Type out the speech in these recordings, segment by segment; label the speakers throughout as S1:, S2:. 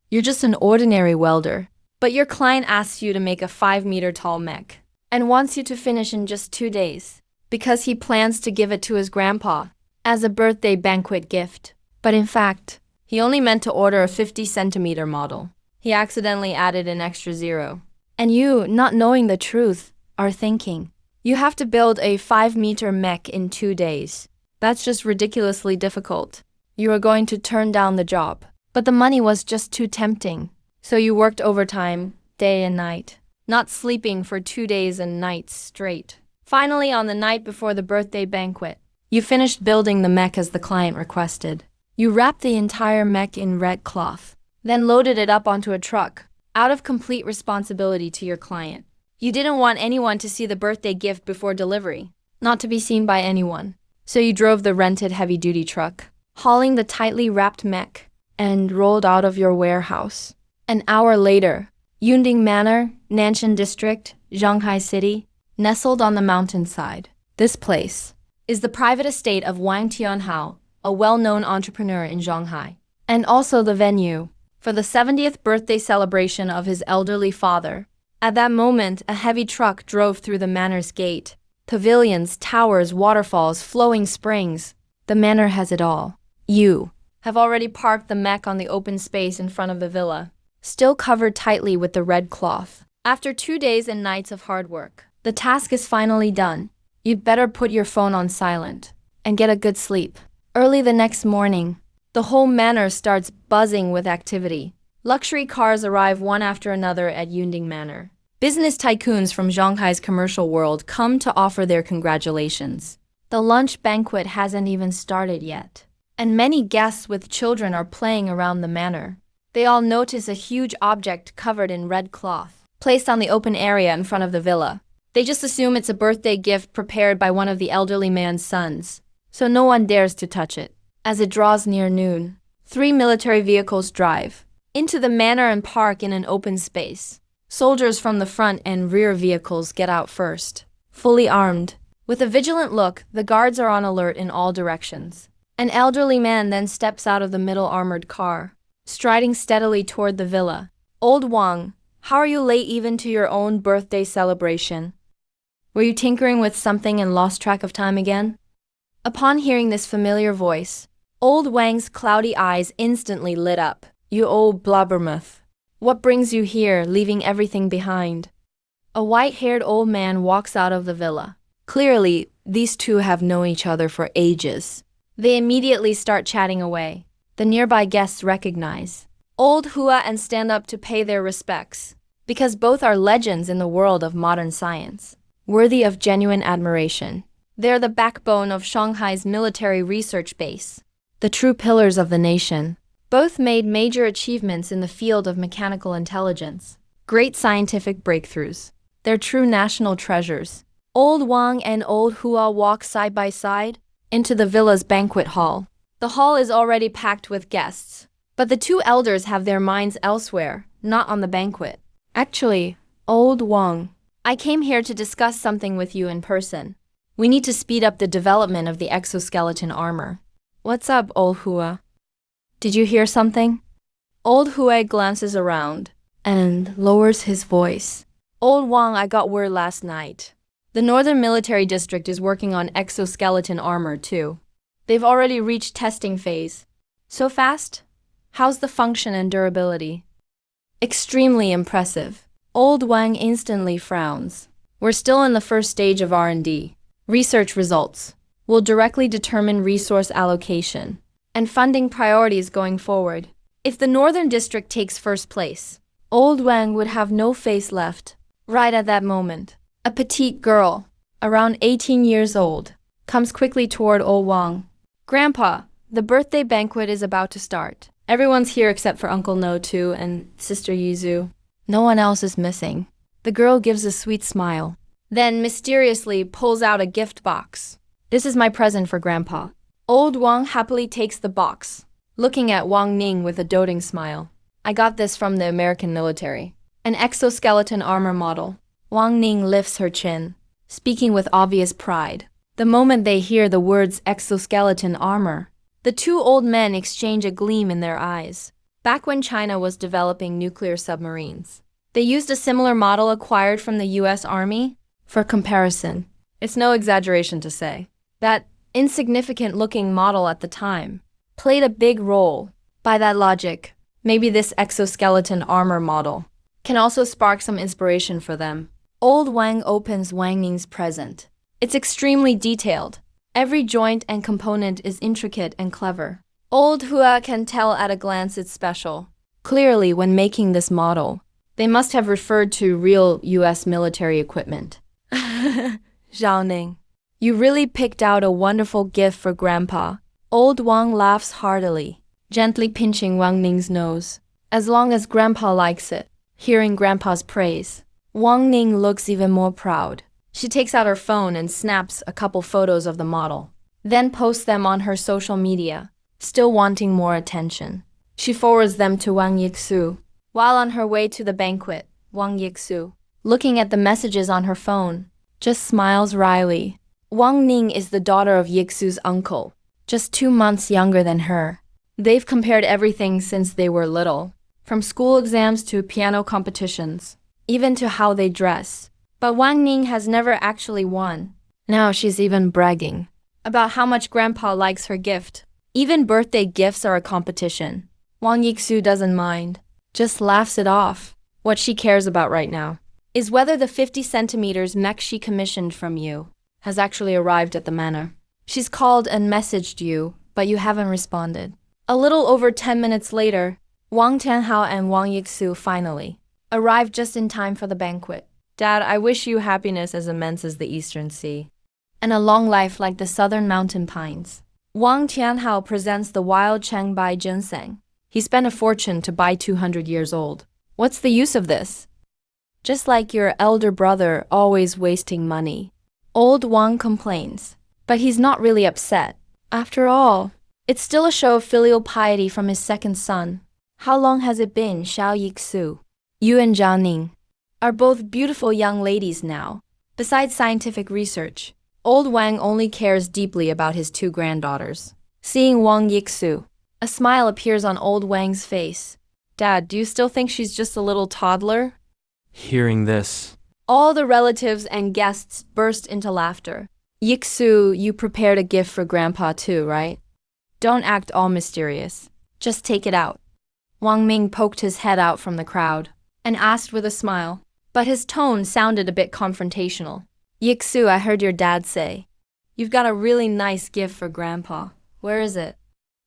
S1: You're just an ordinary welder. But your client asks you to make a 5-meter tall mech and wants you to finish in just 2 days because he plans to give it to his grandpa as a birthday banquet gift. But in fact, he only meant to order a 50-centimeter model. He accidentally added an extra zero. And you, not knowing the truth, are thinking, you have to build a 5-meter mech in 2 days. That's just ridiculously difficult. You are going to turn down the job. But the money was just too tempting. So you worked overtime, day and night, not sleeping for 2 days and nights straight. Finally, on the night before the birthday banquet, you finished building the mech as the client requested. You wrapped the entire mech in red cloth, then loaded it up onto a truck, out of complete responsibility to your client. You didn't want anyone to see the birthday gift before delivery, not to be seen by anyone. So you drove the rented heavy-duty truck, hauling the tightly wrapped mech, and rolled out of your warehouse. An hour later, Yunding Manor, Nanshan District, Shanghai City, nestled on the mountainside. This place is the private estate of Wang Tianhao, a well-known entrepreneur in Shanghai, and also the venue for the 70th birthday celebration of his elderly father. At that moment, a heavy truck drove through the manor's gate. Pavilions, towers, waterfalls, flowing springs. The manor has it all. You have already parked the mech on the open space in front of the villa, still covered tightly with the red cloth. After 2 days and nights of hard work, the task is finally done. You'd better put your phone on silent and get a good sleep. Early the next morning, the whole manor starts buzzing with activity. Luxury cars arrive one after another at Yunding Manor. Business tycoons from Shanghai's commercial world come to offer their congratulations. The lunch banquet hasn't even started yet, and many guests with children are playing around the manor. They all notice a huge object covered in red cloth, placed on the open area in front of the villa. They just assume it's a birthday gift prepared by one of the elderly man's sons, so no one dares to touch it. As it draws near noon, 3 military vehicles drive into the manor and park in an open space. Soldiers from the front and rear vehicles get out first, fully armed. With a vigilant look, the guards are on alert in all directions. An elderly man then steps out of the middle armored car, striding steadily toward the villa. Old Wang, how are you late even to your own birthday celebration? Were you tinkering with something and lost track of time again? Upon hearing this familiar voice, Old Wang's cloudy eyes instantly lit up. You old blubbermouth. What brings you here, leaving everything behind? A white-haired old man walks out of the villa. Clearly, these two have known each other for ages. They immediately start chatting away. The nearby guests recognize Old Hua and stand up to pay their respects, because both are legends in the world of modern science, worthy of genuine admiration. They're the backbone of Shanghai's military research base, the true pillars of the nation. Both made major achievements in the field of mechanical intelligence, great scientific breakthroughs. They're true national treasures. Old Wang and Old Hua walk side by side into the villa's banquet hall. The hall is already packed with guests, but the two elders have their minds elsewhere, not on the banquet. Actually, Old Wang, I came here to discuss something with you in person. We need to speed up the development of the exoskeleton armor. What's up, Old Hua? Did you hear something? Old Hua glances around and lowers his voice. Old Wang, I got word last night. The Northern Military District is working on exoskeleton armor too. They've already reached testing phase. So fast? How's the function and durability? Extremely impressive. Old Wang instantly frowns. We're still in the first stage of R&D. Research results will directly determine resource allocation and funding priorities going forward. If the Northern District takes first place, Old Wang would have no face left. Right at that moment, a petite girl, around 18 years old, comes quickly toward Old Wang. Grandpa, the birthday banquet is about to start. Everyone's here except for Uncle No Tu and Sister Yizu. No one else is missing. The girl gives a sweet smile, then mysteriously pulls out a gift box. This is my present for Grandpa. Old Wang happily takes the box, looking at Wang Ning with a doting smile. I got this from the American military. An exoskeleton armor model. Wang Ning lifts her chin, speaking with obvious pride. The moment they hear the words exoskeleton armor, the two old men exchange a gleam in their eyes. back when China was developing nuclear submarines. They used a similar model acquired from the US Army. For comparison, it's no exaggeration to say that insignificant-looking model at the time played a big role. By that logic, maybe this exoskeleton armor model can also spark some inspiration for them. Old Wang opens Wang Ning's present. It's extremely detailed. Every joint and component is intricate and clever. Old Hua can tell at a glance it's special. Clearly, when making this model, they must have referred to real US military equipment. Zhao Ning, you really picked out a wonderful gift for Grandpa. Old Wang laughs heartily, gently pinching Wang Ning's nose. As long as Grandpa likes it. Hearing Grandpa's praise, Wang Ning looks even more proud. She takes out her phone and snaps a couple photos of the model, then posts them on her social media, still wanting more attention. She forwards them to Wang Yixu. While on her way to the banquet, Wang Yixu, looking at the messages on her phone, just smiles wryly. Wang Ning is the daughter of Yixu's uncle, just 2 months younger than her. They've compared everything since they were little, from school exams to piano competitions, even to how they dress. But Wang Ning has never actually won. Now she's even bragging about how much Grandpa likes her gift. Even birthday gifts are a competition. Wang Yixu doesn't mind, just laughs it off. What she cares about right now is whether the 50 centimeters mech she commissioned from you has actually arrived at the manor. She's called and messaged you, but you haven't responded. A little over 10 minutes later, Wang Tianhao and Wang Yixu finally arrived just in time for the banquet. Dad, I wish you happiness as immense as the Eastern Sea, and a long life like the southern mountain pines. Wang Tianhao presents the wild Chengbai ginseng. He spent a fortune to buy 200 years old. What's the use of this? Just like your elder brother always wasting money. Old Wang complains, but he's not really upset. After all, it's still a show of filial piety from his second son. How long has it been, Xiao Yixu? You and Zhao Ning are both beautiful young ladies now. Besides scientific research, old Wang only cares deeply about his 2 granddaughters. Seeing Wang Yixu, a smile appears on old Wang's face. Dad, do you still think she's just a little toddler?
S2: Hearing this,
S1: all the relatives and guests burst into laughter. Yixu, you prepared a gift for Grandpa too, right? Don't act all mysterious. Just take it out. Wang Ming poked his head out from the crowd and asked with a smile, but his tone sounded a bit confrontational. Yixu, I heard your dad say, you've got a really nice gift for Grandpa. Where is it?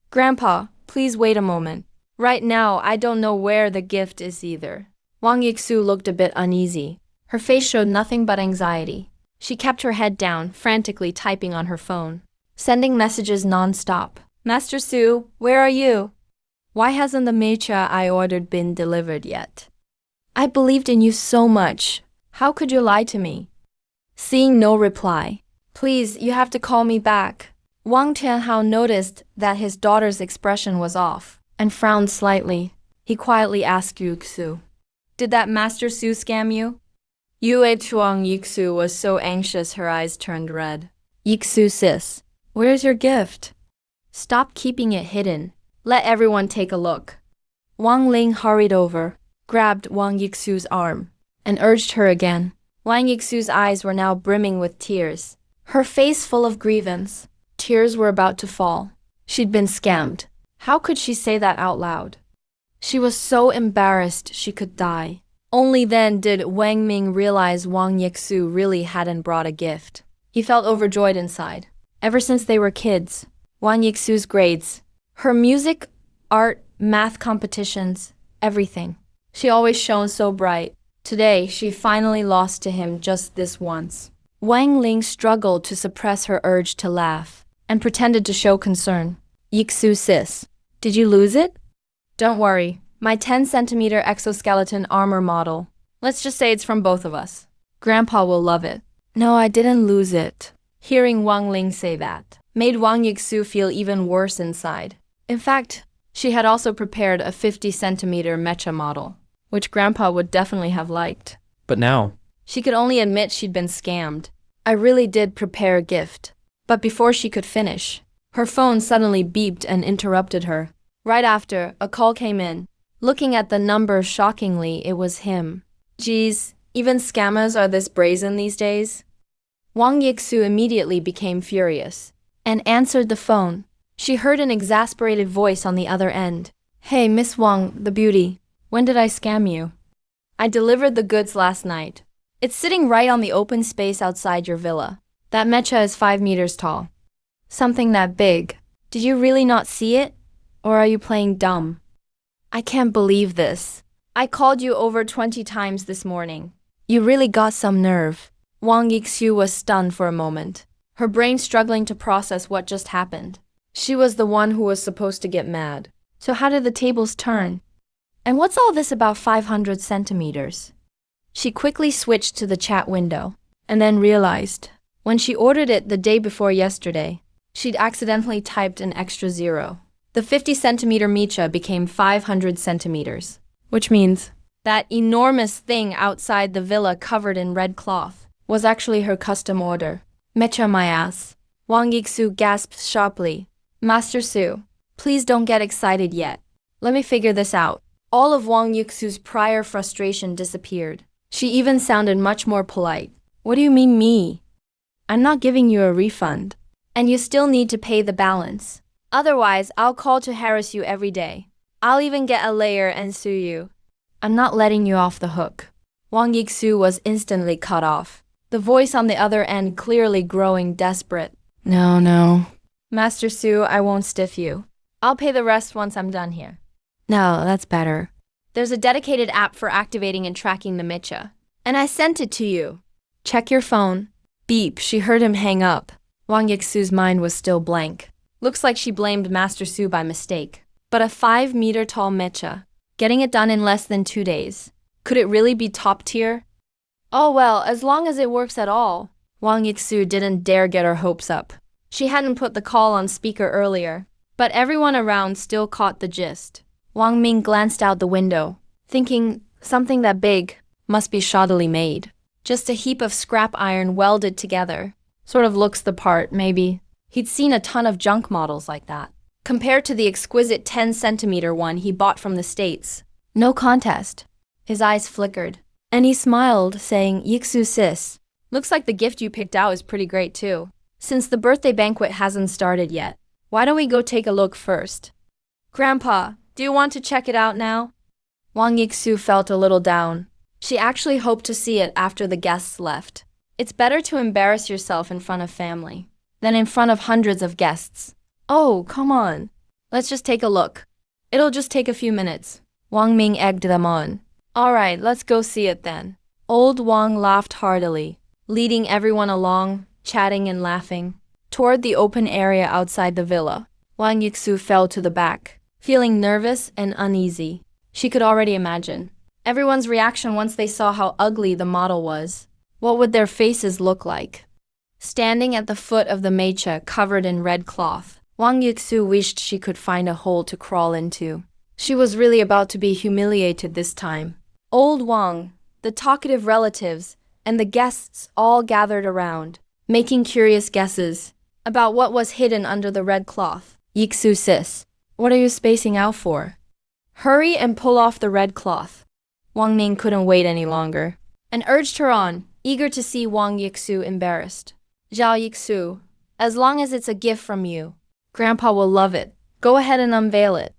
S1: Grandpa, please wait a moment. Right now, I don't know where the gift is either. Wang Yixu looked a bit uneasy. Her face showed nothing but anxiety. She kept her head down, frantically typing on her phone, sending messages non-stop. Master Su, where are you? Why hasn't the Mecha I ordered been delivered yet? I believed in you so much. How could you lie to me? Seeing no reply. Please, you have to call me back. Wang Tianhao noticed that his daughter's expression was off and frowned slightly. He quietly asked Yixu, did that Master Su scam you? Yue Chuang Yixu was so anxious her eyes turned red. Yixu sis, where's your gift? Stop keeping it hidden. Let everyone take a look. Wang Ling hurried over, grabbed Wang Yixu's arm, and urged her again. Wang Yixu's eyes were now brimming with tears, her face full of grievance. Tears were about to fall. She'd been scammed. How could she say that out loud? She was so embarrassed she could die. Only then did Wang Ming realize Wang Yixu really hadn't brought a gift. He felt overjoyed inside. Ever since they were kids, Wang Yixu's grades, her music, art, math competitions, everything. She always shone so bright. Today, she finally lost to him just this once. Wang Ling struggled to suppress her urge to laugh and pretended to show concern. Yixu sis, did you lose it? Don't worry, my 10-centimeter exoskeleton armor model. Let's just say it's from both of us. Grandpa will love it. No, I didn't lose it. Hearing Wang Ling say that made Wang Yixu feel even worse inside. In fact, she had also prepared a 50-centimeter Mecha model, which Grandpa would definitely have liked.
S2: but now,
S1: She could only admit she'd been scammed. I really did prepare a gift. But before she could finish, her phone suddenly beeped and interrupted her. Right after, a call came in. Looking at the number shockingly, it was him. Geez, even scammers are this brazen these days? Wang Yixu immediately became furious and answered the phone. She heard an exasperated voice on the other end. Hey, Miss Wang, the beauty. When did I scam you? I delivered the goods last night. It's sitting right on the open space outside your villa. That mecha is 5 meters tall. Something that big. Did you really not see it? Or are you playing dumb? I can't believe this. I called you over 20 times this morning. You really got some nerve. Wang Yixu was stunned for a moment, her brain struggling to process what just happened. She was the one who was supposed to get mad. So how did the tables turn? And what's all this about 500 centimeters? She quickly switched to the chat window, and then realized, when she ordered it the day before yesterday, she'd accidentally typed an extra zero. The 50 centimeter Mecha became 500 centimeters, which means that enormous thing outside the villa covered in red cloth was actually her custom order. Mecha my ass. Wang Yixu gasped sharply. Master Su, please don't get excited yet. Let me figure this out. All of Wang Yixu's prior frustration disappeared. She even sounded much more polite. What do you mean me? I'm not giving you a refund. And you still need to pay the balance. Otherwise, I'll call to harass you every day. I'll even get a lawyer and sue you. I'm not letting you off the hook. Wang Yixu was instantly cut off, the voice on the other end clearly growing desperate. No. Master Su, I won't stiff you. I'll pay the rest once I'm done here. No, that's better. There's a dedicated app for activating and tracking the Mecha. And I sent it to you. Check your phone. Beep, she heard him hang up. Wang Yixu's mind was still blank. Looks like she blamed Master Su by mistake. But a 5-meter tall Mecha, getting it done in less than 2 days. Could it really be top tier? Oh well, as long as it works at all. Wang Yixu didn't dare get her hopes up. She hadn't put the call on speaker earlier, but everyone around still caught the gist. Wang Ming glanced out the window, thinking something that big must be shoddily made. Just a heap of scrap iron welded together. Sort of looks the part, maybe. He'd seen a ton of junk models like that, compared to the exquisite 10-centimeter one he bought from the States. No contest. His eyes flickered, and he smiled, saying, Yixu sis, looks like the gift you picked out is pretty great too. Since the birthday banquet hasn't started yet, why don't we go take a look first? Grandpa, do you want to check it out now? Wang Yixu felt a little down. She actually hoped to see it after the guests left. It's better to embarrass yourself in front of family than in front of hundreds of guests. Oh, come on. Let's just take a look. It'll just take a few minutes. Wang Ming egged them on. All right, let's go see it then. Old Wang laughed heartily, leading everyone along, chatting and laughing, toward the open area outside the villa. Wang Yixu fell to the back, feeling nervous and uneasy. She could already imagine everyone's reaction once they saw how ugly the model was. What would their faces look like? Standing at the foot of the Mecha covered in red cloth, Wang Yixu wished she could find a hole to crawl into. She was really about to be humiliated this time. Old Wang, the talkative relatives, and the guests all gathered around, making curious guesses about what was hidden under the red cloth. Yixu sis, what are you spacing out for? Hurry and pull off the red cloth. Wang Ming couldn't wait any longer, and urged her on, eager to see Wang Yixu embarrassed. Zhao Yixu, as long as it's a gift from you, Grandpa will love it. Go ahead and unveil it.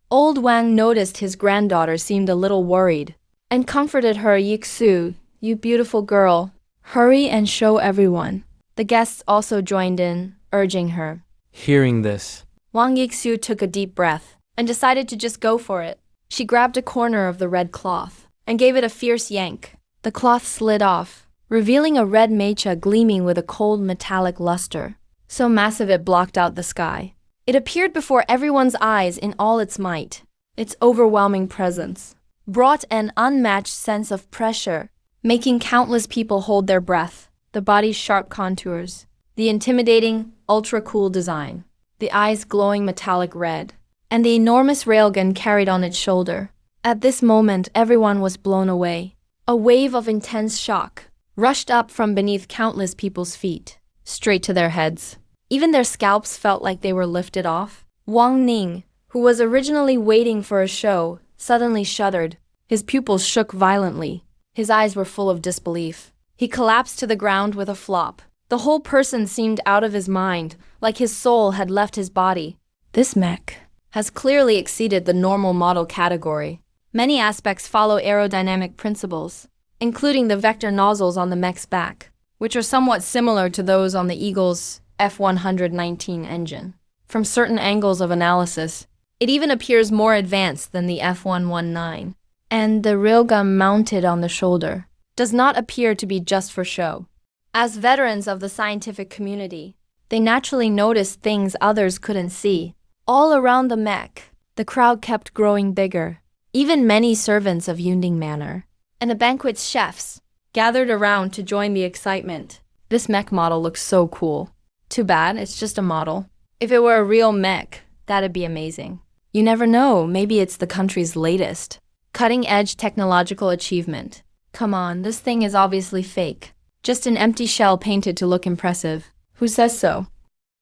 S1: Old Wang noticed his granddaughter seemed a little worried, and comforted her. Yixu, you beautiful girl, hurry and show everyone. The guests also joined in, urging her.
S2: Hearing this,
S1: Wang Yixu took a deep breath and decided to just go for it. She grabbed a corner of the red cloth and gave it a fierce yank. The cloth slid off, revealing a red Mecha gleaming with a cold metallic luster, so massive it blocked out the sky. It appeared before everyone's eyes in all its might. Its overwhelming presence brought an unmatched sense of pressure, making countless people hold their breath. The body's sharp contours, the intimidating, ultra-cool design, the eyes glowing metallic red, and the enormous railgun carried on its shoulder. At this moment, everyone was blown away. A wave of intense shock rushed up from beneath countless people's feet, straight to their heads. Even their scalps felt like they were lifted off. Wang Ning, who was originally waiting for a show, suddenly shuddered. His pupils shook violently. His eyes were full of disbelief. He collapsed to the ground with a flop. The whole person seemed out of his mind, like his soul had left his body. This mech has clearly exceeded the normal model category. Many aspects follow aerodynamic principles, including the vector nozzles on the mech's back, which are somewhat similar to those on the Eagle's F-119 engine. From certain angles of analysis, it even appears more advanced than the F-119. And the railgun mounted on the shoulder does not appear to be just for show. As veterans of the scientific community, they naturally noticed things others couldn't see. All around the mech, the crowd kept growing bigger. Even many servants of Yunding Manor and the banquet's chefs gathered around to join the excitement. This mech model looks so cool. Too bad, it's just a model. If it were a real mech, that'd be amazing. You never know, maybe it's the country's latest cutting-edge technological achievement. Come on, this thing is obviously fake. Just an empty shell painted to look impressive. Who says so?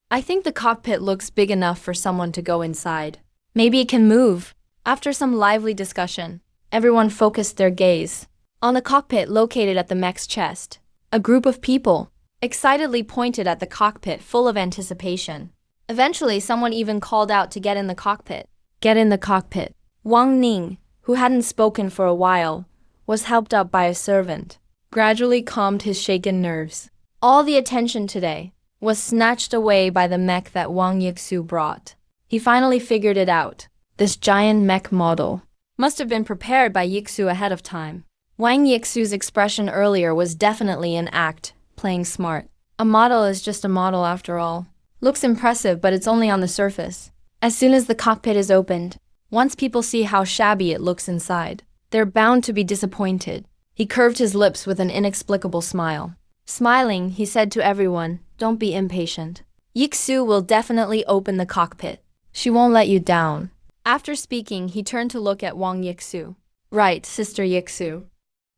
S1: I think the cockpit looks big enough for someone to go inside. Maybe it can move. After some lively discussion, everyone focused their gaze on the cockpit located at the mech's chest. A group of people excitedly pointed at the cockpit, full of anticipation. Eventually, someone even called out to get in the cockpit. Get in the cockpit. Wang Ning, who hadn't spoken for a while, was helped up by a servant, gradually calmed his shaken nerves. All the attention today was snatched away by the mech that Wang Yixu brought. He finally figured it out. This giant mech model must have been prepared by Yixu ahead of time. Wang Yixu's expression earlier was definitely an act, playing smart. A model is just a model after all. Looks impressive, but it's only on the surface. As soon as the cockpit is opened, once people see how shabby it looks inside, they're bound to be disappointed. He curved his lips with an inexplicable smile. Smiling, he said to everyone, "Don't be impatient. Yixu will definitely open the cockpit. She won't let you down." After speaking, he turned to look at Wang Yixu. "Right, Sister Yixu."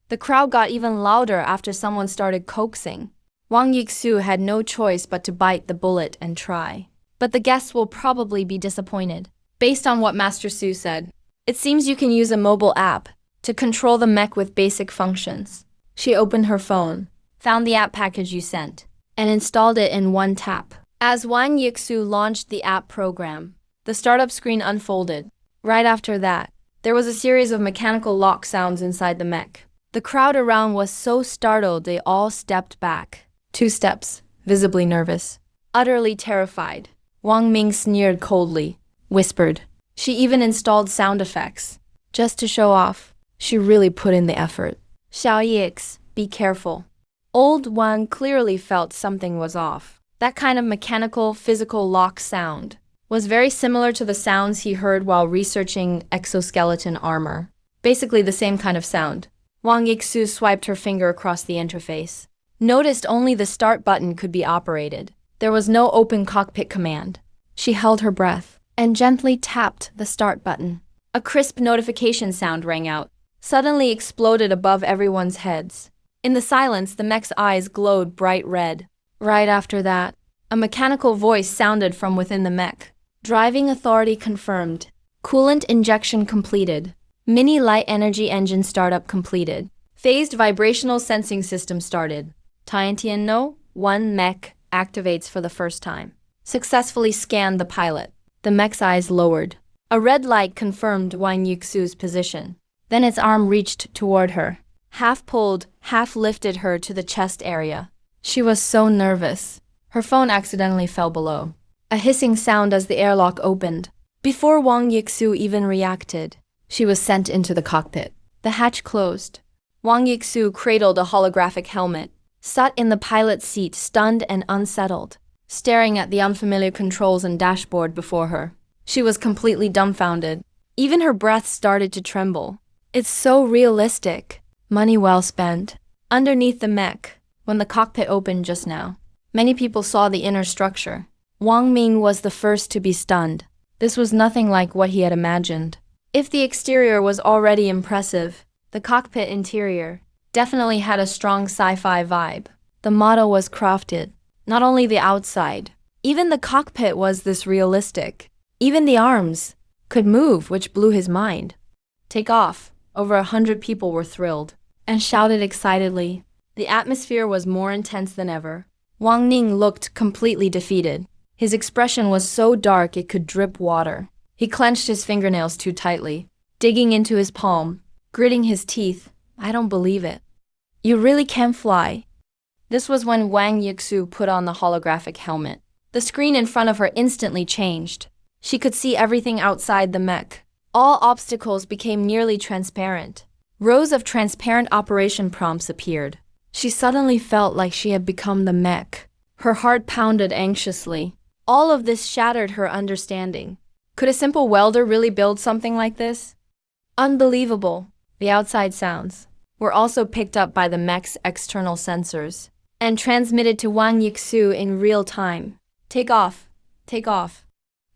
S1: The crowd got even louder after someone started coaxing. Wang Yixu had no choice but to bite the bullet and try. But the guests will probably be disappointed. Based on what Master Su said, it seems you can use a mobile app to control the mech with basic functions. She opened her phone, found the app package you sent, and installed it in one tap. As Wang Yixu launched the app program, the startup screen unfolded. Right after that, there was a series of mechanical lock sounds inside the mech. The crowd around was so startled they all stepped back. 2 steps, visibly nervous. Utterly terrified, Wang Ming sneered coldly, whispered. She even installed sound effects. Just to show off, she really put in the effort. "Xiao Yix, be careful." Old Wang clearly felt something was off. That kind of mechanical, physical lock sound was very similar to the sounds he heard while researching exoskeleton armor. Basically the same kind of sound. Wang Yixu swiped her finger across the interface. Noticed only the start button could be operated. There was no open cockpit command. She held her breath and gently tapped the start button. A crisp notification sound rang out, suddenly exploded above everyone's heads. In the silence, the mech's eyes glowed bright red. Right after that, a mechanical voice sounded from within the mech. Driving authority confirmed. Coolant injection completed. Mini light energy engine startup completed. Phased vibrational sensing system started. Tiantian 1 mech activates for the first time. Successfully scanned the pilot. The mech's eyes lowered. A red light confirmed Wang Yixu's position. Then its arm reached toward her. Half pulled, half lifted her to the chest area. She was so nervous. Her phone accidentally fell below. A hissing sound as the airlock opened. Before Wang Yixu even reacted, she was sent into the cockpit. The hatch closed. Wang Yixu cradled a holographic helmet, sat in the pilot's seat stunned and unsettled, staring at the unfamiliar controls and dashboard before her. She was completely dumbfounded. Even her breath started to tremble. It's so realistic. Money well spent. Underneath the mech, when the cockpit opened just now, many people saw the inner structure. Wang Ming was the first to be stunned. This was nothing like what he had imagined. If the exterior was already impressive, the cockpit interior definitely had a strong sci-fi vibe. The model was crafted. Not only the outside, even the cockpit was this realistic. Even the arms, could move, which blew his mind. Take off. Over 100 people were thrilled and shouted excitedly. The atmosphere was more intense than ever. Wang Ning looked completely defeated. His expression was so dark it could drip water. He clenched his fingernails too tightly, digging into his palm, gritting his teeth. I don't believe it. You really can fly. This was when Wang Yixu put on the holographic helmet. The screen in front of her instantly changed. She could see everything outside the mech. All obstacles became nearly transparent. Rows of transparent operation prompts appeared. She suddenly felt like she had become the mech. Her heart pounded anxiously. All of this shattered her understanding. Could a simple welder really build something like this? Unbelievable. The outside sounds were also picked up by the mech's external sensors and transmitted to Wang Yixu in real time. Take off, take off,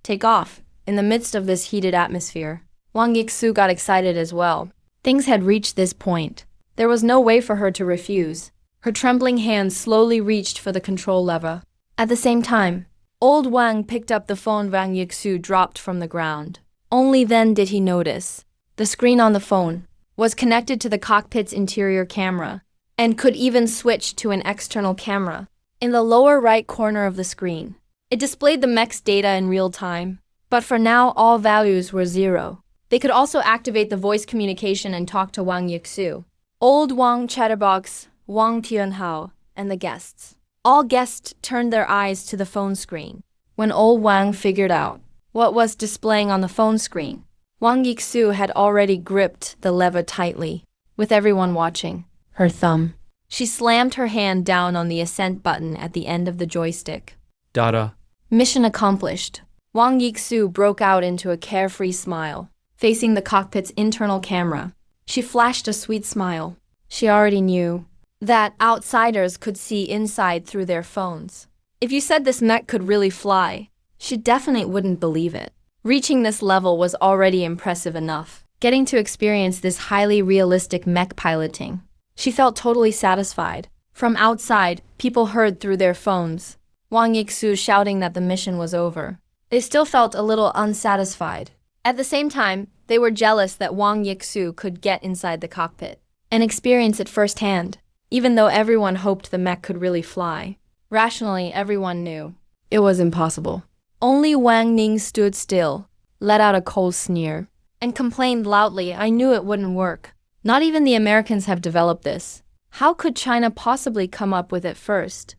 S1: take off. In the midst of this heated atmosphere, Wang Yixu got excited as well. Things had reached this point. There was no way for her to refuse. Her trembling hands slowly reached for the control lever. At the same time, old Wang picked up the phone Wang Yixu dropped from the ground. Only then did he notice. The screen on the phone was connected to the cockpit's interior camera and could even switch to an external camera. In the lower right corner of the screen, it displayed the mech's data in real time, but for now all values were 0. They could also activate the voice communication and talk to Wang Yixu, old Wang Chatterbox, Wang Tianhao, and the guests. All guests turned their eyes to the phone screen. When old Wang figured out what was displaying on the phone screen, Wang Yixu had already gripped the lever tightly, with everyone watching. Her thumb. She slammed her hand down on the ascent button at the end of the joystick.
S2: Dada.
S1: Mission accomplished. Wang Yixu broke out into a carefree smile, facing the cockpit's internal camera. She flashed a sweet smile. She already knew that outsiders could see inside through their phones. If you said this mech could really fly, she definitely wouldn't believe it. Reaching this level was already impressive enough. Getting to experience this highly realistic mech piloting, she felt totally satisfied. From outside, people heard through their phones Wang Yixu shouting that the mission was over. They still felt a little unsatisfied. At the same time, they were jealous that Wang Yixu could get inside the cockpit and experience it firsthand, even though everyone hoped the mech could really fly. Rationally, everyone knew it was impossible. Only Wang Ning stood still, let out a cold sneer, and complained loudly, I knew it wouldn't work. Not even the Americans have developed this. How could China possibly come up with it first?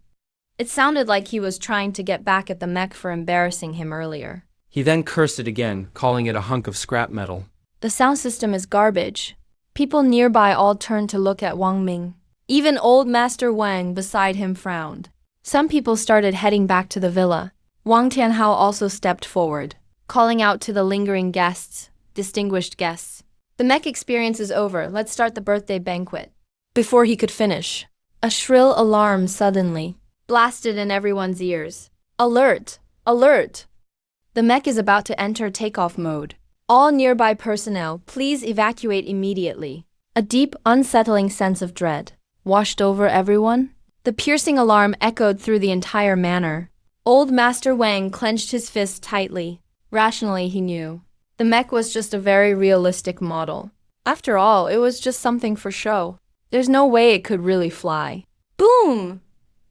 S1: It sounded like he was trying to get back at the mech for embarrassing him earlier.
S2: He then cursed it again, calling it a hunk of scrap metal.
S1: The sound system is garbage. People nearby all turned to look at Wang Ming. Even old Master Wang beside him frowned. Some people started heading back to the villa. Wang Tianhao also stepped forward, calling out to the lingering guests, distinguished guests. The mech experience is over, let's start the birthday banquet. Before he could finish, a shrill alarm suddenly blasted in everyone's ears. Alert! Alert! The mech is about to enter takeoff mode. All nearby personnel, please evacuate immediately. A deep, unsettling sense of dread washed over everyone. The piercing alarm echoed through the entire manor. Old Master Wang clenched his fist tightly. Rationally, he knew the mech was just a very realistic model. After all, it was just something for show. There's no way it could really fly. Boom!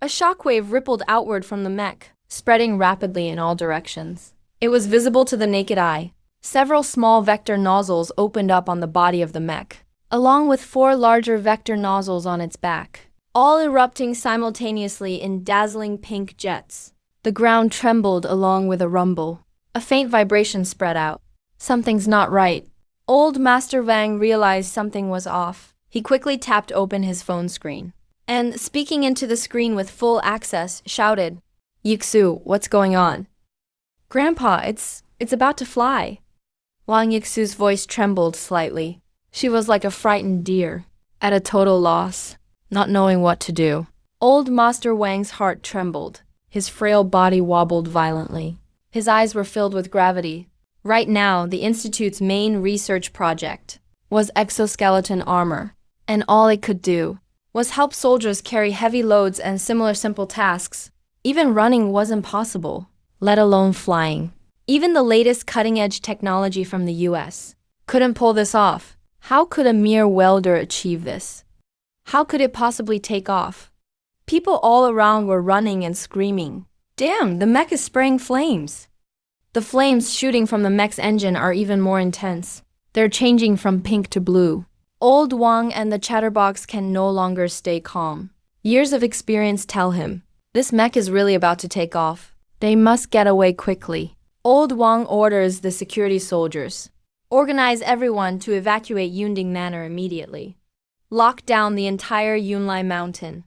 S1: A shockwave rippled outward from the mech, spreading rapidly in all directions. It was visible to the naked eye. Several small vector nozzles opened up on the body of the mech, along with 4 larger vector nozzles on its back, all erupting simultaneously in dazzling pink jets. The ground trembled along with a rumble. A faint vibration spread out. Something's not right. Old Master Wang realized something was off. He quickly tapped open his phone screen, and speaking into the screen with full access, shouted, Yixu, what's going on? Grandpa, it's about to fly. Wang Yixu's voice trembled slightly. She was like a frightened deer, at a total loss, not knowing what to do. Old Master Wang's heart trembled. His frail body wobbled violently. His eyes were filled with gravity. Right now, the Institute's main research project was exoskeleton armor, and all it could do was help soldiers carry heavy loads and similar simple tasks. Even running wasn't possible, let alone flying. Even the latest cutting-edge technology from the US couldn't pull this off. How could a mere welder achieve this? How could it possibly take off? People all around were running and screaming. Damn, the mech is spraying flames. The flames shooting from the mech's engine are even more intense. They're changing from pink to blue. Old Wang and the chatterbox can no longer stay calm. Years of experience tell him, this mech is really about to take off. They must get away quickly. Old Wang orders the security soldiers. Organize everyone to evacuate Yunding Manor immediately. Lock down the entire Yunlai mountain.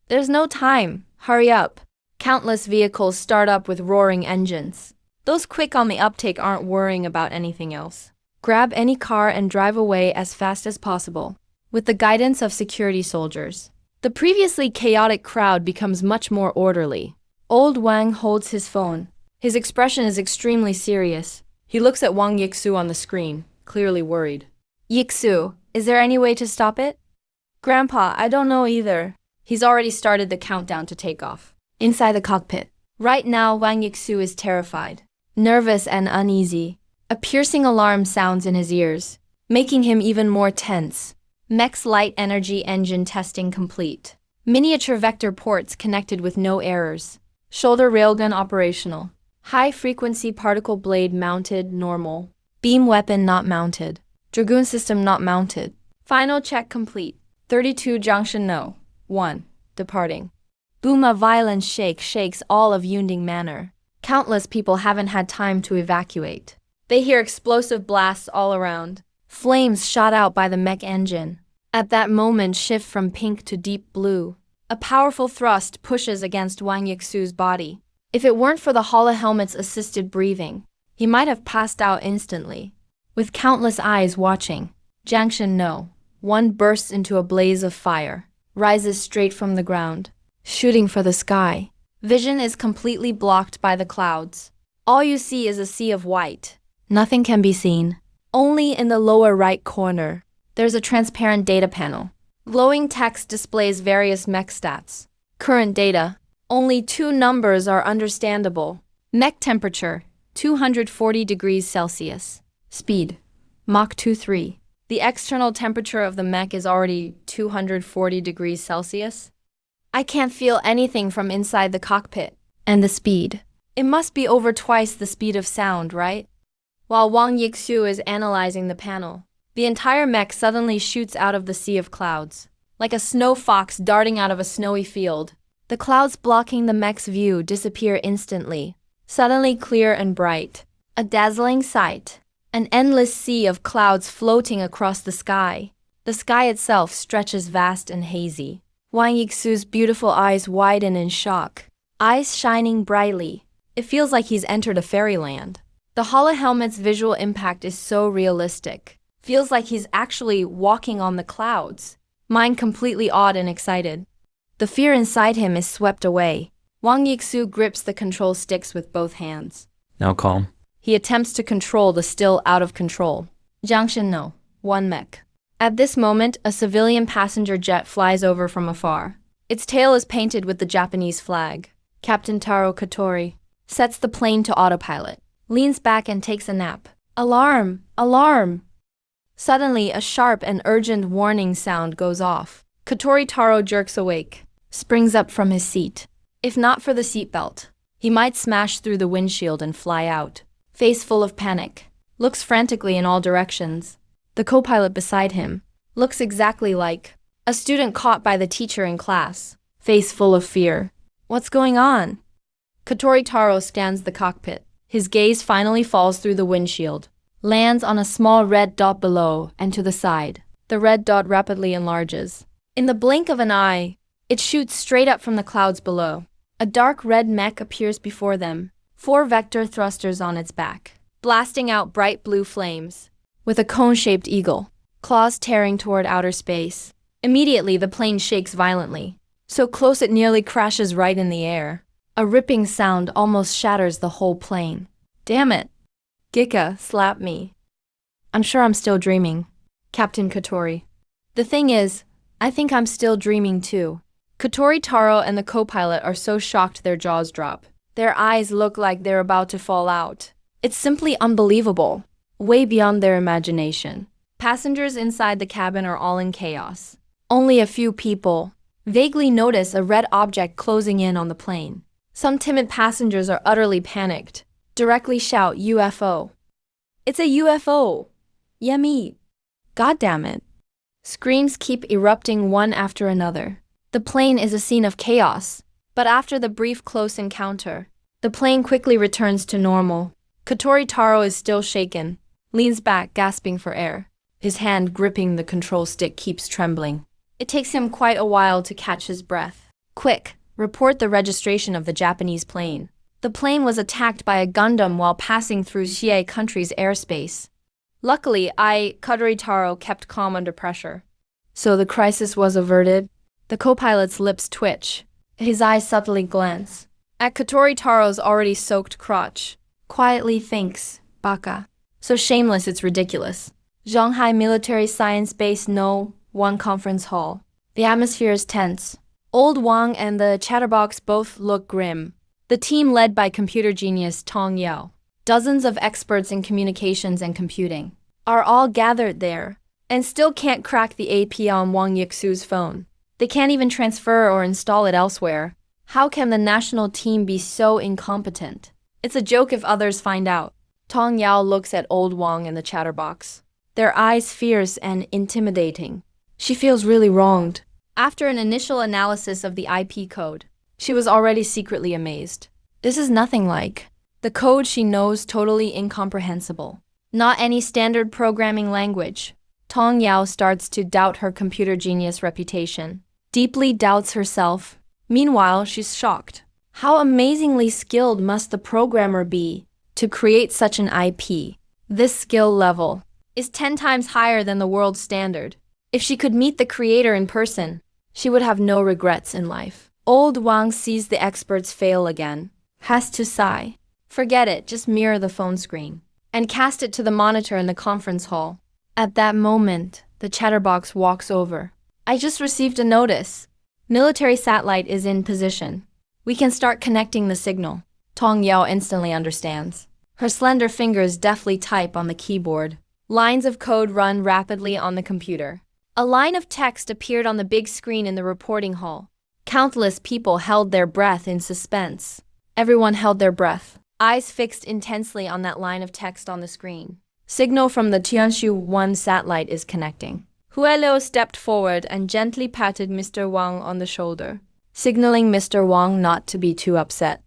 S1: There's no time. Hurry up. Countless vehicles start up with roaring engines. Those quick on the uptake aren't worrying about anything else. Grab any car and drive away as fast as possible. With the guidance of security soldiers, the previously chaotic crowd becomes much more orderly. Old Wang holds his phone. His expression is extremely serious. He looks at Wang Yixu on the screen, clearly worried. Yixu, is there any way to stop it? Grandpa, I don't know either. He's already started the countdown to take off. Inside the cockpit. Right now, Wang Yixu is terrified, nervous and uneasy. A piercing alarm sounds in his ears, making him even more tense. Mech's light energy engine testing complete. Miniature vector ports connected with no errors. Shoulder railgun operational. High-frequency particle blade mounted normal. Beam weapon not mounted. Dragoon system not mounted. Final check complete. 32 junction no. 1. Departing. Boom, a violent shake shakes all of Yunding Manor. Countless people haven't had time to evacuate. They hear explosive blasts all around. Flames shot out by the mech engine. At that moment, shift from pink to deep blue. A powerful thrust pushes against Wang Yixu's body. If it weren't for the hollow helmet's assisted breathing, he might have passed out instantly. With countless eyes watching, Junction No. 1 bursts into a blaze of fire, rises straight from the ground, shooting for the sky. Vision is completely blocked by the clouds. All you see is a sea of white. Nothing can be seen. Only in the lower right corner, there's a transparent data panel. Glowing text displays various mech stats. Current data. Only 2 numbers are understandable. Mech temperature, 240 degrees Celsius. Speed, Mach 2.3. The external temperature of the mech is already 240 degrees Celsius. I can't feel anything from inside the cockpit. And the speed. It must be over twice the speed of sound, right? While Wang Yixu is analyzing the panel, the entire mech suddenly shoots out of the sea of clouds. Like a snow fox darting out of a snowy field. The clouds blocking the mech's view disappear instantly, suddenly clear and bright. A dazzling sight. An endless sea of clouds floating across the sky. The sky itself stretches vast and hazy. Wang Yixu's beautiful eyes widen in shock. Eyes shining brightly. It feels like he's entered a fairyland. The hollow helmet's visual impact is so realistic. Feels like he's actually walking on the clouds. Mind completely awed and excited. The fear inside him is swept away. Wang Yixu grips the control sticks with both hands.
S2: Now calm.
S1: He attempts to control the still out of control. Junction No. 1 mech. At this moment, a civilian passenger jet flies over from afar. Its tail is painted with the Japanese flag. Captain Taro Katori sets the plane to autopilot, leans back and takes a nap. Alarm! Alarm! Suddenly, a sharp and urgent warning sound goes off. Katori Taro jerks awake, springs up from his seat. If not for the seatbelt, he might smash through the windshield and fly out. Face full of panic, looks frantically in all directions. The co-pilot beside him looks exactly like a student caught by the teacher in class, face full of fear. What's going on? Katori Taro scans the cockpit. His gaze finally falls through the windshield, lands on a small red dot below and to the side. The red dot rapidly enlarges. In the blink of an eye, it shoots straight up from the clouds below. A dark red mech appears before them, 4 vector thrusters on its back, blasting out bright blue flames. With a cone-shaped eagle, claws tearing toward outer space. Immediately, the plane shakes violently, so close it nearly crashes right in the air. A ripping sound almost shatters the whole plane. Damn it! Gika, slap me. I'm sure I'm still dreaming. Captain Katori. The thing is, I think I'm still dreaming too. Katori Taro and the co-pilot are so shocked their jaws drop. Their eyes look like they're about to fall out. It's simply unbelievable, way beyond their imagination. Passengers inside the cabin are all in chaos. Only a few people vaguely notice a red object closing in on the plane. Some timid passengers are utterly panicked, directly shout UFO. It's a UFO! Yummy! God damn it. Screams keep erupting one after another. The plane is a scene of chaos, but after the brief close encounter, the plane quickly returns to normal. Katori Taro is still shaken, leans back gasping for air. His hand gripping the control stick keeps trembling. It takes him quite a while to catch his breath. Quick, report the registration of the Japanese plane. The plane was attacked by a Gundam while passing through Xie country's airspace. Luckily, Katori Taro, kept calm under pressure. So the crisis was averted? The co-pilot's lips twitch. His eyes subtly glance at Katori Taro's already soaked crotch. Quietly thinks, Baka. So shameless it's ridiculous. Shanghai Military Science Base No. 1 Conference Hall. The atmosphere is tense. Old Wang and the chatterbox both look grim. The team led by computer genius Tong Yao, dozens of experts in communications and computing, are all gathered there, and still can't crack the AP on Wang Yixu's phone. They can't even transfer or install it elsewhere. How can the national team be so incompetent? It's a joke if others find out. Tong Yao looks at old Wang and the chatterbox, their eyes fierce and intimidating. She feels really wronged. After an initial analysis of the IP code, she was already secretly amazed. This is nothing like the code she knows, totally incomprehensible. Not any standard programming language. Tong Yao starts to doubt her computer genius reputation, deeply doubts herself. Meanwhile, she's shocked. How amazingly skilled must the programmer be to create such an IP? This skill level is 10 times higher than the world standard. If she could meet the creator in person, she would have no regrets in life. Old Wang sees the experts fail again, has to sigh. Forget it, just mirror the phone screen, and cast it to the monitor in the conference hall. At that moment, the chatterbox walks over. I just received a notice. Military satellite is in position. We can start connecting the signal. Tong Yao instantly understands. Her slender fingers deftly type on the keyboard. Lines of code run rapidly on the computer. A line of text appeared on the big screen in the reporting hall. Countless people held their breath in suspense. Everyone held their breath, eyes fixed intensely on that line of text on the screen. Signal from the Tianshu-1 satellite is connecting. Huelo stepped forward and gently patted Mr. Wang on the shoulder, signaling Mr. Wang not to be too upset.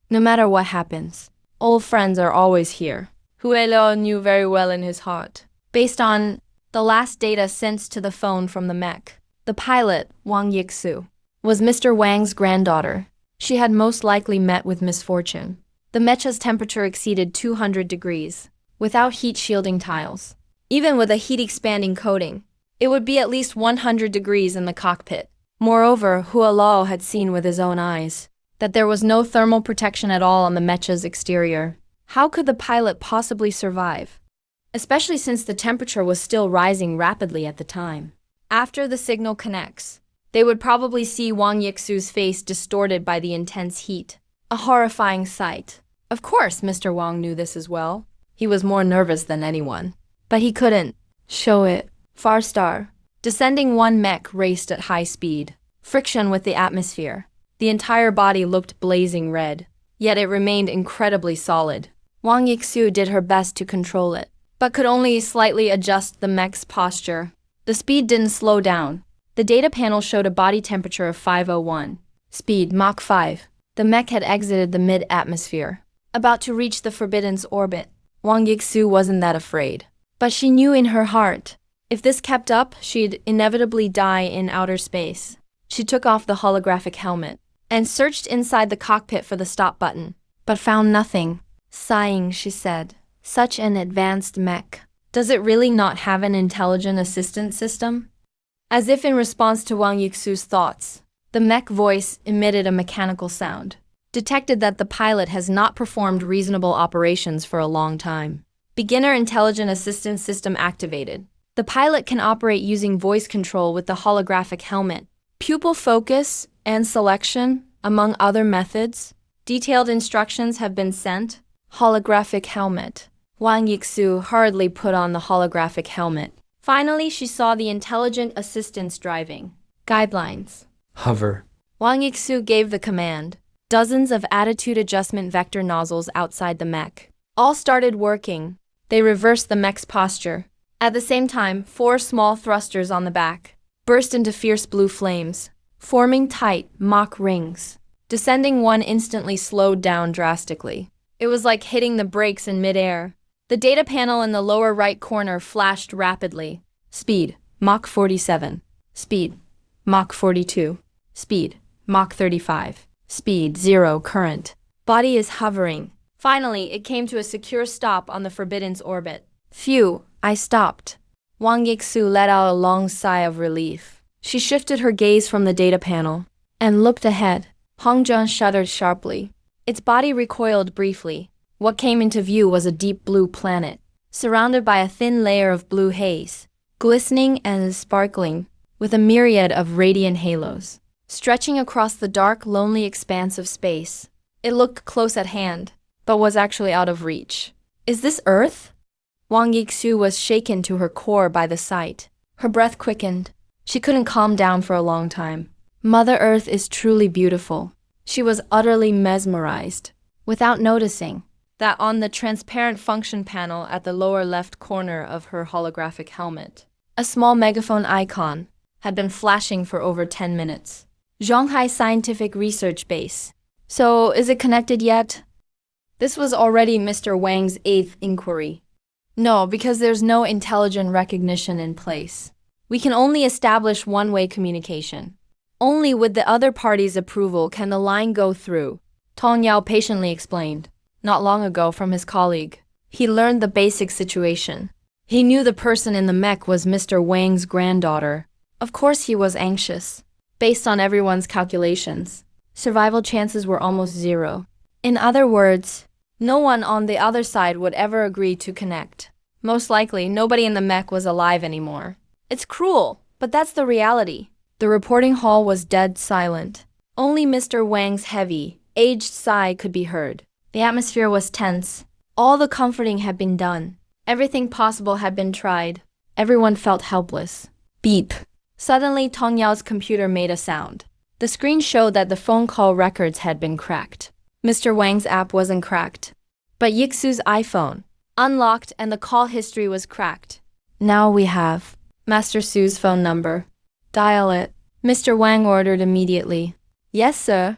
S1: No matter what happens, old friends are always here. Huelo knew very well in his heart. Based on the last data sent to the phone from the mech, the pilot, Wang Yixu, was Mr. Wang's granddaughter. She had most likely met with misfortune. The Mecha's temperature exceeded 200 degrees, without heat shielding tiles. Even with a heat-expanding coating, it would be at least 100 degrees in the cockpit. Moreover, Hualao had seen with his own eyes that there was no thermal protection at all on the Mecha's exterior. How could the pilot possibly survive? Especially since the temperature was still rising rapidly at the time. After the signal connects, they would probably see Wang Yixu's face distorted by the intense heat. A horrifying sight. Of course, Mr. Wang knew this as well. He was more nervous than anyone. But he couldn't show it. Farstar. Descending one mech raced at high speed. Friction with the atmosphere. The entire body looked blazing red. Yet it remained incredibly solid. Wang Yixu did her best to control it, but could only slightly adjust the mech's posture. The speed didn't slow down. The data panel showed a body temperature of 501. Speed Mach 5. The mech had exited the mid-atmosphere, about to reach the Forbidden's orbit. Wang Yixu wasn't that afraid. But she knew in her heart, if this kept up, she'd inevitably die in outer space. She took off the holographic helmet and searched inside the cockpit for the stop button, but found nothing. Sighing, she said, "Such an advanced mech. Does it really not have an intelligent assistance system?" As if in response to Wang Yixu's thoughts, the mech voice emitted a mechanical sound. Detected that the pilot has not performed reasonable operations for a long time. Beginner Intelligent Assistance System activated. The pilot can operate using voice control with the holographic helmet. Pupil focus and selection, among other methods. Detailed instructions have been sent. Holographic helmet. Wang Yixu hurriedly put on the holographic helmet. Finally, she saw the intelligent assistants driving. Guidelines.
S2: Hover.
S1: Wang Yixu gave the command. Dozens of attitude adjustment vector nozzles outside the mech all started working. They reversed the mech's posture. At the same time, 4 small thrusters on the back burst into fierce blue flames, forming tight Mach rings. Descending one instantly slowed down drastically. It was like hitting the brakes in midair. The data panel in the lower right corner flashed rapidly. Speed, Mach 47. Speed, Mach 42. Speed, Mach 35. Speed, 0 current. Body is hovering. Finally, it came to a secure stop on the Forbidden's orbit. Phew, I stopped. Wang Yixu let out a long sigh of relief. She shifted her gaze from the data panel and looked ahead. Hong Zheng shuddered sharply. Its body recoiled briefly. What came into view was a deep blue planet, surrounded by a thin layer of blue haze, glistening and sparkling, with a myriad of radiant halos, stretching across the dark, lonely expanse of space. It looked close at hand, but was actually out of reach. Is this Earth? Wang Yixu was shaken to her core by the sight. Her breath quickened. She couldn't calm down for a long time. Mother Earth is truly beautiful. She was utterly mesmerized, without noticing that on the transparent function panel at the lower left corner of her holographic helmet, a small megaphone icon had been flashing for over 10 minutes. Zhonghai Scientific Research Base. So, is it connected yet? This was already Mr. Wang's 8th inquiry. No, because there's no intelligent recognition in place. We can only establish one-way communication. Only with the other party's approval can the line go through, Tong Yao patiently explained. Not long ago from his colleague, he learned the basic situation. He knew the person in the mech was Mr. Wang's granddaughter. Of course he was anxious. Based on everyone's calculations, survival chances were almost 0. In other words, no one on the other side would ever agree to connect. Most likely, nobody in the mech was alive anymore. It's cruel, but that's the reality. The reporting hall was dead silent. Only Mr. Wang's heavy, aged sigh could be heard. The atmosphere was tense. All the comforting had been done. Everything possible had been tried. Everyone felt helpless. Beep. Suddenly, Tong Yao's computer made a sound. The screen showed that the phone call records had been cracked. Mr. Wang's app wasn't cracked, but Yixu's iPhone unlocked and the call history was cracked. Now we have Master Su's phone number. Dial it. Mr. Wang ordered immediately. Yes, sir.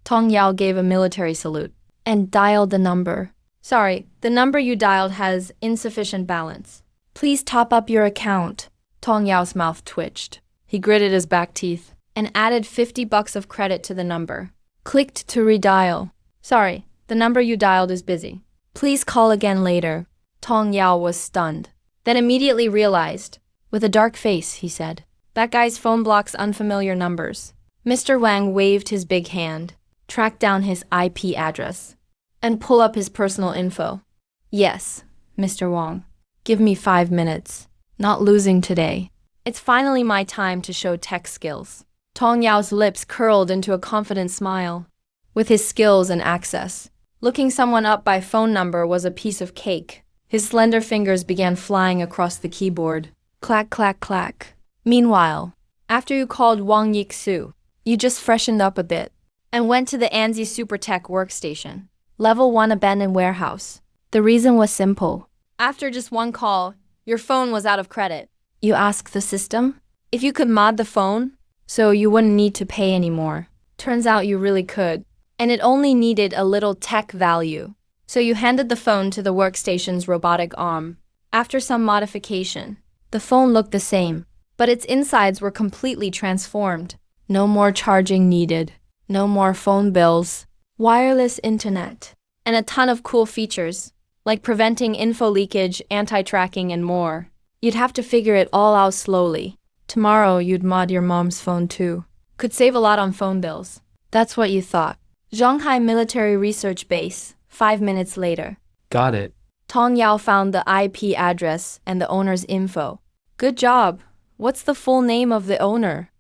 S1: Tong Yao gave a military salute and dialed the number. Sorry, the number you dialed has insufficient balance. Please top up your account. Tong Yao's mouth twitched. He gritted his back teeth and added $50 of credit to the number. Clicked to redial. Sorry, the number you dialed is busy. Please call again later. Tong Yao was stunned, then immediately realized. With a dark face, he said, that guy's phone blocks unfamiliar numbers. Mr. Wang waved his big hand, tracked down his IP address, and pull up his personal info. Yes, Mr. Wang. Give me 5 minutes. Not losing today. It's finally my time to show tech skills. Tong Yao's lips curled into a confident smile. With his skills and access, looking someone up by phone number was a piece of cake. His slender fingers began flying across the keyboard. Clack, clack, clack. Meanwhile, after you called Wang Yixu, you just freshened up a bit and went to the Anzi Supertech workstation. Level 1 abandoned warehouse. The reason was simple. After just one call, your phone was out of credit. You asked the system if you could mod the phone so you wouldn't need to pay anymore. Turns out you really could. And it only needed a little tech value. So you handed the phone to the workstation's robotic arm. After some modification, the phone looked the same, but its insides were completely transformed. No more charging needed. No more phone bills. Wireless internet. And a ton of cool features, like preventing info leakage, anti-tracking, and more. You'd have to figure it all out slowly. Tomorrow you'd mod your mom's phone too. Could save a lot on phone bills. That's what you thought. Zhonghai Military Research Base, 5 minutes later.
S2: Got it.
S1: Tong Yao found the IP address and the owner's info. Good job. What's the full name of the owner?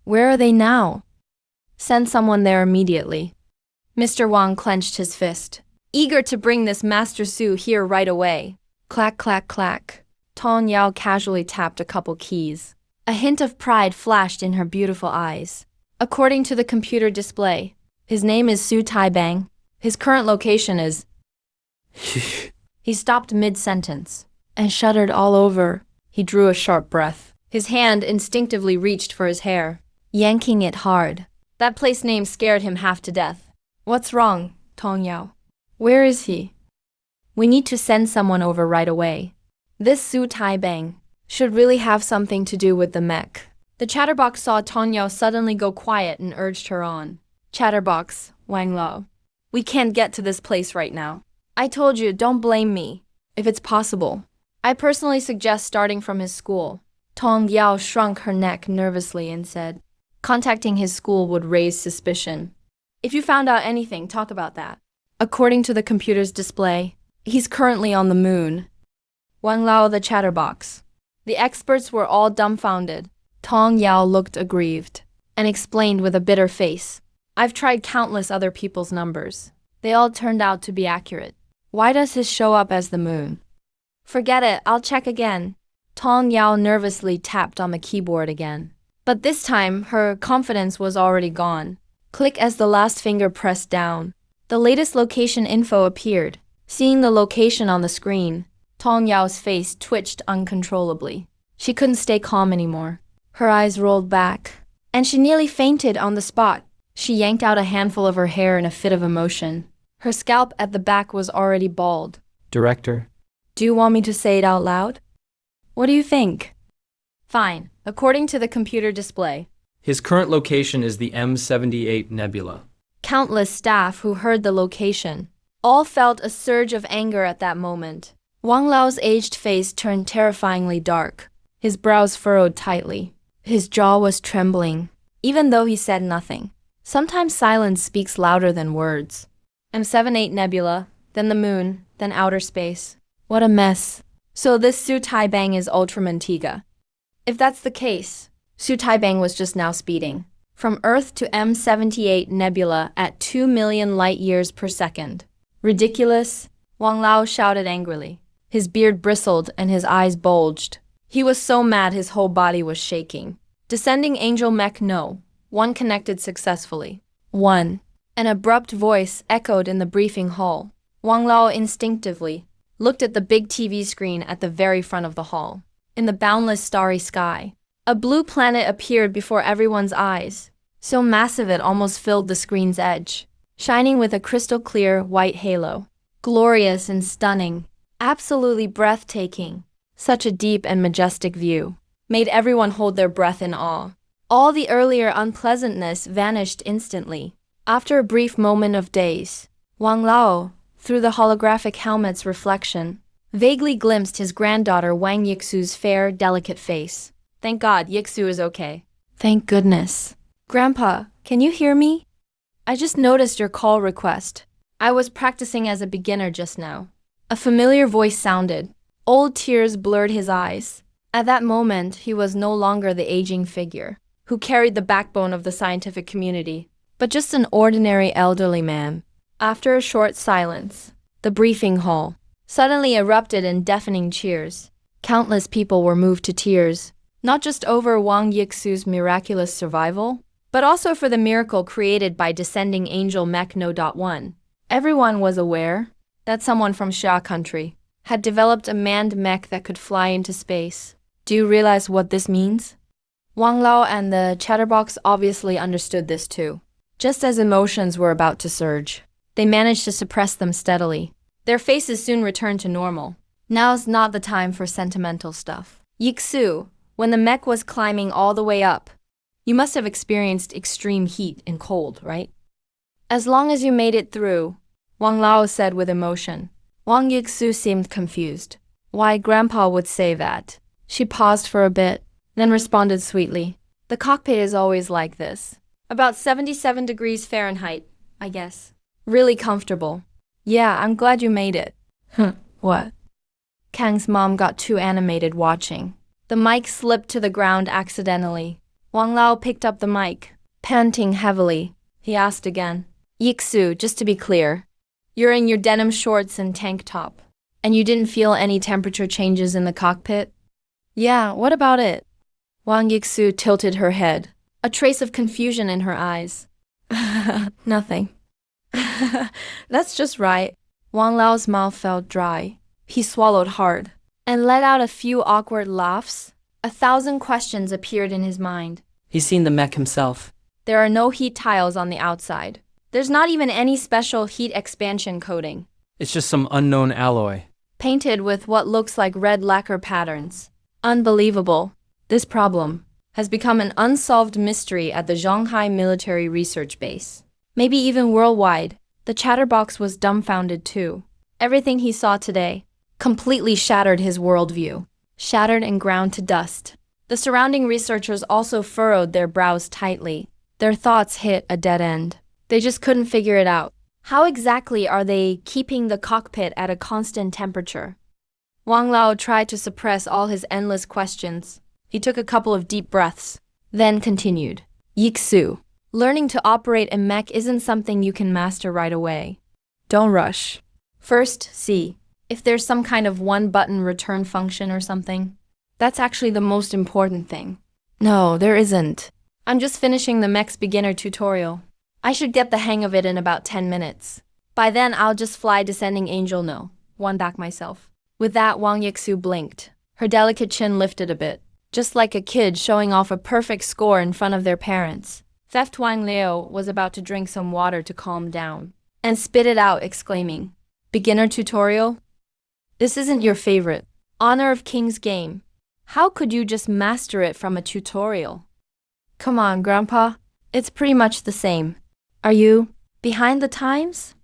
S1: Where are they now? Send someone there immediately. Mr. Wang clenched his fist. eager to bring this Master Su here right away. Clack, clack, clack. Tong Yao casually tapped a couple keys. A hint of pride flashed in her beautiful eyes. According to the computer display, his name is Su Taibang. His current location is... He stopped mid-sentence and shuddered all over. He drew a sharp breath. His hand instinctively reached for his hair, yanking it hard. That place name scared him half to death. What's wrong, Tong Yao? Where is he? We need to send someone over right away. This Su Taibang should really have something to do with the mech. The chatterbox saw Tong Yao suddenly go quiet and urged her on. Chatterbox, Wang Lao. We can't get to this place right now. I told you, don't blame me. If it's possible, I personally suggest starting from his school. Tong Yao shrunk her neck nervously and said, contacting his school would raise suspicion. If you found out anything, talk about that. According to the computer's display, he's currently on the moon. Wang Lao the chatterbox. The experts were all dumbfounded. Tong Yao looked aggrieved and explained with a bitter face. I've tried countless other people's numbers. They all turned out to be accurate. Why does his show up as the moon? Forget it, I'll check again. Tong Yao nervously tapped on the keyboard again. But this time, her confidence was already gone. Click as the last finger pressed down. The latest location info appeared. Seeing the location on the screen, Tong Yao's face twitched uncontrollably. She couldn't stay calm anymore. Her eyes rolled back, and she nearly fainted on the spot. She yanked out a handful of her hair in a fit of emotion. Her scalp at the back was already bald.
S2: Director.
S1: Do you want me to say it out loud? What do you think? Fine, according to the computer display.
S2: His current location is the M78 Nebula.
S1: Countless staff who heard the location all felt a surge of anger at that moment. Wang Lao's aged face turned terrifyingly dark. His brows furrowed tightly. His jaw was trembling, even though he said nothing. Sometimes silence speaks louder than words. M78 Nebula, then the moon, then outer space. What a mess. So this Su Taibang is Ultramantiga. If that's the case, Su Taibang was just now speeding from Earth to M78 Nebula at 2 million light-years per second. Ridiculous, Wang Lao shouted angrily. His beard bristled and his eyes bulged. He was so mad his whole body was shaking. Descending Angel Mech no. One connected successfully. One. An abrupt voice echoed in the briefing hall. Wang Lao instinctively looked at the big TV screen at the very front of the hall. In the boundless starry sky, a blue planet appeared before everyone's eyes, so massive it almost filled the screen's edge, shining with a crystal-clear white halo. Glorious and stunning, absolutely breathtaking. Such a deep and majestic view made everyone hold their breath in awe. All the earlier unpleasantness vanished instantly. After a brief moment of daze, Wang Lao, through the holographic helmet's reflection, vaguely glimpsed his granddaughter Wang Yixu's fair, delicate face. Thank God, Yixu is okay. Thank goodness. Grandpa, can you hear me? I just noticed your call request. I was practicing as a beginner just now. A familiar voice sounded. Old tears blurred his eyes. At that moment, he was no longer the aging figure who carried the backbone of the scientific community, but just an ordinary elderly man. After a short silence, the briefing hall suddenly erupted in deafening cheers. Countless people were moved to tears, not just over Wang Yixu's miraculous survival, but also for the miracle created by descending Angel Mech No. 1. Everyone was aware that someone from Xia country had developed a manned mech that could fly into space. Do you realize what this means? Wang Lao and the chatterbox obviously understood this too. Just as emotions were about to surge, they managed to suppress them steadily. Their faces soon returned to normal. Now's not the time for sentimental stuff. Yixu, when the mech was climbing all the way up, you must have experienced extreme heat and cold, right? As long as you made it through, Wang Lao said with emotion. Wang Yixu seemed confused. Why Grandpa would say that. She paused for a bit, then responded sweetly. The cockpit is always like this. About 77 degrees Fahrenheit, I guess. Really comfortable. Yeah, I'm glad you made it. What? Kang's mom got too animated watching. The mic slipped to the ground accidentally. Wang Lao picked up the mic. Panting heavily, he asked again. Yixu, just to be clear, You're in your denim shorts and tank top. And you didn't feel any temperature changes in the cockpit? Yeah, what about it? Wang Yixu tilted her head, a trace of confusion in her eyes. Nothing. That's just right. Wang Lao's mouth felt dry. He swallowed hard and let out a few awkward laughs. 1,000 questions appeared in his mind.
S2: He's seen the mech himself.
S1: There are no heat tiles on the outside. There's not even any special heat expansion coating.
S2: It's just some unknown alloy.
S1: Painted with what looks like red lacquer patterns. Unbelievable. This problem has become an unsolved mystery at the Shanghai Military Research Base. Maybe even worldwide. The chatterbox was dumbfounded too. Everything he saw today completely shattered his worldview. Shattered and ground to dust. The surrounding researchers also furrowed their brows tightly. Their thoughts hit a dead end. They just couldn't figure it out. How exactly are they keeping the cockpit at a constant temperature? Wang Lao tried to suppress all his endless questions. He took a couple of deep breaths, then continued. Yixu, learning to operate a mech isn't something you can master right away. Don't rush. First, see if there's some kind of one-button return function or something. That's actually the most important thing. No, there isn't. I'm just finishing the mech's beginner tutorial. I should get the hang of it in about 10 minutes. By then, I'll just fly Descending Angel no. One back myself. With that, Wang Yixu blinked. Her delicate chin lifted a bit, just like a kid showing off a perfect score in front of their parents. Theft Wang Liu was about to drink some water to calm down, and spit it out, exclaiming, "Beginner tutorial? This isn't your favorite Honor of Kings game. How could you just master it from a tutorial? Come on, Grandpa. It's pretty much the same. Are you behind the times?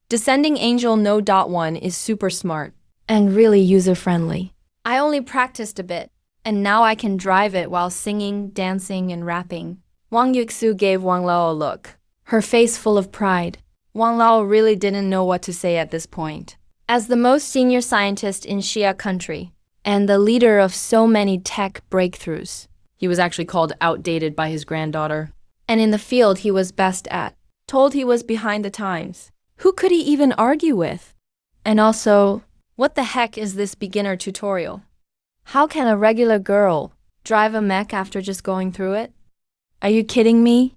S1: Descending Angel No. 1 is super smart and really user-friendly. I only practiced a bit, and now I can drive it while singing, dancing, and rapping." Wang Yixu gave Wang Lao a look, her face full of pride. Wang Lao really didn't know what to say at this point. As the most senior scientist in Xia country, and the leader of so many tech breakthroughs, he was actually called outdated by his granddaughter, and in the field he was best at, told he was behind the times. Who could he even argue with? And also, what the heck is this beginner tutorial? How can a regular girl drive a mech after just going through it? Are you kidding me?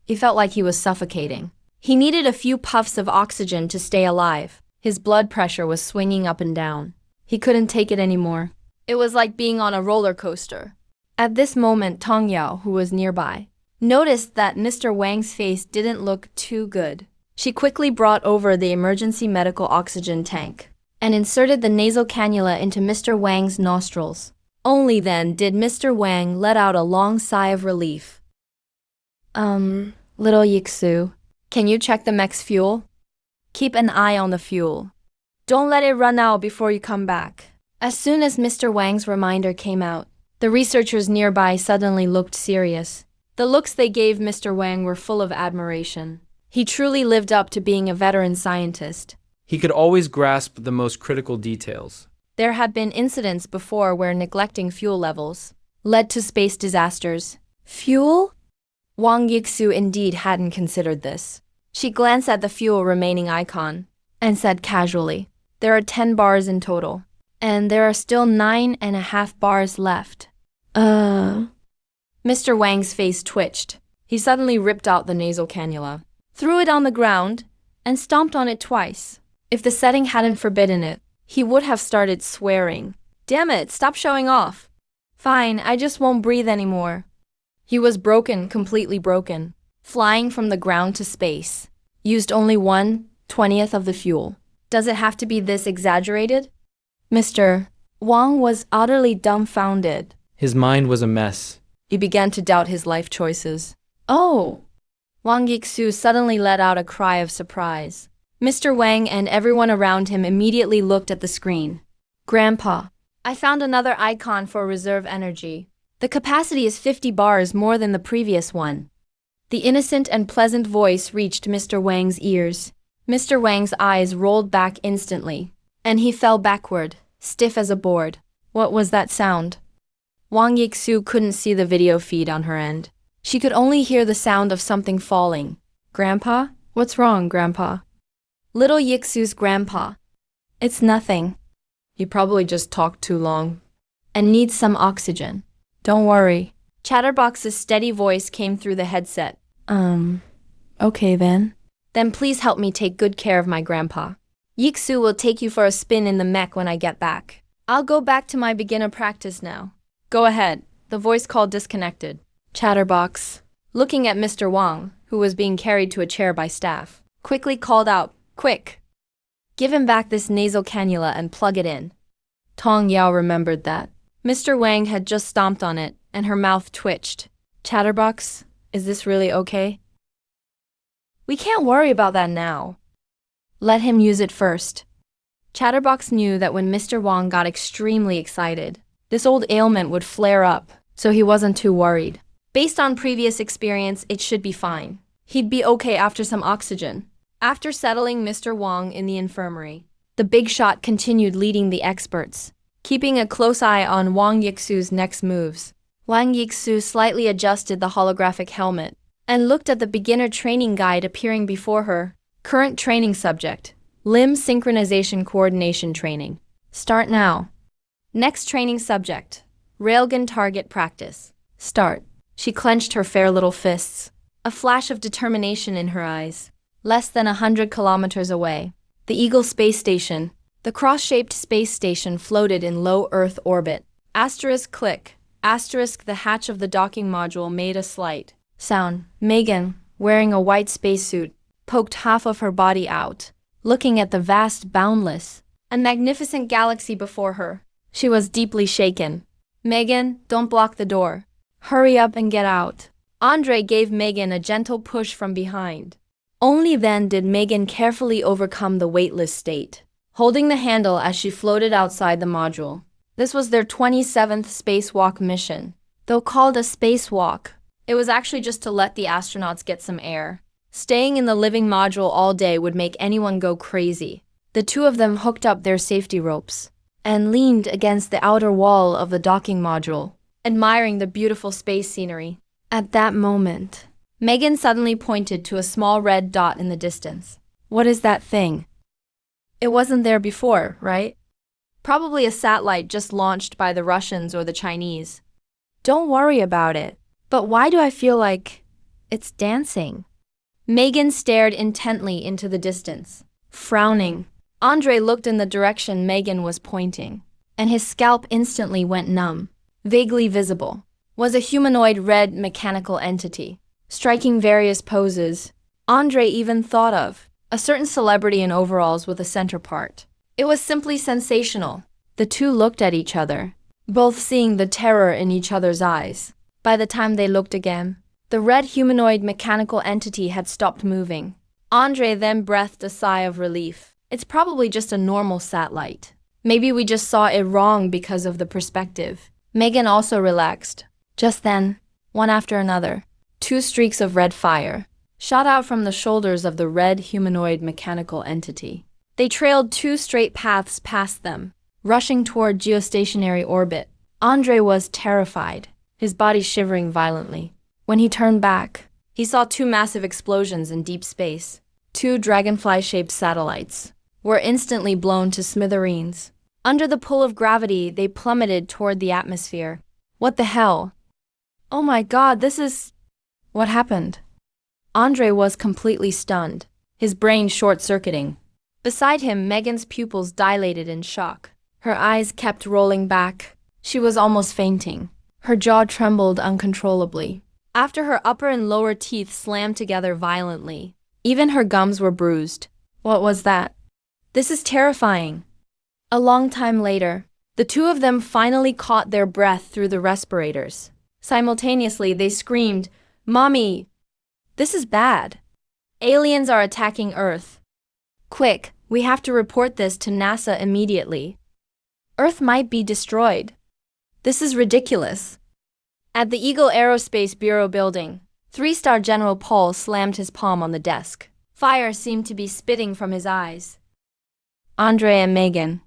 S1: He felt like he was suffocating. He needed a few puffs of oxygen to stay alive. His blood pressure was swinging up and down. He couldn't take it anymore. It was like being on a roller coaster. At this moment, Tong Yao, who was nearby, noticed that Mr. Wang's face didn't look too good. She quickly brought over the emergency medical oxygen tank and inserted the nasal cannula into Mr. Wang's nostrils. Only then did Mr. Wang let out a long sigh of relief. Little Yixu, can you check the mech's fuel? Keep an eye on the fuel. Don't let it run out before you come back. As soon as Mr. Wang's reminder came out, the researchers nearby suddenly looked serious. The looks they gave Mr. Wang were full of admiration. He truly lived up to being a veteran scientist.
S2: He could always grasp the most critical details.
S1: There had been incidents before where neglecting fuel levels led to space disasters. Fuel? Wang Yixu indeed hadn't considered this. She glanced at the fuel remaining icon and said casually, "There are 10 bars in total, and there are still 9.5 bars left." Mr. Wang's face twitched. He suddenly ripped out the nasal cannula, threw it on the ground, and stomped on it twice. If the setting hadn't forbidden it, he would have started swearing. "Damn it, stop showing off." "Fine, I just won't breathe anymore." He was broken, completely broken. Flying from the ground to space. Used only 1/20th of the fuel. Does it have to be this exaggerated? Mr. Wang was utterly dumbfounded.
S2: His mind was a mess.
S1: He began to doubt his life choices. "Oh!" Wang Yixu suddenly let out a cry of surprise. Mr. Wang and everyone around him immediately looked at the screen. "Grandpa, I found another icon for reserve energy. The capacity is 50 bars more than the previous one." The innocent and pleasant voice reached Mr. Wang's ears. Mr. Wang's eyes rolled back instantly, and he fell backward, stiff as a board. What was that sound? Wang Yixu couldn't see the video feed on her end. She could only hear the sound of something falling. "Grandpa? What's wrong, Grandpa?" Little Yixu's grandpa. It's nothing. You probably just talked too long and needs some oxygen. Don't worry. Chatterbox's steady voice came through the headset. Okay then. Then please help me take good care of my grandpa. Yixu will take you for a spin in the mech when I get back. I'll go back to my beginner practice now. Go ahead. The voice call disconnected. Chatterbox, looking at Mr. Wang, who was being carried to a chair by staff, quickly called out, "Quick! Give him back this nasal cannula and plug it in." Tong Yao remembered that. Mr. Wang had just stomped on it, and her mouth twitched. Chatterbox, is this really okay? We can't worry about that now. Let him use it first. Chatterbox knew that when Mr. Wang got extremely excited, this old ailment would flare up, so he wasn't too worried. Based on previous experience, it should be fine. He'd be okay after some oxygen. After settling Mr. Wang in the infirmary, the big shot continued leading the experts, keeping a close eye on Wang Yixu's next moves. Wang Yixu slightly adjusted the holographic helmet and looked at the beginner training guide appearing before her. Current training subject: limb synchronization coordination training. Start now. Next training subject: railgun target practice. Start. She clenched her fair little fists, a flash of determination in her eyes. Less than 100 kilometers away, the Eagle space station, the cross-shaped space station, floated in low Earth orbit. Asterisk click. Asterisk. The hatch of the docking module made a slight sound. Megan, wearing a white spacesuit, poked half of her body out, looking at the vast, boundless, and magnificent galaxy before her. She was deeply shaken. Megan, don't block the door. Hurry up and get out. Andre gave Megan a gentle push from behind. Only then did Megan carefully overcome the weightless state, holding the handle as she floated outside the module. This was their 27th spacewalk mission. Though called a spacewalk, it was actually just to let the astronauts get some air. Staying in the living module all day would make anyone go crazy. The two of them hooked up their safety ropes and leaned against the outer wall of the docking module, admiring the beautiful space scenery. At that moment, Megan suddenly pointed to a small red dot in the distance. What is that thing? It wasn't there before, right? Probably a satellite just launched by the Russians or the Chinese. Don't worry about it. But why do I feel like it's dancing? Megan stared intently into the distance, frowning. Andre looked in the direction Megan was pointing, and his scalp instantly went numb. Vaguely visible was a humanoid red mechanical entity, striking various poses. Andre even thought of a certain celebrity in overalls with a center part. It was simply sensational. The two looked at each other, both seeing the terror in each other's eyes. By the time they looked again, the red humanoid mechanical entity had stopped moving. Andre then breathed a sigh of relief. It's probably just a normal satellite. Maybe we just saw it wrong because of the perspective. Megan also relaxed. Just then, one after another, two streaks of red fire shot out from the shoulders of the red humanoid mechanical entity. They trailed two straight paths past them, rushing toward geostationary orbit. Andre was terrified, his body shivering violently. When he turned back, he saw two massive explosions in deep space. Two dragonfly-shaped satellites were instantly blown to smithereens. Under the pull of gravity, they plummeted toward the atmosphere. What the hell? Oh my God, this is... What happened? Andre was completely stunned, his brain short-circuiting. Beside him, Megan's pupils dilated in shock. Her eyes kept rolling back. She was almost fainting. Her jaw trembled uncontrollably. After her upper and lower teeth slammed together violently, even her gums were bruised. What was that? This is terrifying. A long time later, the two of them finally caught their breath through the respirators. Simultaneously, they screamed, "Mommy! This is bad. Aliens are attacking Earth. Quick, we have to report this to NASA immediately. Earth might be destroyed. This is ridiculous." At the Eagle Aerospace Bureau building, 3-star General Paul slammed his palm on the desk. Fire seemed to be spitting from his eyes. Andre and Megan.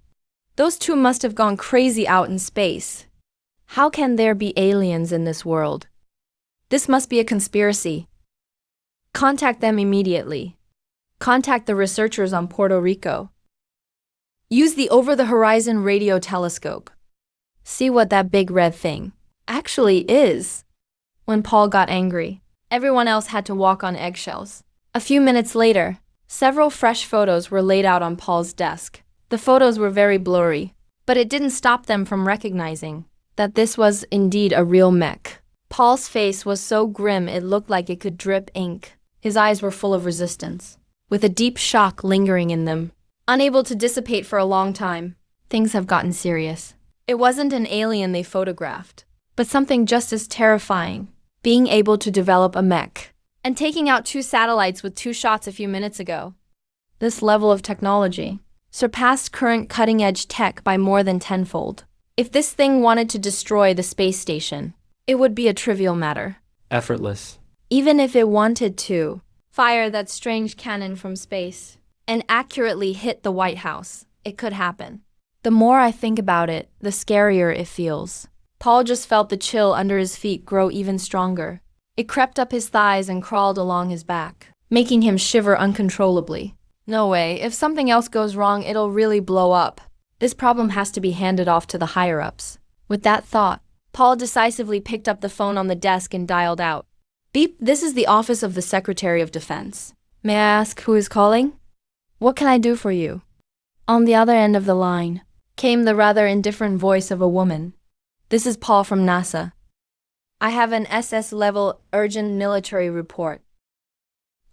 S1: Those two must have gone crazy out in space. How can there be aliens in this world? This must be a conspiracy. Contact them immediately. Contact the researchers on Puerto Rico. Use the over-the-horizon radio telescope. See what that big red thing actually is. When Paul got angry, everyone else had to walk on eggshells. A few minutes later, several fresh photos were laid out on Paul's desk. The photos were very blurry, but it didn't stop them from recognizing that this was indeed a real mech. Paul's face was so grim it looked like it could drip ink. His eyes were full of resistance, with a deep shock lingering in them. Unable to dissipate for a long time, things have gotten serious. It wasn't an alien they photographed, but something just as terrifying, being able to develop a mech and taking out 2 satellites with 2 shots a few minutes ago. This level of technology surpassed current cutting-edge tech by more than tenfold. If this thing wanted to destroy the space station, it would be a trivial matter.
S2: Effortless.
S1: Even if it wanted to fire that strange cannon from space and accurately hit the White House, it could happen. The more I think about it, the scarier it feels. Paul just felt the chill under his feet grow even stronger. It crept up his thighs and crawled along his back, making him shiver uncontrollably. No way, if something else goes wrong, it'll really blow up. This problem has to be handed off to the higher-ups. With that thought, Paul decisively picked up the phone on the desk and dialed out. Beep, this is the office of the Secretary of Defense. May I ask who is calling? What can I do for you? On the other end of the line came the rather indifferent voice of a woman. This is Paul from NASA. I have an SS-level urgent military report.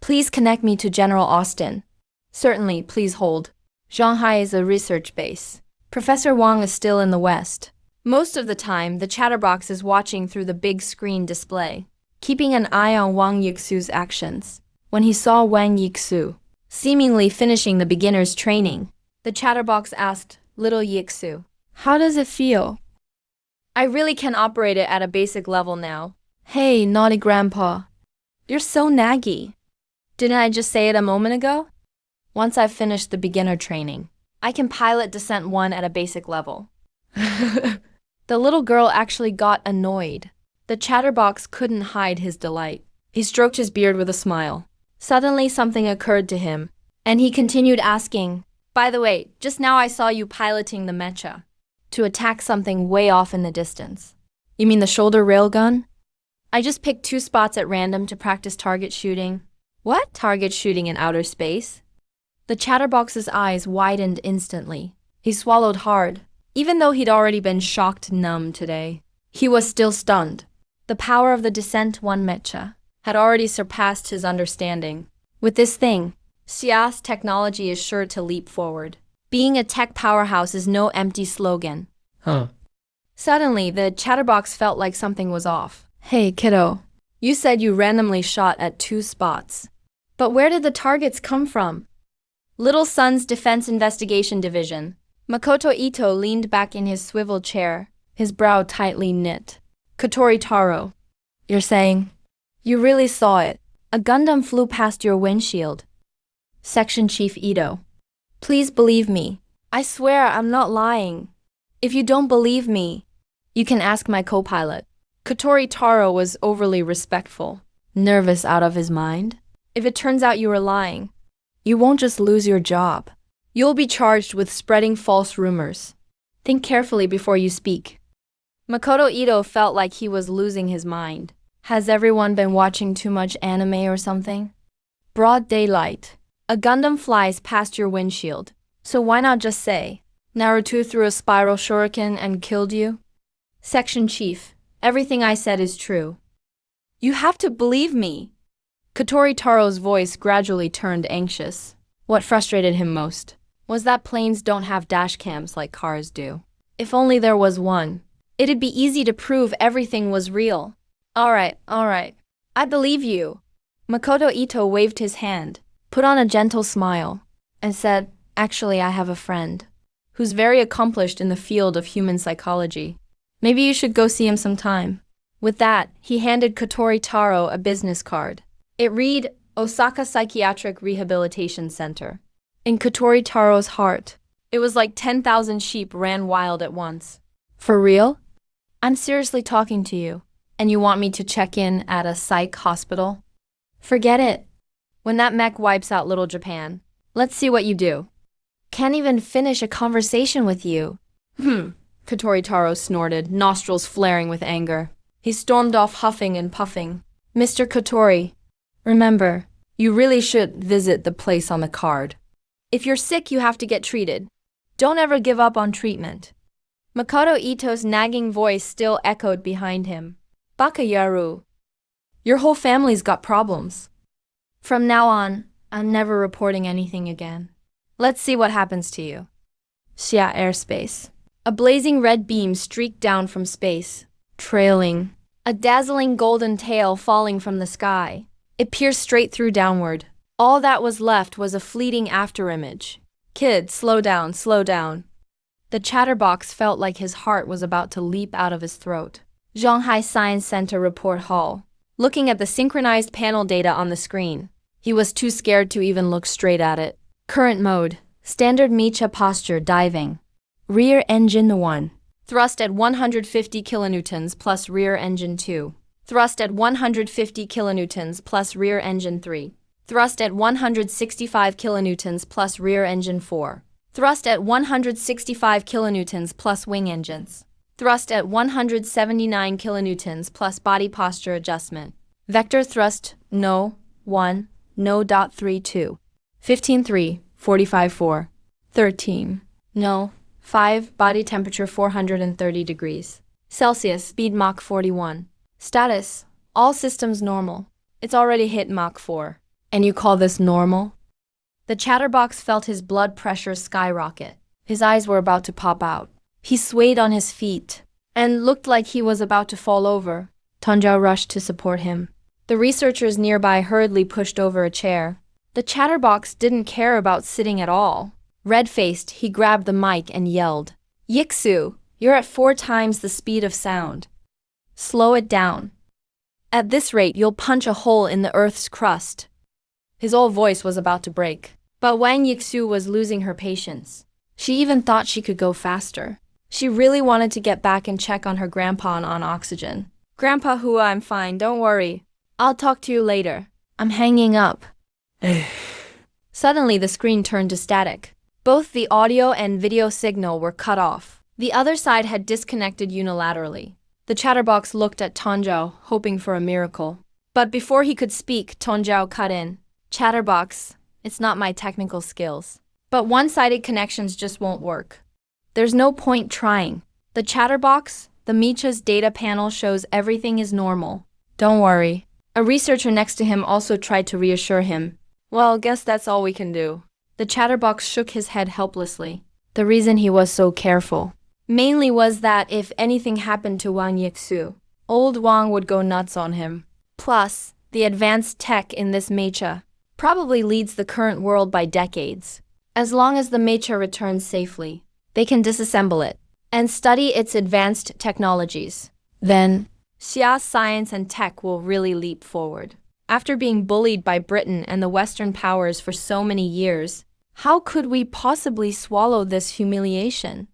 S1: Please connect me to General Austin. Certainly, please hold. Shanghai is a research base. Professor Wang is still in the West. Most of the time, the chatterbox is watching through the big screen display, keeping an eye on Wang Yixu's actions. When he saw Wang Yixu seemingly finishing the beginner's training, the chatterbox asked little Yixu, "How does it feel?" "I really can operate it at a basic level now." "Hey, naughty grandpa. You're so naggy. Didn't I just say it a moment ago? Once I've finished the beginner training, I can pilot Descent 1 at a basic level." The little girl actually got annoyed. The chatterbox couldn't hide his delight. He stroked his beard with a smile. Suddenly something occurred to him, and he continued asking, "By the way, just now I saw you piloting the Mecha to attack something way off in the distance. You mean the shoulder railgun?" "I just picked 2 spots at random to practice target shooting." "What? Target shooting in outer space?" The chatterbox's eyes widened instantly. He swallowed hard. Even though he'd already been shocked numb today, he was still stunned. The power of the Descent 1 Mecha had already surpassed his understanding. With this thing, Xia's technology is sure to leap forward. Being a tech powerhouse is no empty slogan. Suddenly, the chatterbox felt like something was off. "Hey, kiddo. You said you randomly shot at 2 spots. But where did the targets come from?" Little Son's Defense Investigation Division. Makoto Ito leaned back in his swivel chair, his brow tightly knit. "Kotori Taro, you're saying you really saw it? A Gundam flew past your windshield." Section Chief Ito. "Please believe me. I swear I'm not lying. If you don't believe me, you can ask my co-pilot." Kotori Taro was overly respectful, nervous out of his mind. "If it turns out you were lying, you won't just lose your job. You'll be charged with spreading false rumors. Think carefully before you speak." Makoto Ito felt like he was losing his mind. Has everyone been watching too much anime or something? Broad daylight. A Gundam flies past your windshield. So why not just say, Naruto threw a spiral shuriken and killed you? Section Chief, everything I said is true. You have to believe me. Kotori Taro's voice gradually turned anxious. What frustrated him most was that planes don't have dash cams like cars do. If only there was one, it'd be easy to prove everything was real. All right. I believe you. Makoto Ito waved his hand, put on a gentle smile, and said, "Actually, I have a friend who's very accomplished in the field of human psychology. Maybe you should go see him sometime." With that, he handed Kotori Taro a business card. It read, Osaka Psychiatric Rehabilitation Center. In Kotori Taro's heart, it was like 10,000 sheep ran wild at once. For real? I'm seriously talking to you, and you want me to check in at a psych hospital? Forget it. when that mech wipes out little Japan. Let's see what you do. Can't even finish a conversation with you. Kotori Taro snorted, nostrils flaring with anger. He stormed off huffing and puffing. Mr. Kotori, remember, you really should visit the place on the card. If you're sick, you have to get treated. Don't ever give up on treatment. Makoto Ito's nagging voice still echoed behind him. Bakayaru, your whole family's got problems. From now on, I'm never reporting anything again. Let's see what happens to you. Xia airspace. A blazing red beam streaked down from space, trailing. A dazzling golden tail falling from the sky. It pierced straight through downward. All that was left was a fleeting afterimage. Kid, slow down, slow down. The chatterbox felt like his heart was about to leap out of his throat. Shanghai Science Center Report Hall. Looking at the synchronized panel data on the screen, he was too scared to even look straight at it. Current mode. Standard Mecha posture diving. Rear engine 1. Thrust at 150 kilonewtons plus rear engine 2. Thrust at 150 kilonewtons plus rear engine 3. Thrust at 165 kilonewtons plus rear engine 4. Thrust at 165 kilonewtons plus wing engines. Thrust at 179 kilonewtons plus body posture adjustment. Vector thrust, no, 1, no.32. 15.3, 45.4. 13, no. 5, body temperature 430 degrees Celsius, speed Mach 41. Status, all systems normal. It's already hit Mach 4. And you call this normal? The chatterbox felt his blood pressure skyrocket. His eyes were about to pop out. He swayed on his feet and looked like he was about to fall over. Tanjao rushed to support him. The researchers nearby hurriedly pushed over a chair. The chatterbox didn't care about sitting at all. Red-faced, he grabbed the mic and yelled, "Yiksu, you're at 4 times the speed of sound. Slow it down. At this rate, you'll punch a hole in the Earth's crust." His old voice was about to break. But Wang Yixu was losing her patience. She even thought she could go faster. She really wanted to get back and check on her grandpa on oxygen. "Grandpa Hua, I'm fine, don't worry. I'll talk to you later. I'm hanging up." Suddenly, the screen turned to static. Both the audio and video signal were cut off. The other side had disconnected unilaterally. The chatterbox looked at Tanjao, hoping for a miracle. But before he could speak, Tanjao cut in. "Chatterbox, it's not my technical skills. But one-sided connections just won't work. There's no point trying. The chatterbox, the Mecha's data panel shows everything is normal. Don't worry." A researcher next to him also tried to reassure him. "Well, guess that's all we can do." The chatterbox shook his head helplessly. The reason he was so careful mainly was that if anything happened to Wang Yixu, old Wang would go nuts on him. Plus, the advanced tech in this Mecha probably leads the current world by decades. As long as the Mecha returns safely, they can disassemble it and study its advanced technologies. Then, Xia's science and tech will really leap forward. After being bullied by Britain and the Western powers for so many years, how could we possibly swallow this humiliation?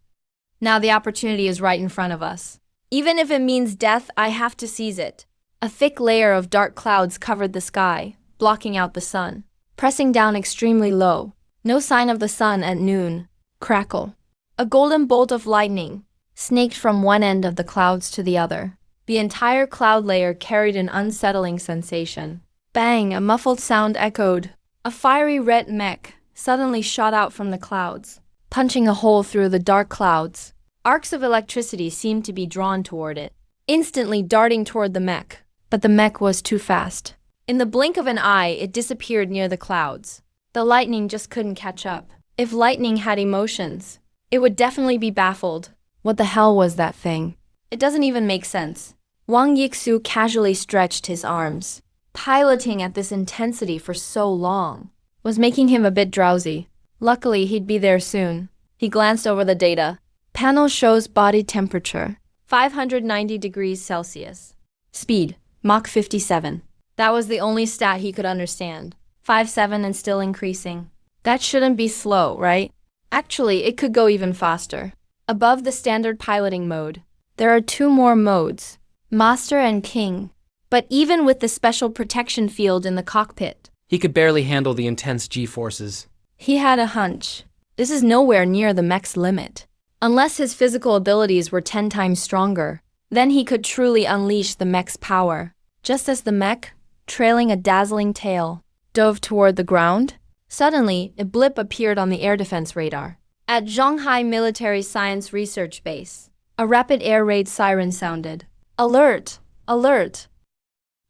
S1: Now the opportunity is right in front of us. Even if it means death, I have to seize it. A thick layer of dark clouds covered the sky, blocking out the sun, pressing down extremely low. No sign of the sun at noon. Crackle. A golden bolt of lightning snaked from one end of the clouds to the other. The entire cloud layer carried an unsettling sensation. Bang, a muffled sound echoed. A fiery red mech suddenly shot out from the clouds, punching a hole through the dark clouds. Arcs of electricity seemed to be drawn toward it, instantly darting toward the mech. But the mech was too fast. In the blink of an eye, it disappeared near the clouds. The lightning just couldn't catch up. If lightning had emotions, it would definitely be baffled. What the hell was that thing? It doesn't even make sense. Wang Yixu casually stretched his arms. Piloting at this intensity for so long was making him a bit drowsy. Luckily, he'd be there soon. He glanced over the data. Panel shows body temperature, 590 degrees Celsius. Speed, Mach 57. That was the only stat he could understand. 5.7 and still increasing. That shouldn't be slow, right? Actually, it could go even faster. Above the standard piloting mode, there are 2 more modes, Master and King. But even with the special protection field in the cockpit,
S2: He could barely handle the intense G-forces.
S1: He had a hunch. This is nowhere near the mech's limit. Unless his physical abilities were 10 times stronger, then he could truly unleash the mech's power. Just as the mech, trailing a dazzling tail, dove toward the ground, suddenly a blip appeared on the air defense radar. At Zhonghai Military Science Research Base, a rapid air raid siren sounded. Alert! Alert!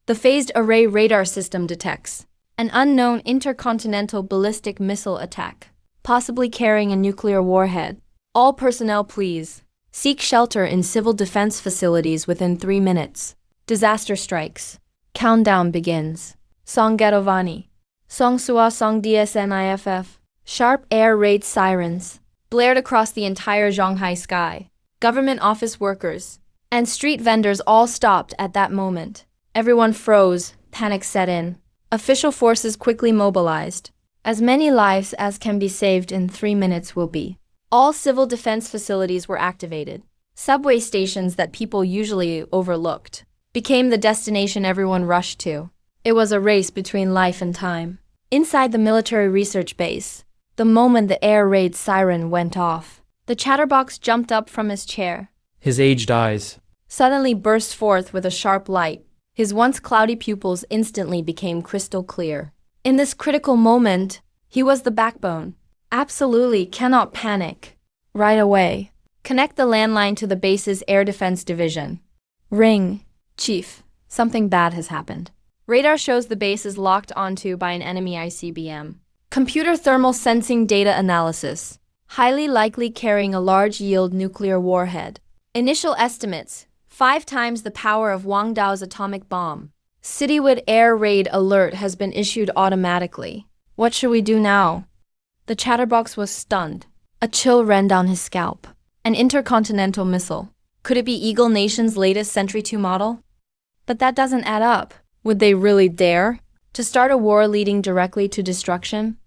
S1: The phased array radar system detects an unknown intercontinental ballistic missile attack, possibly carrying a nuclear warhead. All personnel please. Seek shelter in civil defense facilities within 3 minutes. Disaster strikes. Countdown begins. Songgetovani. Songsua Song DSNIFF. Sharp air raid sirens blared across the entire Shanghai sky. Government office workers and street vendors all stopped at that moment. Everyone froze, panic set in. Official forces quickly mobilized. As many lives as can be saved in 3 minutes will be. All civil defense facilities were activated. Subway stations that people usually overlooked became the destination everyone rushed to. It was a race between life and time. Inside the military research base, the moment the air raid siren went off, the chatterbox jumped up from his chair.
S2: His aged eyes
S1: Suddenly burst forth with a sharp light. His once cloudy pupils instantly became crystal clear. In this critical moment, he was the backbone. Absolutely cannot panic. Right away. Connect the landline to the base's air defense division. Ring. Chief, something bad has happened. Radar shows the base is locked onto by an enemy ICBM. Computer thermal sensing data analysis. Highly likely carrying a large-yield nuclear warhead. Initial estimates, 5 times the power of Wang Dao's atomic bomb. Citywide air raid alert has been issued automatically. What should we do now? The chatterbox was stunned. A chill ran down his scalp. An intercontinental missile. Could it be Eagle Nation's latest Sentry 2 model? But that doesn't add up. Would they really dare to start a war leading directly to destruction?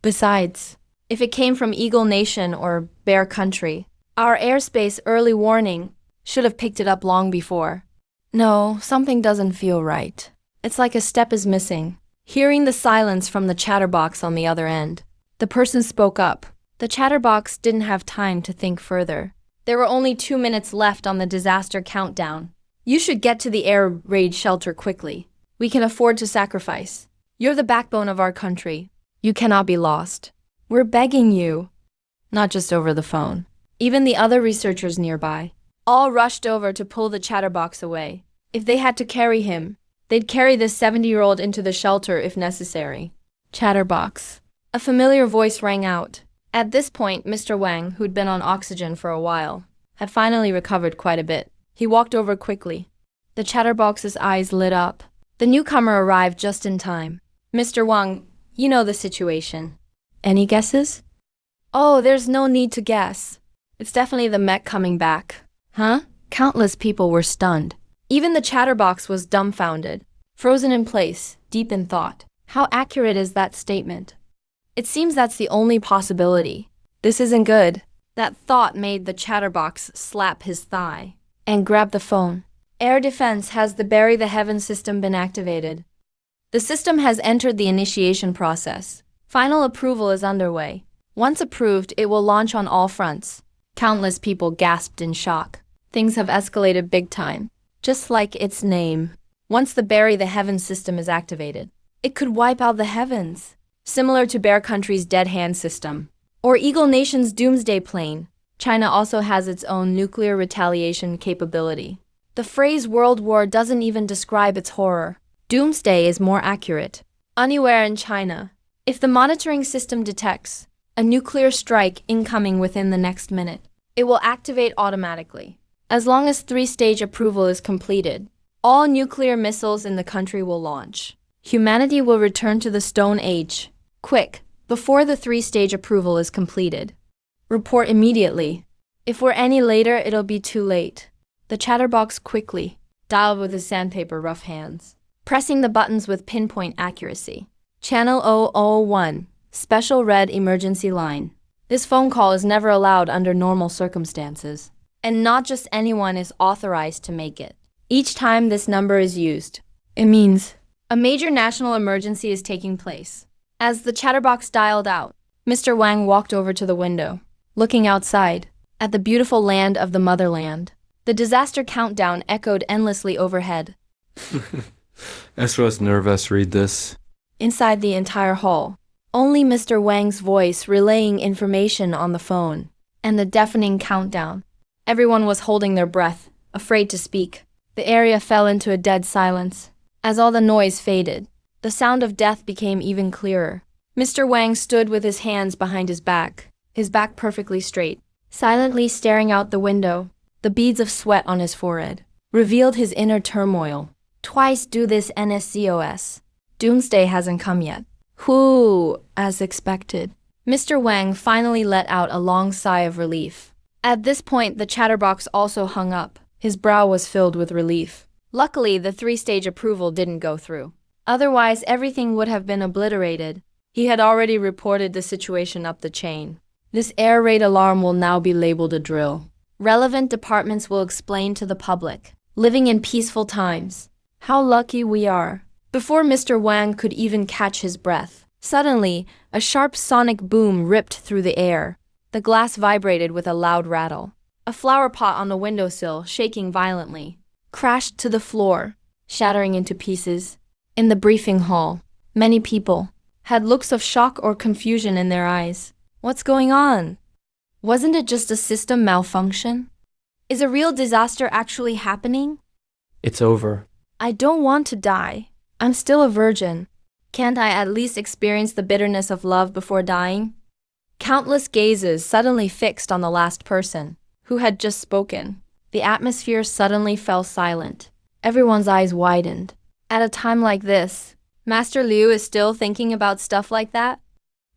S1: Besides, if it came from Eagle Nation or Bear Country, our airspace early warning should have picked it up long before. No, something doesn't feel right. It's like a step is missing. Hearing the silence from the chatterbox on the other end, the person spoke up. The chatterbox didn't have time to think further. There were only 2 minutes left on the disaster countdown. You should get to the air raid shelter quickly. We can afford to sacrifice. You're the backbone of our country. You cannot be lost. We're begging you. Not just over the phone. Even the other researchers nearby all rushed over to pull the chatterbox away. If they had to carry him, they'd carry this 70-year-old into the shelter if necessary. Chatterbox. A familiar voice rang out. At this point, Mr. Wang, who'd been on oxygen for a while, had finally recovered quite a bit. He walked over quickly. The chatterbox's eyes lit up. The newcomer arrived just in time. Mr. Wang, you know the situation. Any guesses? Oh, there's no need to guess. It's definitely the mech coming back. Huh? Countless people were stunned. Even the chatterbox was dumbfounded, frozen in place, deep in thought. How accurate is that statement? It seems that's the only possibility. This isn't good. That thought made the chatterbox slap his thigh and grab the phone. Air defense has the Bury the Heavens system been activated. The system has entered the initiation process. Final approval is underway. Once approved, it will launch on all fronts. Countless people gasped in shock. Things have escalated big time. Just like its name. Once the Bury the Heavens system is activated, it could wipe out the heavens. Similar to Bear Country's Dead Hand system. Or Eagle Nation's Doomsday Plane. China also has its own nuclear retaliation capability. The phrase World War doesn't even describe its horror. Doomsday is more accurate. Anywhere in China, if the monitoring system detects a nuclear strike incoming within the next minute, it will activate automatically. As long as 3-stage approval is completed, all nuclear missiles in the country will launch. Humanity will return to the Stone Age. Quick, before the 3-stage approval is completed. Report immediately. If we're any later, it'll be too late. The chatterbox quickly dialed with his sandpaper rough hands, pressing the buttons with pinpoint accuracy. Channel 001, Special Red Emergency Line. This phone call is never allowed under normal circumstances, and not just anyone is authorized to make it. Each time this number is used, it means A major national emergency is taking place. As the chatterbox dialed out, Mr. Wang walked over to the window, looking outside, at the beautiful land of the motherland. The disaster countdown echoed endlessly overhead.
S2: SOS nervous, read this.
S1: Inside the entire hall, only Mr. Wang's voice relaying information on the phone, and the deafening countdown. Everyone was holding their breath, afraid to speak. The area fell into a dead silence. As all the noise faded, the sound of death became even clearer. Mr. Wang stood with his hands behind his back perfectly straight, silently staring out the window. The beads of sweat on his forehead revealed his inner turmoil. Twice do this NSCOS. Doomsday hasn't come yet. Whew, as expected. Mr. Wang finally let out a long sigh of relief. At this point, the chatterbox also hung up. His brow was filled with relief. Luckily, the 3-stage approval didn't go through. Otherwise, everything would have been obliterated. He had already reported the situation up the chain. This air raid alarm will now be labeled a drill. Relevant departments will explain to the public. Living in peaceful times. How lucky we are. Before Mr. Wang could even catch his breath, suddenly, a sharp sonic boom ripped through the air. The glass vibrated with a loud rattle. A flower pot on the windowsill, shaking violently, crashed to the floor, shattering into pieces. In the briefing hall, many people had looks of shock or confusion in their eyes. What's going on? Wasn't it just a system malfunction? Is a real disaster actually happening?
S2: It's over.
S1: I don't want to die. I'm still a virgin. Can't I at least experience the bitterness of love before dying? Countless gazes suddenly fixed on the last person, who had just spoken. The atmosphere suddenly fell silent. Everyone's eyes widened. At a time like this, Master Liu is still thinking about stuff like that?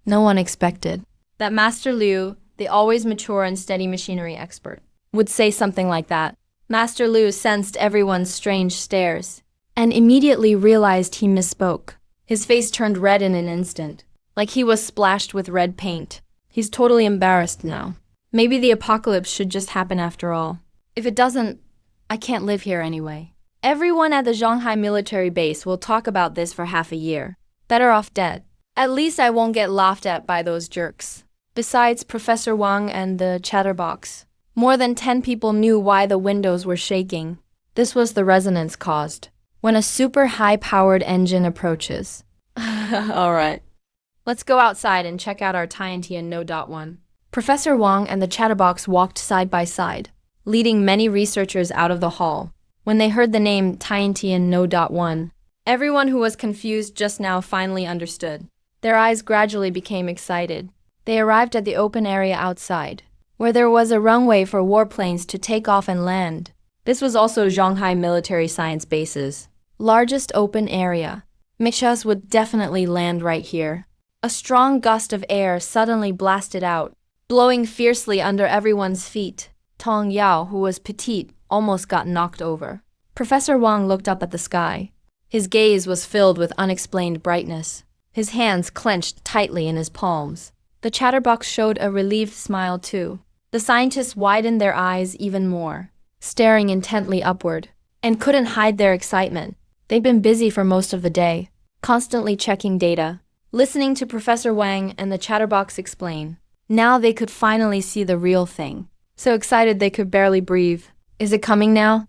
S1: No one expected that Master Liu, the always mature and steady machinery expert, would say something like that. Master Liu sensed everyone's strange stares, and immediately realized he misspoke. His face turned red in an instant, like he was splashed with red paint. He's totally embarrassed now. Maybe the apocalypse should just happen after all. If it doesn't, I can't live here anyway. Everyone at the Shanghai military base will talk about this for half a year. Better off dead. At least I won't get laughed at by those jerks. Besides Professor Wang and the chatterbox, more than 10 people knew why the windows were shaking. This was the resonance caused when a super high-powered engine approaches. Alright. Let's go outside and check out our TNT and No.1. Professor Wang and the chatterbox walked side by side, leading many researchers out of the hall. When they heard the name TNT and No.1, everyone who was confused just now finally understood. Their eyes gradually became excited. They arrived at the open area outside, where there was a runway for warplanes to take off and land. This was also Shanghai Military Science Base's largest open area. Mechas would definitely land right here. A strong gust of air suddenly blasted out, blowing fiercely under everyone's feet. Tong Yao, who was petite, almost got knocked over. Professor Wang looked up at the sky. His gaze was filled with unexplained brightness. His hands clenched tightly in his palms. The chatterbox showed a relieved smile too. The scientists widened their eyes even more, staring intently upward, and couldn't hide their excitement. They'd been busy for most of the day, constantly checking data, listening to Professor Wang and the chatterbox explain. Now they could finally see the real thing. So excited they could barely breathe. Is it coming now?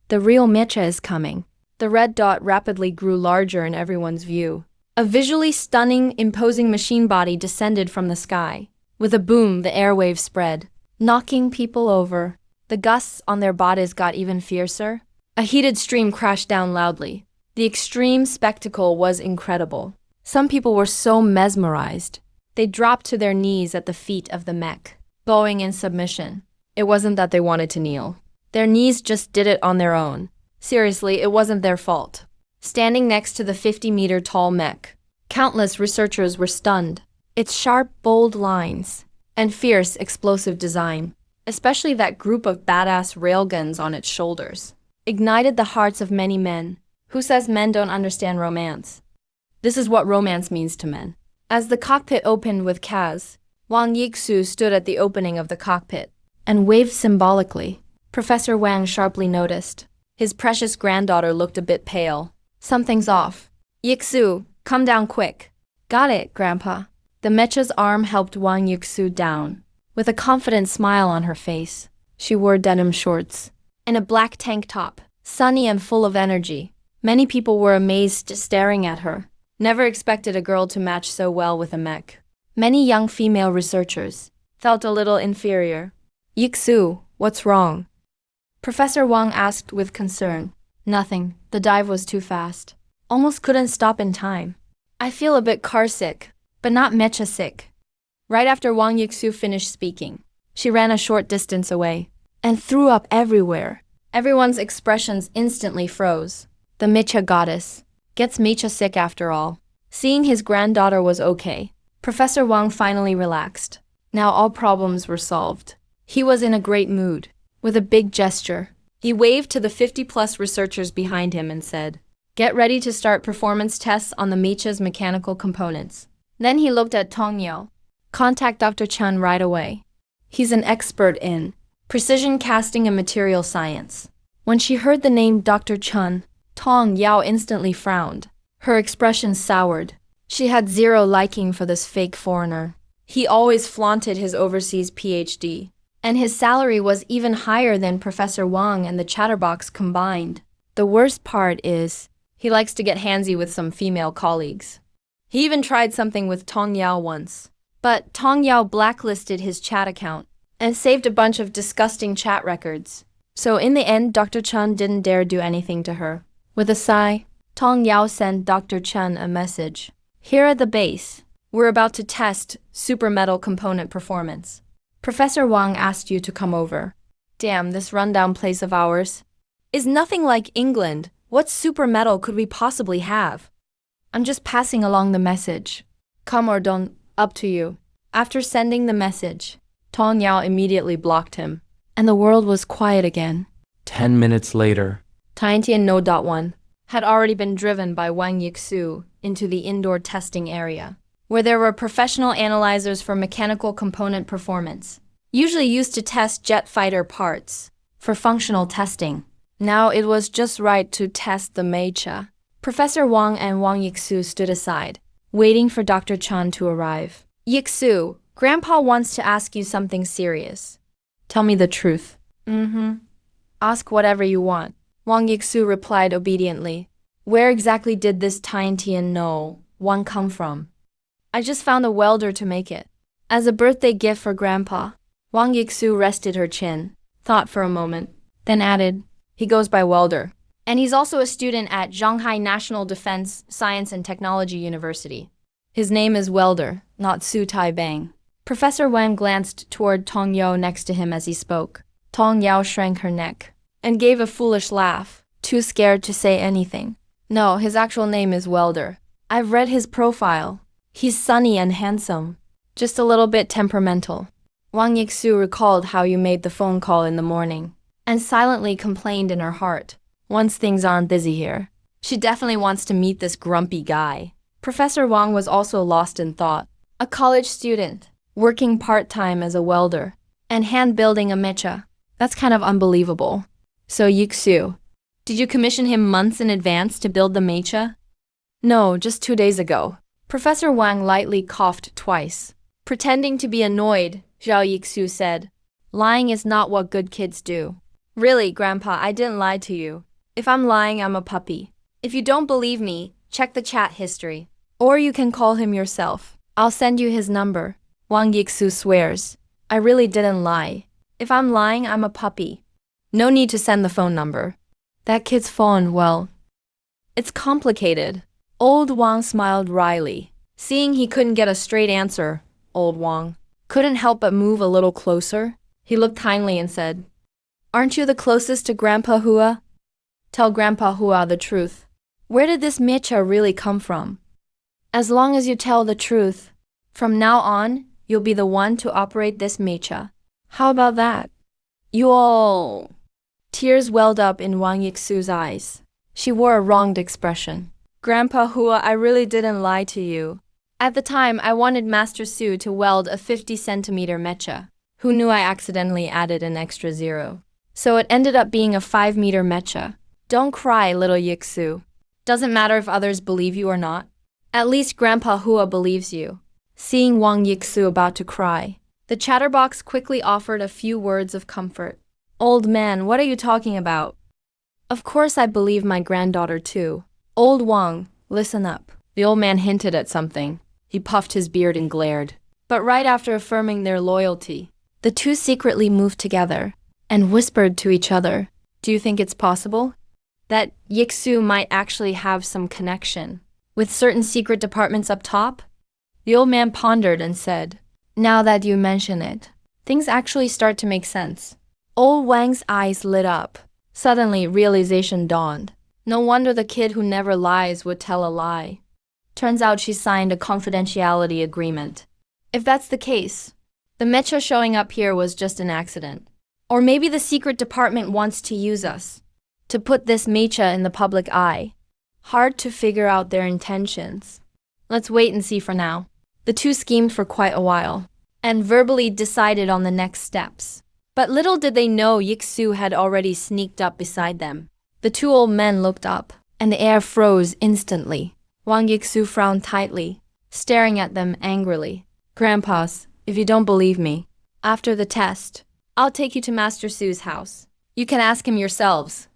S1: The real Mecha is coming. The red dot rapidly grew larger in everyone's view. A visually stunning, imposing machine body descended from the sky. With a boom, the airwaves spread, knocking people over. The gusts on their bodies got even fiercer. A heated stream crashed down loudly. The extreme spectacle was incredible. Some people were so mesmerized. They dropped to their knees at the feet of the mech, bowing in submission. It wasn't that they wanted to kneel. Their knees just did it on their own. Seriously, it wasn't their fault. Standing next to the 50-meter tall mech, countless researchers were stunned. Its sharp, bold lines and fierce, explosive design, especially that group of badass railguns on its shoulders, ignited the hearts of many men. Who says men don't understand romance? This is what romance means to men. As the cockpit opened with Kaz, Wang Yixu stood at the opening of the cockpit and waved symbolically. Professor Wang sharply noticed. His precious granddaughter looked a bit pale. Something's off. Yixu, come down quick. Got it, Grandpa. The Mecha's arm helped Wang Yixu down. With a confident smile on her face, she wore denim shorts and a black tank top, sunny and full of energy. Many people were amazed staring at her. Never expected a girl to match so well with a mech. Many young female researchers felt a little inferior. Yixu, what's wrong? Professor Wang asked with concern. Nothing, the dive was too fast. Almost couldn't stop in time. I feel a bit car sick, but not mecha sick. Right after Wang Yixu finished speaking, she ran a short distance away and threw up everywhere. Everyone's expressions instantly froze. The Mecha goddess gets Mecha sick after all. Seeing his granddaughter was okay, Professor Wang finally relaxed. Now all problems were solved. He was in a great mood. With a big gesture, he waved to the 50-plus researchers behind him and said, "Get ready to start performance tests on the Mecha's mechanical components." Then he looked at Tong Yao. "Contact Dr. Chen right away. He's an expert in precision casting and material science." When she heard the name Dr. Chen, Tong Yao instantly frowned. Her expression soured. She had zero liking for this fake foreigner. He always flaunted his overseas PhD, and his salary was even higher than Professor Wang and the Chatterbox combined. The worst part is, he likes to get handsy with some female colleagues. He even tried something with Tong Yao once. But Tong Yao blacklisted his chat account and saved a bunch of disgusting chat records. So in the end, Dr. Chen didn't dare do anything to her. With a sigh, Tong Yao sent Dr. Chen a message. "Here at the base, we're about to test super metal component performance. Professor Wang asked you to come over." Damn, this rundown place of ours is nothing like England. What super metal could we possibly have? "I'm just passing along the message. Come or don't, up to you." After sending the message, Tong Yao immediately blocked him, and the world was quiet again.
S2: 10 minutes later.
S1: Tiantian No.1 had already been driven by Wang Yixu into the indoor testing area, where there were professional analyzers for mechanical component performance, usually used to test jet fighter parts for functional testing. Now it was just right to test the Mecha. Professor Wang and Wang Yixu stood aside, waiting for Dr. Chen to arrive. "Yixu, Grandpa wants to ask you something serious." "Tell me the truth." "Ask whatever you want," Wang Yixu replied obediently. "Where exactly did this Tiantian No. 1 come from?" "I just found a welder to make it, as a birthday gift for Grandpa." Wang Yixu rested her chin, thought for a moment, then added, "He goes by welder. And he's also a student at Shanghai National Defense Science and Technology University. His name is Welder, not Su Tai Bang." Professor Wang glanced toward Tong Yao next to him as he spoke. Tong Yao shrank her neck and gave a foolish laugh, too scared to say anything. "No, his actual name is Welder. I've read his profile. He's sunny and handsome, just a little bit temperamental." Wang Yixu recalled how you made the phone call in the morning and silently complained in her heart. Once things aren't busy here, she definitely wants to meet this grumpy guy. Professor Wang was also lost in thought. A college student, working part-time as a welder, and hand-building a mecha. That's kind of unbelievable. "So Yixu, did you commission him months in advance to build the mecha?" "No, just 2 days ago." Professor Wang lightly coughed twice. Pretending to be annoyed, Zhao Yixu said, "Lying is not what good kids do." "Really, Grandpa, I didn't lie to you. If I'm lying, I'm a puppy. If you don't believe me, check the chat history. Or you can call him yourself. I'll send you his number." Wang Yixu swears, "I really didn't lie. If I'm lying, I'm a puppy. No need to send the phone number. That kid's phone, well, it's complicated." Old Wang smiled wryly. Seeing he couldn't get a straight answer, Old Wang couldn't help but move a little closer. He looked kindly and said, "Aren't you the closest to Grandpa Hua? Tell Grandpa Hua the truth. Where did this mecha really come from? As long as you tell the truth, from now on, you'll be the one to operate this mecha. How about that?" "You all..." Tears welled up in Wang Yixu's eyes. She wore a wronged expression. "Grandpa Hua, I really didn't lie to you. At the time, I wanted Master Su to weld a 50-centimeter mecha. Who knew I accidentally added an extra zero? So it ended up being a 5-meter mecha. Don't cry, little Yixu. Doesn't matter if others believe you or not. At least Grandpa Hua believes you. Seeing Wang Yixu about to cry, the chatterbox quickly offered a few words of comfort. Old man, what are you talking about? Of course I believe my granddaughter too. Old Wang, listen up. The old man hinted at something. He puffed his beard and glared. But right after affirming their loyalty, the two secretly moved together and whispered to each other, do you think it's possible that Yixu might actually have some connection with certain secret departments up top? The old man pondered and said, now that you mention it, things actually start to make sense. Old Wang's eyes lit up. Suddenly, realization dawned. No wonder the kid who never lies would tell a lie. Turns out she signed a confidentiality agreement. If that's the case, the Mecha showing up here was just an accident. Or maybe the secret department wants to use us to put this Mecha in the public eye. Hard to figure out their intentions. Let's wait and see for now. The two schemed for quite a while and verbally decided on the next steps. But little did they know Yixu had already sneaked up beside them. The two old men looked up, and the air froze instantly. Wang Yixu frowned tightly, staring at them angrily. Grandpas, if you don't believe me, after the test, I'll take you to Master Su's house. You can ask him yourselves.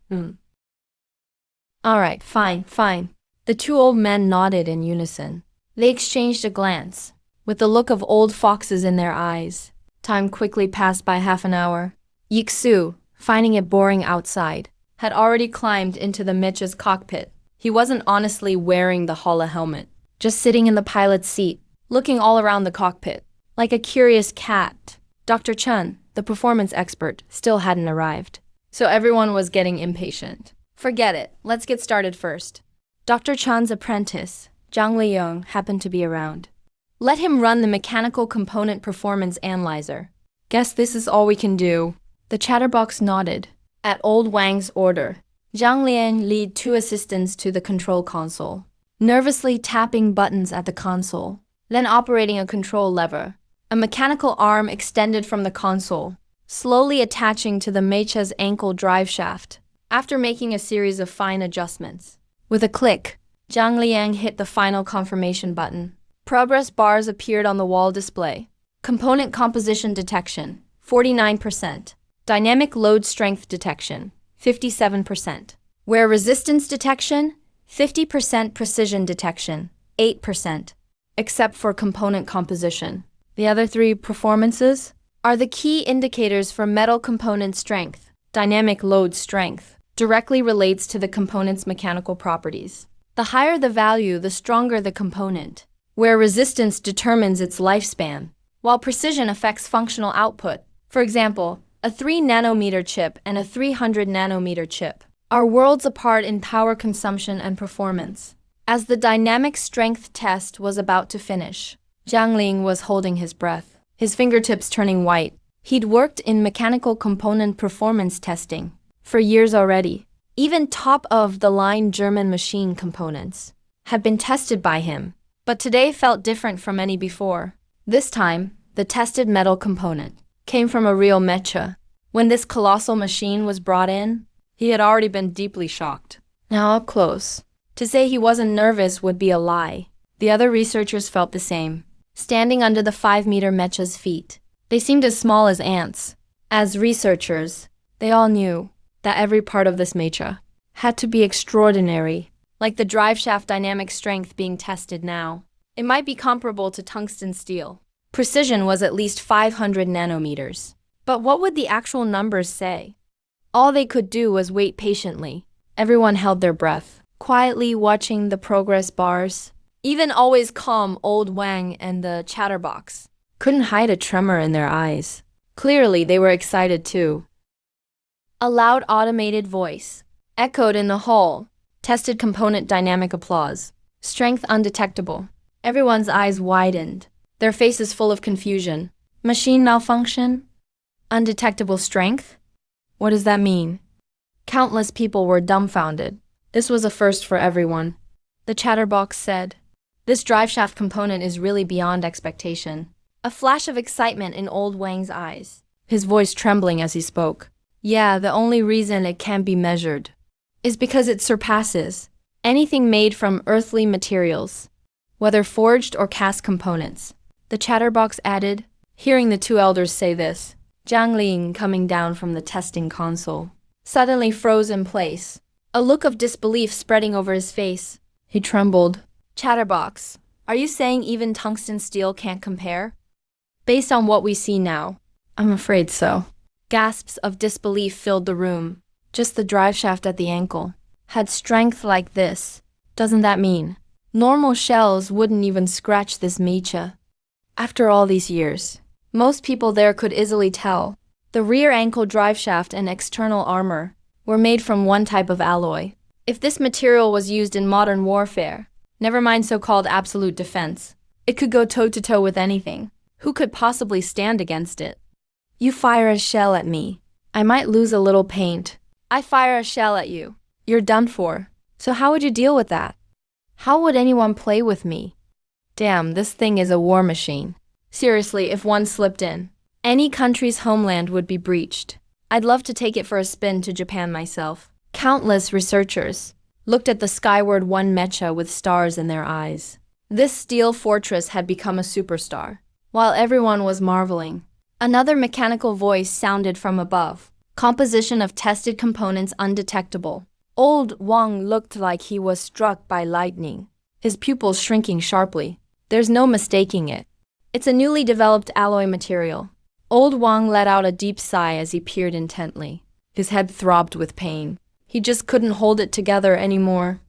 S1: All right, fine. The two old men nodded in unison. They exchanged a glance, with the look of old foxes in their eyes. Time quickly passed by half an hour. Yixu, finding it boring outside, had already climbed into the Mecha's cockpit. He wasn't honestly wearing the holo helmet, just sitting in the pilot's seat, looking all around the cockpit, like a curious cat. Dr. Chen, the performance expert, still hadn't arrived, so everyone was getting impatient. Forget it, let's get started first. Dr. Chen's apprentice, Zhang Liang, happened to be around. Let him run the mechanical component performance analyzer. Guess this is all we can do. The chatterbox nodded. At old Wang's order, Zhang Liang led two assistants to the control console, nervously tapping buttons at the console, then operating a control lever. A mechanical arm extended from the console, slowly attaching to the Mecha's ankle drive shaft. After making a series of fine adjustments, with a click, Zhang Liang hit the final confirmation button. Progress bars appeared on the wall display. Component composition detection, 49%. Dynamic load strength detection, 57%. Wear resistance detection, 50%. Precision detection, 8%. Except for component composition. The other three performances are the key indicators for metal component strength. Dynamic load strength directly relates to the component's mechanical properties. The higher the value, the stronger the component, where resistance determines its lifespan, while precision affects functional output. For example, a 3 nanometer chip and a 300 nanometer chip are worlds apart in power consumption and performance. As the dynamic strength test was about to finish, Zhang Ling was holding his breath, his fingertips turning white. He'd worked in mechanical component performance testing for years already. Even top-of-the-line German machine components had been tested by him, but today felt different from any before. This time, the tested metal component came from a real Mecha. When this colossal machine was brought in, he had already been deeply shocked. Now up close, to say he wasn't nervous would be a lie. The other researchers felt the same, standing under the 5-meter Mecha's feet. They seemed as small as ants. As researchers, they all knew that every part of this Mecha had to be extraordinary, like the driveshaft dynamic strength being tested now. It might be comparable to tungsten steel. Precision was at least 500 nanometers. But what would the actual numbers say? All they could do was wait patiently. Everyone held their breath, quietly watching the progress bars. Even always calm old Wang and the chatterbox couldn't hide a tremor in their eyes. Clearly, they were excited too. A loud automated voice echoed in the hall. Tested component dynamic applause. Strength undetectable. Everyone's eyes widened, their faces full of confusion. Machine malfunction? Undetectable strength? What does that mean? Countless people were dumbfounded. This was a first for everyone. The chatterbox said, "This driveshaft component is really beyond expectation." A flash of excitement in old Wang's eyes, his voice trembling as he spoke. Yeah, the only reason it can't be measured is because it surpasses Anything made from earthly materials, whether forged or cast components. The chatterbox added, hearing the two elders say this. Jiang Ling, coming down from the testing console, suddenly froze in place, a look of disbelief spreading over his face. He trembled. Chatterbox, are you saying even tungsten steel can't compare? Based on what we see now, I'm afraid so. Gasps of disbelief filled the room. Just the drive shaft at the ankle had strength like this. Doesn't that mean normal shells wouldn't even scratch this Mecha? After all these years, most people there could easily tell. The rear ankle drive shaft and external armor were made from one type of alloy. If this material was used in modern warfare, never mind so-called absolute defense, it could go toe-to-toe with anything. Who could possibly stand against it? You fire a shell at me, I might lose a little paint. I fire a shell at you, you're done for. So how would you deal with that? How would anyone play with me? Damn, this thing is a war machine. Seriously, if one slipped in, any country's homeland would be breached. I'd love to take it for a spin to Japan myself. Countless researchers looked at the skyward one Mecha with stars in their eyes. This steel fortress had become a superstar. While everyone was marveling, another mechanical voice sounded from above. Composition of tested components undetectable. Old Wang looked like he was struck by lightning, his pupils shrinking sharply. There's no mistaking it. It's a newly developed alloy material. Old Wang let out a deep sigh as he peered intently. His head throbbed with pain. He just couldn't hold it together anymore.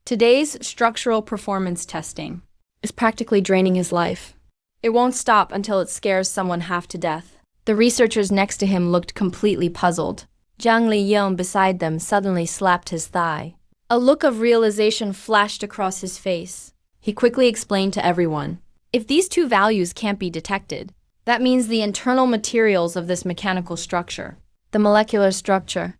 S1: Today's structural performance testing is practically draining his life. It won't stop until it scares someone half to death. The researchers next to him looked completely puzzled. Jiang Liang beside them suddenly slapped his thigh. A look of realization flashed across his face. He quickly explained to everyone, if these two values can't be detected, that means the internal materials of this mechanical structure, the molecular structure,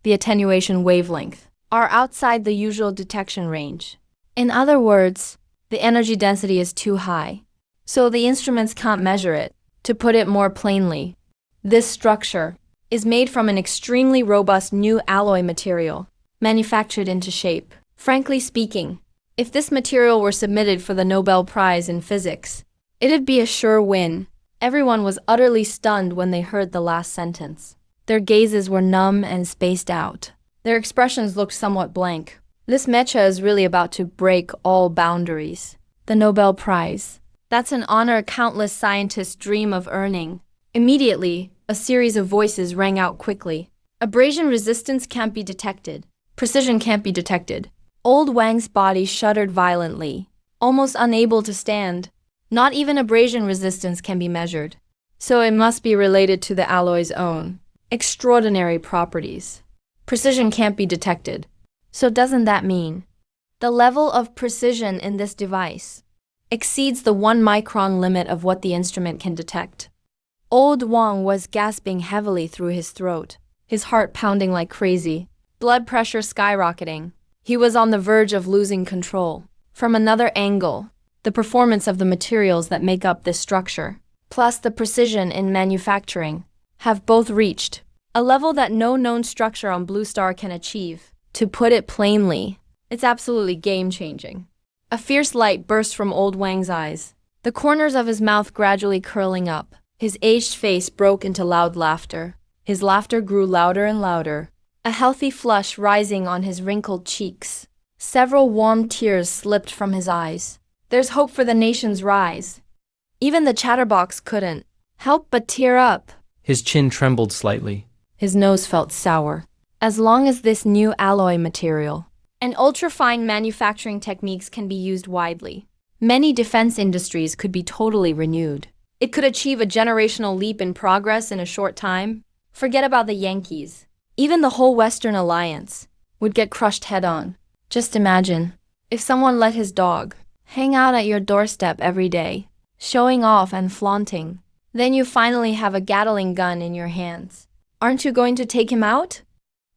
S1: the attenuation wavelength, are outside the usual detection range. In other words, the energy density is too high, so the instruments can't measure it. To put it more plainly, this structure is made from an extremely robust new alloy material, manufactured into shape. Frankly speaking, if this material were submitted for the Nobel Prize in Physics, it'd be a sure win. Everyone was utterly stunned when they heard the last sentence. Their gazes were numb and spaced out. Their expressions looked somewhat blank. This Mecha is really about to break all boundaries. The Nobel Prize. That's an honor countless scientists dream of earning. Immediately, a series of voices rang out quickly. Abrasion resistance can't be detected. Precision can't be detected. Old Wang's body shuddered violently, almost unable to stand. Not even abrasion resistance can be measured. So it must be related to the alloy's own extraordinary properties. Precision can't be detected. So doesn't that mean the level of precision in this device exceeds the 1 micron limit of what the instrument can detect? Old Wang was gasping heavily through his throat, his heart pounding like crazy, blood pressure skyrocketing. He was on the verge of losing control. From another angle, the performance of the materials that make up this structure, plus the precision in manufacturing, have both reached a level that no known structure on Blue Star can achieve. To put it plainly, it's absolutely game-changing. A fierce light burst from Old Wang's eyes, the corners of his mouth gradually curling up. His aged face broke into loud laughter. His laughter grew louder and louder, a healthy flush rising on his wrinkled cheeks. Several warm tears slipped from his eyes. There's hope for the nation's rise. Even the chatterbox couldn't help but tear up.
S2: His chin trembled slightly.
S1: His nose felt sour. As long as this new alloy material and ultrafine manufacturing techniques can be used widely, many defense industries could be totally renewed. It could achieve a generational leap in progress in a short time. Forget about the Yankees. Even the whole Western Alliance would get crushed head-on. Just imagine if someone let his dog hang out at your doorstep every day, showing off and flaunting. Then you finally have a Gatling gun in your hands. Aren't you going to take him out?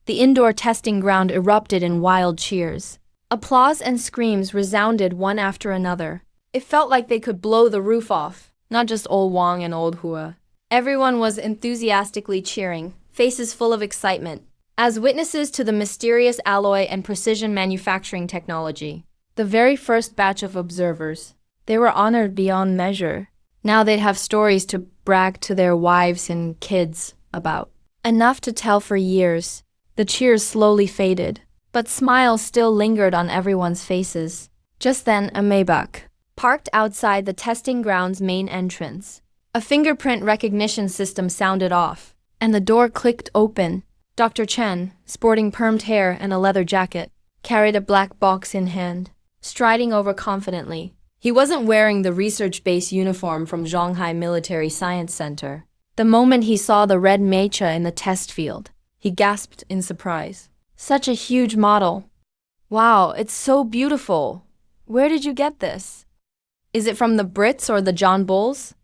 S1: The indoor testing ground erupted in wild cheers. Applause and screams resounded one after another. It felt like they could blow the roof off. Not just Old Wang and Old Hua. Everyone was enthusiastically cheering, faces full of excitement. as witnesses to the mysterious alloy and precision manufacturing technology. The very first batch of observers. They were honored beyond measure. Now they'd have stories to brag to their wives and kids about. Enough to tell for years. The cheers slowly faded, but smiles still lingered on everyone's faces. Just then, a Maybach parked outside the testing ground's main entrance. A fingerprint recognition system sounded off, and the door clicked open. Dr. Chen, sporting permed hair and a leather jacket, carried a black box in hand, striding over confidently. He wasn't wearing the research-based uniform from Shanghai Military Science Center. The moment he saw the red Mecha in the test field, he gasped in surprise. Such a huge model. Wow, it's so beautiful. Where did you get this? Is it from the Brits or the John Bulls?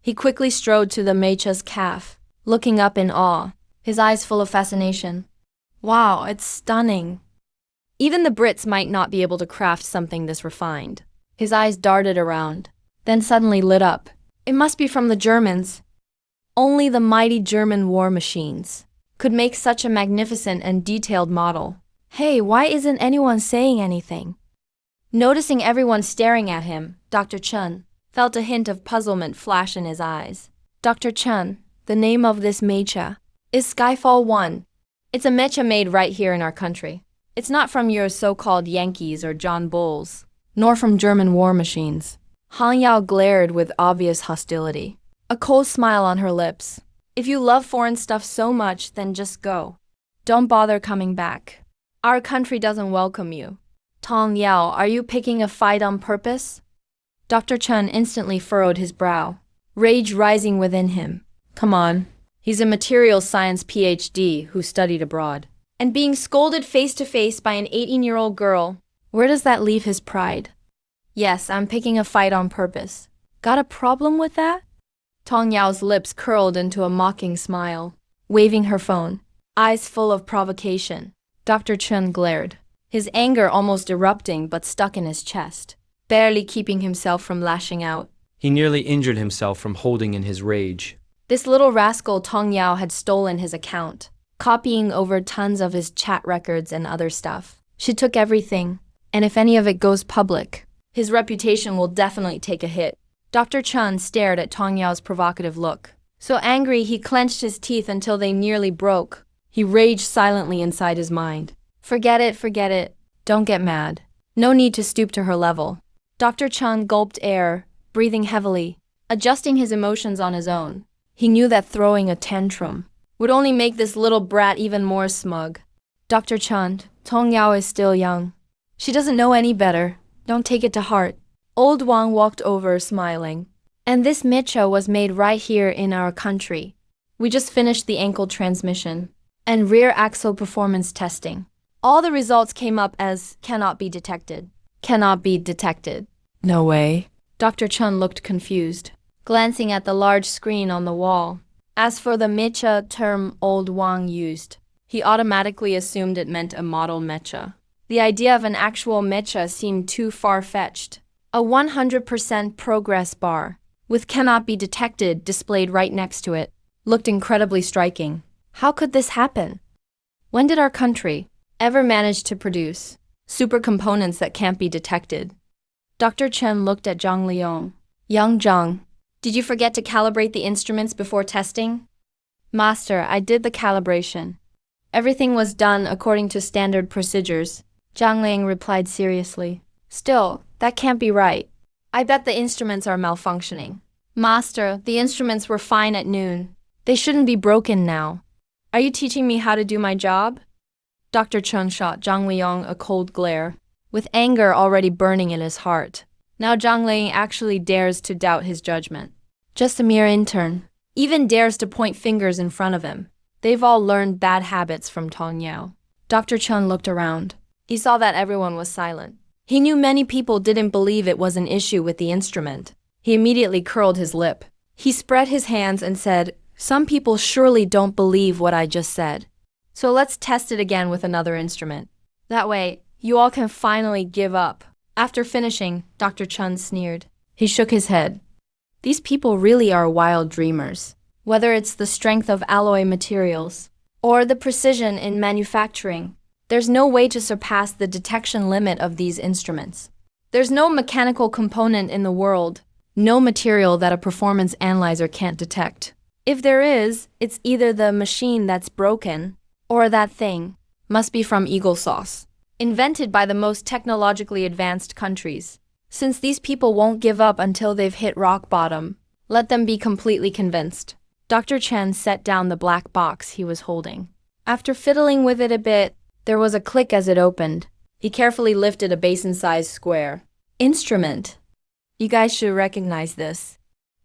S1: He quickly strode to the Mecha's calf, looking up in awe, his eyes full of fascination. Wow, it's stunning. Even the Brits might not be able to craft something this refined. His eyes darted around, then suddenly lit up. It must be from the Germans. Only the mighty German war machines could make such a magnificent and detailed model. Hey, why isn't anyone saying anything? Noticing everyone staring at him, Dr. Chen felt a hint of puzzlement flash in his eyes. Dr. Chen, the name of this Mecha is Skyfall 1. It's a Mecha made right here in our country. It's not from your so-called Yankees or John Bulls, nor from German war machines. Han Yao glared with obvious hostility, a cold smile on her lips. If you love foreign stuff so much, then just go. Don't bother coming back. Our country doesn't welcome you. Tong Yao, are you picking a fight on purpose? Dr. Chen instantly furrowed his brow, rage rising within him. Come on. He's a materials science PhD who studied abroad. And being scolded face to face by an 18-year-old girl, where does that leave his pride? Yes, I'm picking a fight on purpose. Got a problem with that? Tong Yao's lips curled into a mocking smile, waving her phone, eyes full of provocation. Dr. Chen glared, his anger almost erupting but stuck in his chest, barely keeping himself from lashing out.
S2: He nearly injured himself from holding in his rage.
S1: This little rascal Tong Yao had stolen his account, copying over tons of his chat records and other stuff. She took everything, and if any of it goes public, his reputation will definitely take a hit. Dr. Chen stared at Tong Yao's provocative look. So angry he clenched his teeth until they nearly broke. He raged silently inside his mind. Forget it. Don't get mad. No need to stoop to her level. Dr. Chen gulped air, breathing heavily, adjusting his emotions on his own. He knew that throwing a tantrum would only make this little brat even more smug. Dr. Chen, Tong Yao is still young. She doesn't know any better. Don't take it to heart. Old Wang walked over, smiling. And this Mecha was made right here in our country. We just finished the ankle transmission and rear axle performance testing. All the results came up as cannot be detected. Cannot be detected. No way. Dr. Chen looked confused, glancing at the large screen on the wall. As for the Mecha term Old Wang used, he automatically assumed it meant a model Mecha. The idea of an actual Mecha seemed too far-fetched. A 100% progress bar, with cannot be detected displayed right next to it, looked incredibly striking. How could this happen? When did our country ever manage to produce super components that can't be detected? Dr. Chen looked at Zhang Liang. Young Zhang, did you forget to calibrate the instruments before testing? Master, I did the calibration. Everything was done according to standard procedures. Zhang Liang replied seriously. Still, that can't be right. I bet the instruments are malfunctioning. Master, the instruments were fine at noon. They shouldn't be broken now. Are you teaching me how to do my job? Dr. Chen shot Zhang Liang a cold glare, with anger already burning in his heart. Now Zhang Liang actually dares to doubt his judgment. Just a mere intern. Even dares to point fingers in front of him. They've all learned bad habits from Tong Yao. Dr. Chen looked around. He saw that everyone was silent. He knew many people didn't believe it was an issue with the instrument. He immediately curled his lip. He spread his hands and said, "Some people surely don't believe what I just said. So let's test it again with another instrument. That way, you all can finally give up." After finishing, Dr. Chen sneered. He shook his head. These people really are wild dreamers. Whether it's the strength of alloy materials, or the precision in manufacturing. There's no way to surpass the detection limit of these instruments. There's no mechanical component in the world, no material that a performance analyzer can't detect. If there is, it's either the machine that's broken, or that thing must be from Eagle Sauce, invented by the most technologically advanced countries. Since these people won't give up until they've hit rock bottom, let them be completely convinced. Dr. Chen set down the black box he was holding. After fiddling with it a bit, there was a click as it opened. He carefully lifted a basin-sized square instrument. You guys should recognize this.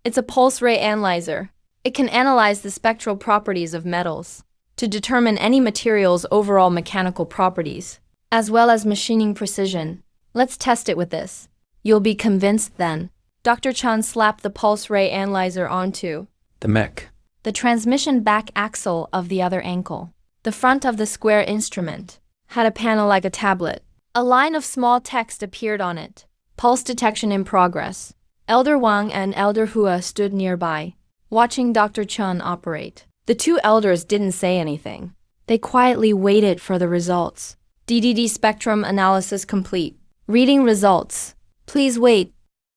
S1: It's a pulse ray analyzer. It can analyze the spectral properties of metals to determine any material's overall mechanical properties, as well as machining precision. Let's test it with this. You'll be convinced then. Dr. Chan slapped the pulse ray analyzer onto
S2: The mech.
S1: the transmission back axle of the other ankle. The front of the square instrument had a panel like a tablet. A line of small text appeared on it. Pulse detection in progress. Elder Wang and Elder Hua stood nearby, watching Dr. Chun operate. The two elders didn't say anything. They quietly waited for the results. DDD spectrum analysis complete. Reading results. Please wait.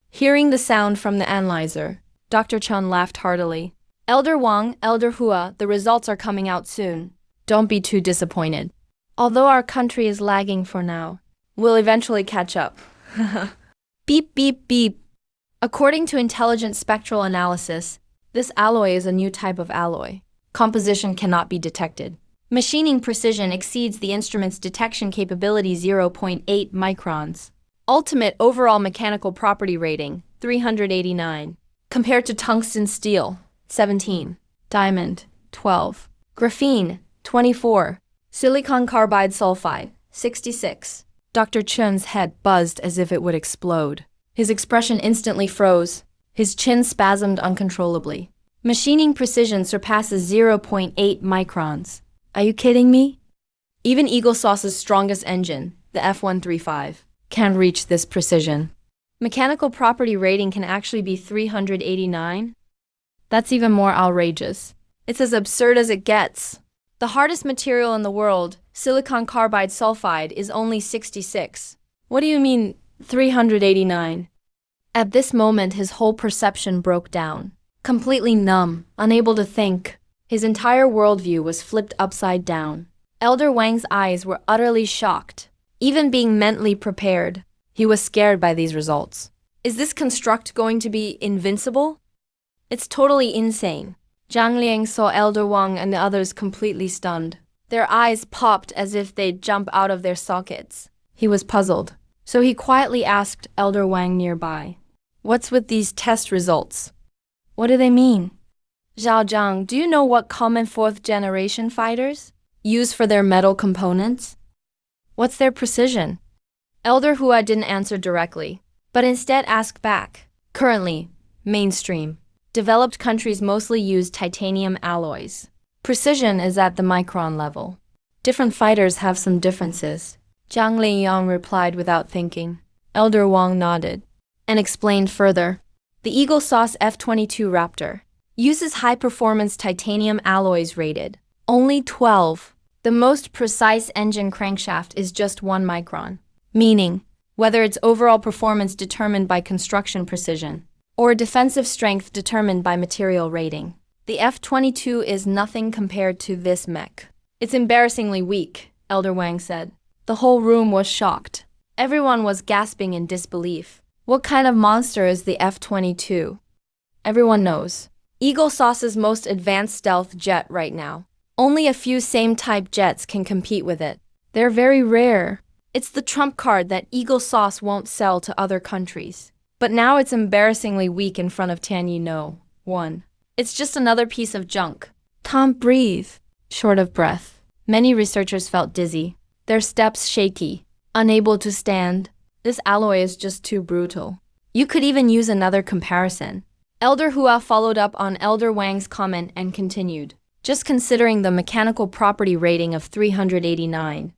S1: Hearing the sound from the analyzer, Dr. Chun laughed heartily. Elder Wang, Elder Hua, the results are coming out soon. Don't be too disappointed. Although our country is lagging for now, we'll eventually catch up. Beep, beep, beep. According to intelligent spectral analysis, this alloy is a new type of alloy. Composition cannot be detected. Machining precision exceeds the instrument's detection capability 0.8 microns. Ultimate overall mechanical property rating, 389. Compared to tungsten steel, 17. Diamond, 12. Graphene, 24. Silicon carbide sulfide, 66. Dr. Chun's head buzzed as if it would explode. His expression instantly froze. His chin spasmed uncontrollably. Machining precision surpasses 0.8 microns. Are you kidding me? Even Eagle Sauce's strongest engine, the F135, can't reach this precision. Mechanical property rating can actually be 389? That's even more outrageous. It's as absurd as it gets. The hardest material in the world, silicon carbide sulfide, is only 66. What do you mean, 389? At this moment, his whole perception broke down. Completely numb, unable to think. His entire worldview was flipped upside down. Elder Wang's eyes were utterly shocked. Even being mentally prepared, he was scared by these results. Is this construct going to be invincible? It's totally insane. Zhang Liang saw Elder Wang and the others completely stunned. Their eyes popped as if they'd jump out of their sockets. He was puzzled, so he quietly asked Elder Wang nearby, "What's with these test results? What do they mean?" "Zhao Zhang, do you know what common fourth-generation fighters use for their metal components? What's their precision?" Elder Hua didn't answer directly, but instead asked back. Currently, mainstream, developed countries mostly use titanium alloys. Precision is at the micron level. Different fighters have some differences. Zhang Lingyang replied without thinking. Elder Wang nodded and explained further. The Eagle Sauce F-22 Raptor uses high-performance titanium alloys rated only 12. The most precise engine crankshaft is just 1 micron, meaning whether its overall performance determined by construction precision or defensive strength determined by material rating. The F-22 is nothing compared to this mech. It's embarrassingly weak, Elder Wang said. The whole room was shocked. Everyone was gasping in disbelief. What kind of monster is the F-22? Everyone knows. Eagle Sauce's most advanced stealth jet right now. Only a few same-type jets can compete with it. They're very rare. It's the trump card that Eagle Sauce won't sell to other countries. But now it's embarrassingly weak in front of Tianyi No. 1. It's just another piece of junk. Can't breathe. Short of breath. Many researchers felt dizzy. Their steps shaky. Unable to stand. This alloy is just too brutal. You could even use another comparison. Elder Hua followed up on Elder Wang's comment and continued. Just considering the mechanical property rating of 389.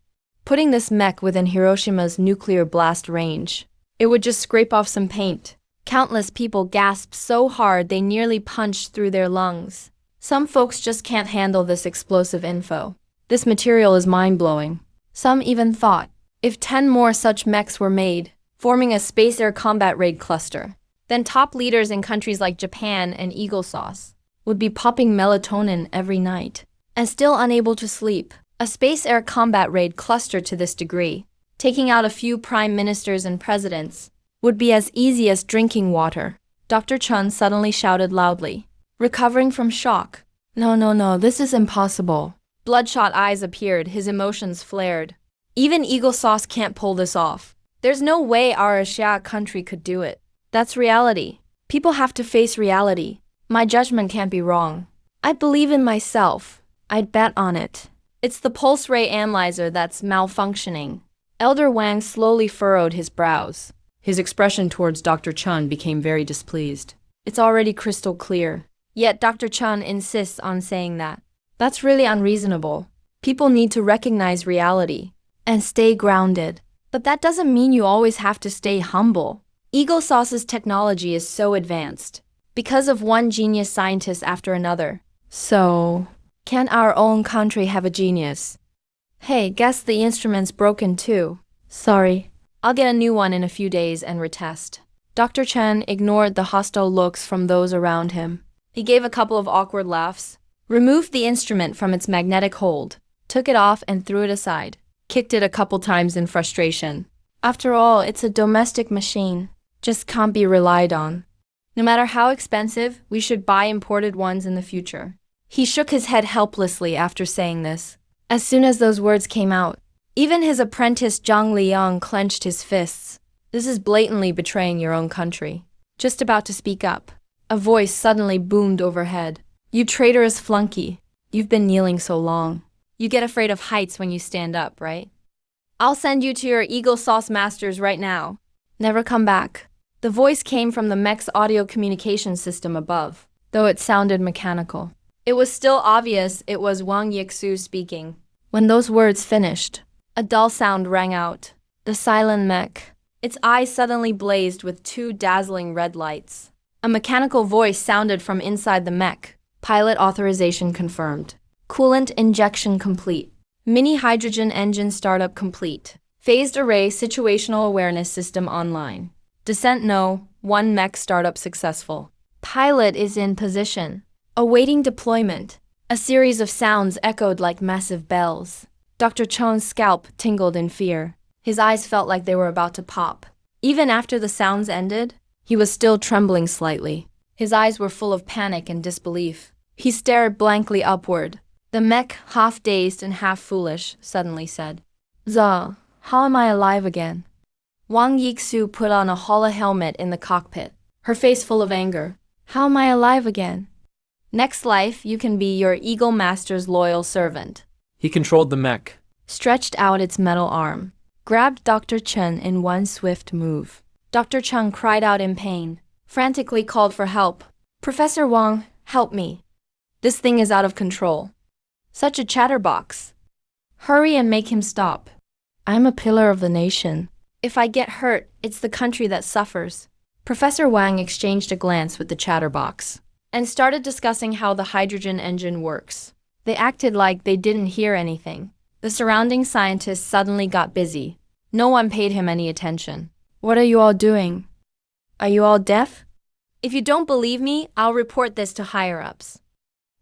S1: Putting this mech within Hiroshima's nuclear blast range, it would just scrape off some paint. Countless people gasped so hard they nearly punched through their lungs. Some folks just can't handle this explosive info. This material is mind-blowing. Some even thought, if 10 more such mechs were made, forming a space air combat raid cluster, then top leaders in countries like Japan and Eagle Sauce would be popping melatonin every night and still unable to sleep. A space air combat raid cluster to this degree, taking out a few prime ministers and presidents, would be as easy as drinking water. Dr. Chun suddenly shouted loudly, recovering from shock. No, this is impossible. Bloodshot eyes appeared, his emotions flared. Even Eagle Sauce can't pull this off. There's no way our Asia country could do it. That's reality. People have to face reality. My judgment can't be wrong. I believe in myself. I'd bet on it. It's the pulse ray analyzer that's malfunctioning. Elder Wang slowly furrowed his brows. His expression towards Dr. Chun became very displeased. It's already crystal clear. Yet Dr. Chun insists on saying that. That's really unreasonable. People need to recognize reality and stay grounded. But that doesn't mean you always have to stay humble. Eagle Sauce's technology is so advanced because of one genius scientist after another. So, can our own country have a genius? Hey, guess the instrument's broken too. Sorry. I'll get a new one in a few days and retest. Dr. Chen ignored the hostile looks from those around him. He gave a couple of awkward laughs, removed the instrument from its magnetic hold, took it off and threw it aside, kicked it a couple times in frustration. After all, it's a domestic machine. Just can't be relied on. No matter how expensive, we should buy imported ones in the future. He shook his head helplessly after saying this. As soon as those words came out, even his apprentice Zhang Liang clenched his fists. This is blatantly betraying your own country. Just about to speak up, a voice suddenly boomed overhead. You traitorous flunky. You've been kneeling so long. You get afraid of heights when you stand up, right? I'll send you to your Eagle Sauce masters right now. Never come back. The voice came from the mech's audio communication system above, though it sounded mechanical. It was still obvious it was Wang Yixu speaking. When those words finished, a dull sound rang out. The silent mech. Its eyes suddenly blazed with two dazzling red lights. A mechanical voice sounded from inside the mech. Pilot authorization confirmed. Coolant injection complete. Mini hydrogen engine startup complete. Phased array situational awareness system online. Descent no. 1 mech startup successful. Pilot is in position. Awaiting deployment. A series of sounds echoed like massive bells. Dr. Chon's scalp tingled in fear. His eyes felt like they were about to pop. Even after the sounds ended, he was still trembling slightly. His eyes were full of panic and disbelief. He stared blankly upward. The mech, half dazed and half foolish, suddenly said, "Za, how am I alive again?" Wang Yixu put on a hollow helmet in the cockpit, her face full of anger. How am I alive again? Next life, you can be your Eagle Master's loyal servant.
S2: He controlled the mech.
S1: Stretched out its metal arm, grabbed Dr. Chen in one swift move. Dr. Chen cried out in pain, frantically called for help. Professor Wang, help me. This thing is out of control. Such a chatterbox. Hurry and make him stop. I'm a pillar of the nation. If I get hurt, it's the country that suffers. Professor Wang exchanged a glance with the chatterbox and started discussing how the hydrogen engine works. They acted like they didn't hear anything. The surrounding scientists suddenly got busy. No one paid him any attention. What are you all doing? Are you all deaf? If you don't believe me, I'll report this to higher-ups.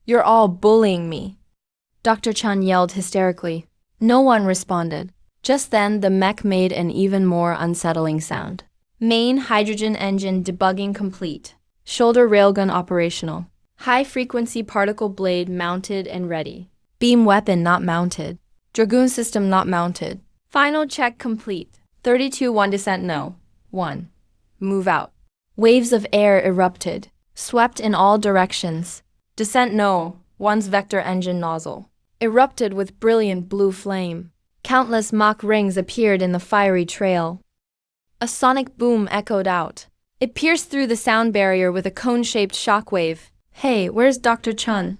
S1: You're all bullying me. Dr. Chan yelled hysterically. No one responded. Just then, the mech made an even more unsettling sound. Main hydrogen engine debugging complete. Shoulder railgun operational. High-frequency particle blade mounted and ready. Beam weapon not mounted. Dragoon system not mounted. Final check complete. 32-1 descent no. 1. Move out. Waves of air erupted, swept in all directions. Descent no. 1's vector engine nozzle erupted with brilliant blue flame. Countless Mach rings appeared in the fiery trail. A sonic boom echoed out. It pierced through the sound barrier with a cone-shaped shockwave. Hey, where's Dr. Chun?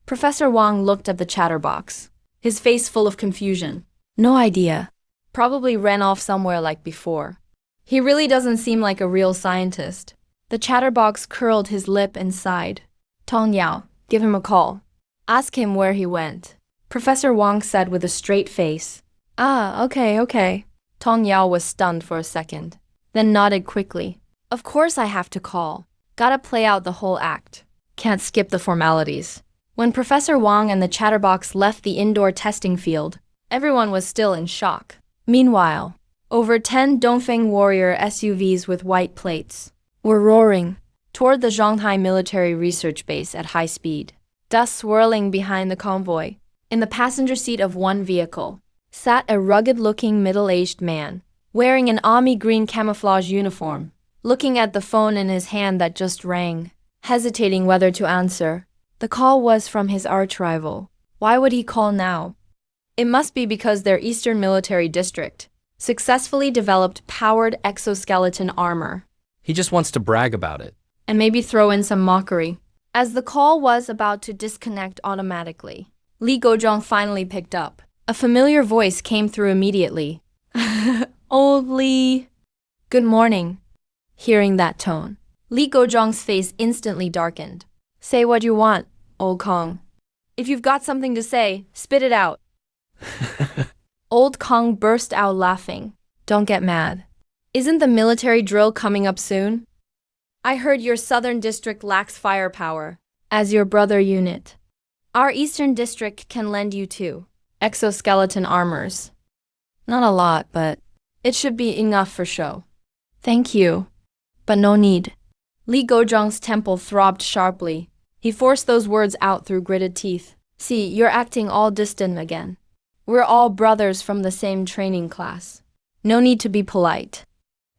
S1: Professor Wang looked at the chatterbox, his face full of confusion. No idea. Probably ran off somewhere like before. He really doesn't seem like a real scientist. The chatterbox curled his lip and sighed. Tong Yao, Give him a call. Ask him where he went. Professor Wang said with a straight face. Ah, okay. Tong Yao was stunned for a second, then nodded quickly. Of course I have to call. Gotta play out the whole act. Can't skip the formalities. When Professor Wang and the chatterbox left the indoor testing field, everyone was still in shock. Meanwhile, over 10 Dongfeng warrior SUVs with white plates were roaring toward the Zhonghai military research base at high speed. Dust swirling behind the convoy. In the passenger seat of one vehicle sat a rugged-looking middle-aged man, wearing an army green camouflage uniform, looking at the phone in his hand that just rang, hesitating whether to answer. The call was from his arch-rival. Why would he call now? It must be because their Eastern Military District successfully developed powered exoskeleton armor.
S2: He just wants to brag about it.
S1: And maybe throw in some mockery. As the call was about to disconnect automatically, Li Gozhong finally picked up. A familiar voice came through immediately. Old Li. Good morning. Hearing that tone, Li Gozhong's face instantly darkened. Say what you want, Old Kong. If you've got something to say, spit it out. Old Kong burst out laughing. Don't get mad. Isn't the military drill coming up soon? I heard your Southern District lacks firepower. As your brother unit, our Eastern District can lend you two exoskeleton armors. Not a lot, but it should be enough for show. Thank you, but no need. Li Gozhong's temple throbbed sharply. He forced those words out through gritted teeth. See, you're acting all distant again. We're all brothers from the same training class. No need to be polite.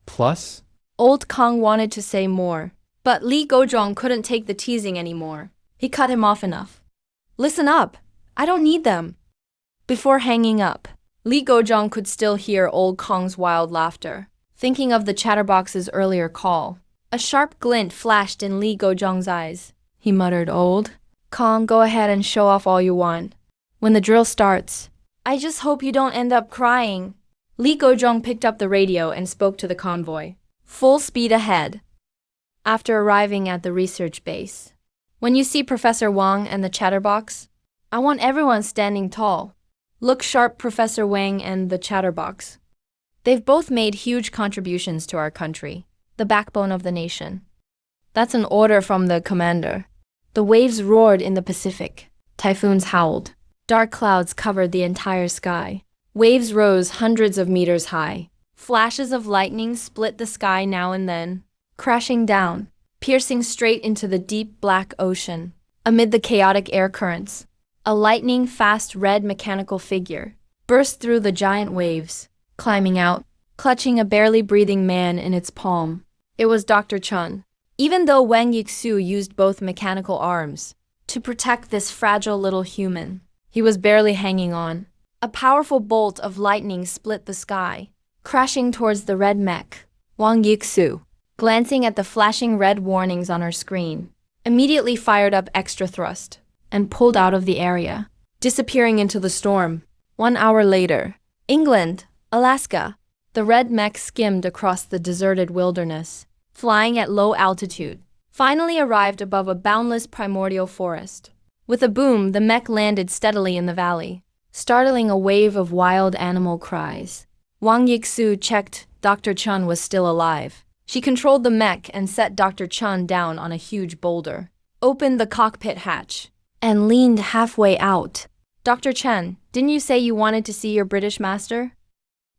S2: Plus?
S1: Old Kong wanted to say more, but Li Gozhong couldn't take the teasing anymore. He cut him off enough. Listen up. I don't need them. Before hanging up, Li Gozhong could still hear Old Kong's wild laughter. Thinking of the chatterbox's earlier call, a sharp glint flashed in Li Gozhong's eyes. He muttered, Old Kong, go ahead and show off all you want. When the drill starts, I just hope you don't end up crying. Li Gozhong picked up the radio and spoke to the convoy. Full speed ahead. After arriving at the research base, when you see Professor Wang and the chatterbox, I want everyone standing tall. Look sharp, Professor Wang and the chatterbox. They've both made huge contributions to our country, the backbone of the nation. That's an order from the commander. The waves roared in the Pacific. Typhoons howled. Dark clouds covered the entire sky. Waves rose hundreds of meters high. Flashes of lightning split the sky now and then, crashing down, piercing straight into the deep black ocean. Amid the chaotic air currents, a lightning-fast red mechanical figure burst through the giant waves, climbing out, clutching a barely breathing man in its palm. It was Dr. Chun. Even though Wang Yixu used both mechanical arms to protect this fragile little human, he was barely hanging on. A powerful bolt of lightning split the sky, crashing towards the red mech. Wang Yixu, glancing at the flashing red warnings on her screen, immediately fired up extra thrust and pulled out of the area, disappearing into the storm. 1 hour later, England, Alaska, the red mech skimmed across the deserted wilderness, flying at low altitude, finally arrived above a boundless primordial forest. With a boom, the mech landed steadily in the valley, startling a wave of wild animal cries. Wang Yixu checked Dr. Chun was still alive. She controlled the mech and set Dr. Chun down on a huge boulder, opened the cockpit hatch, and leaned halfway out. Dr. Chen, didn't you say you wanted to see your British master?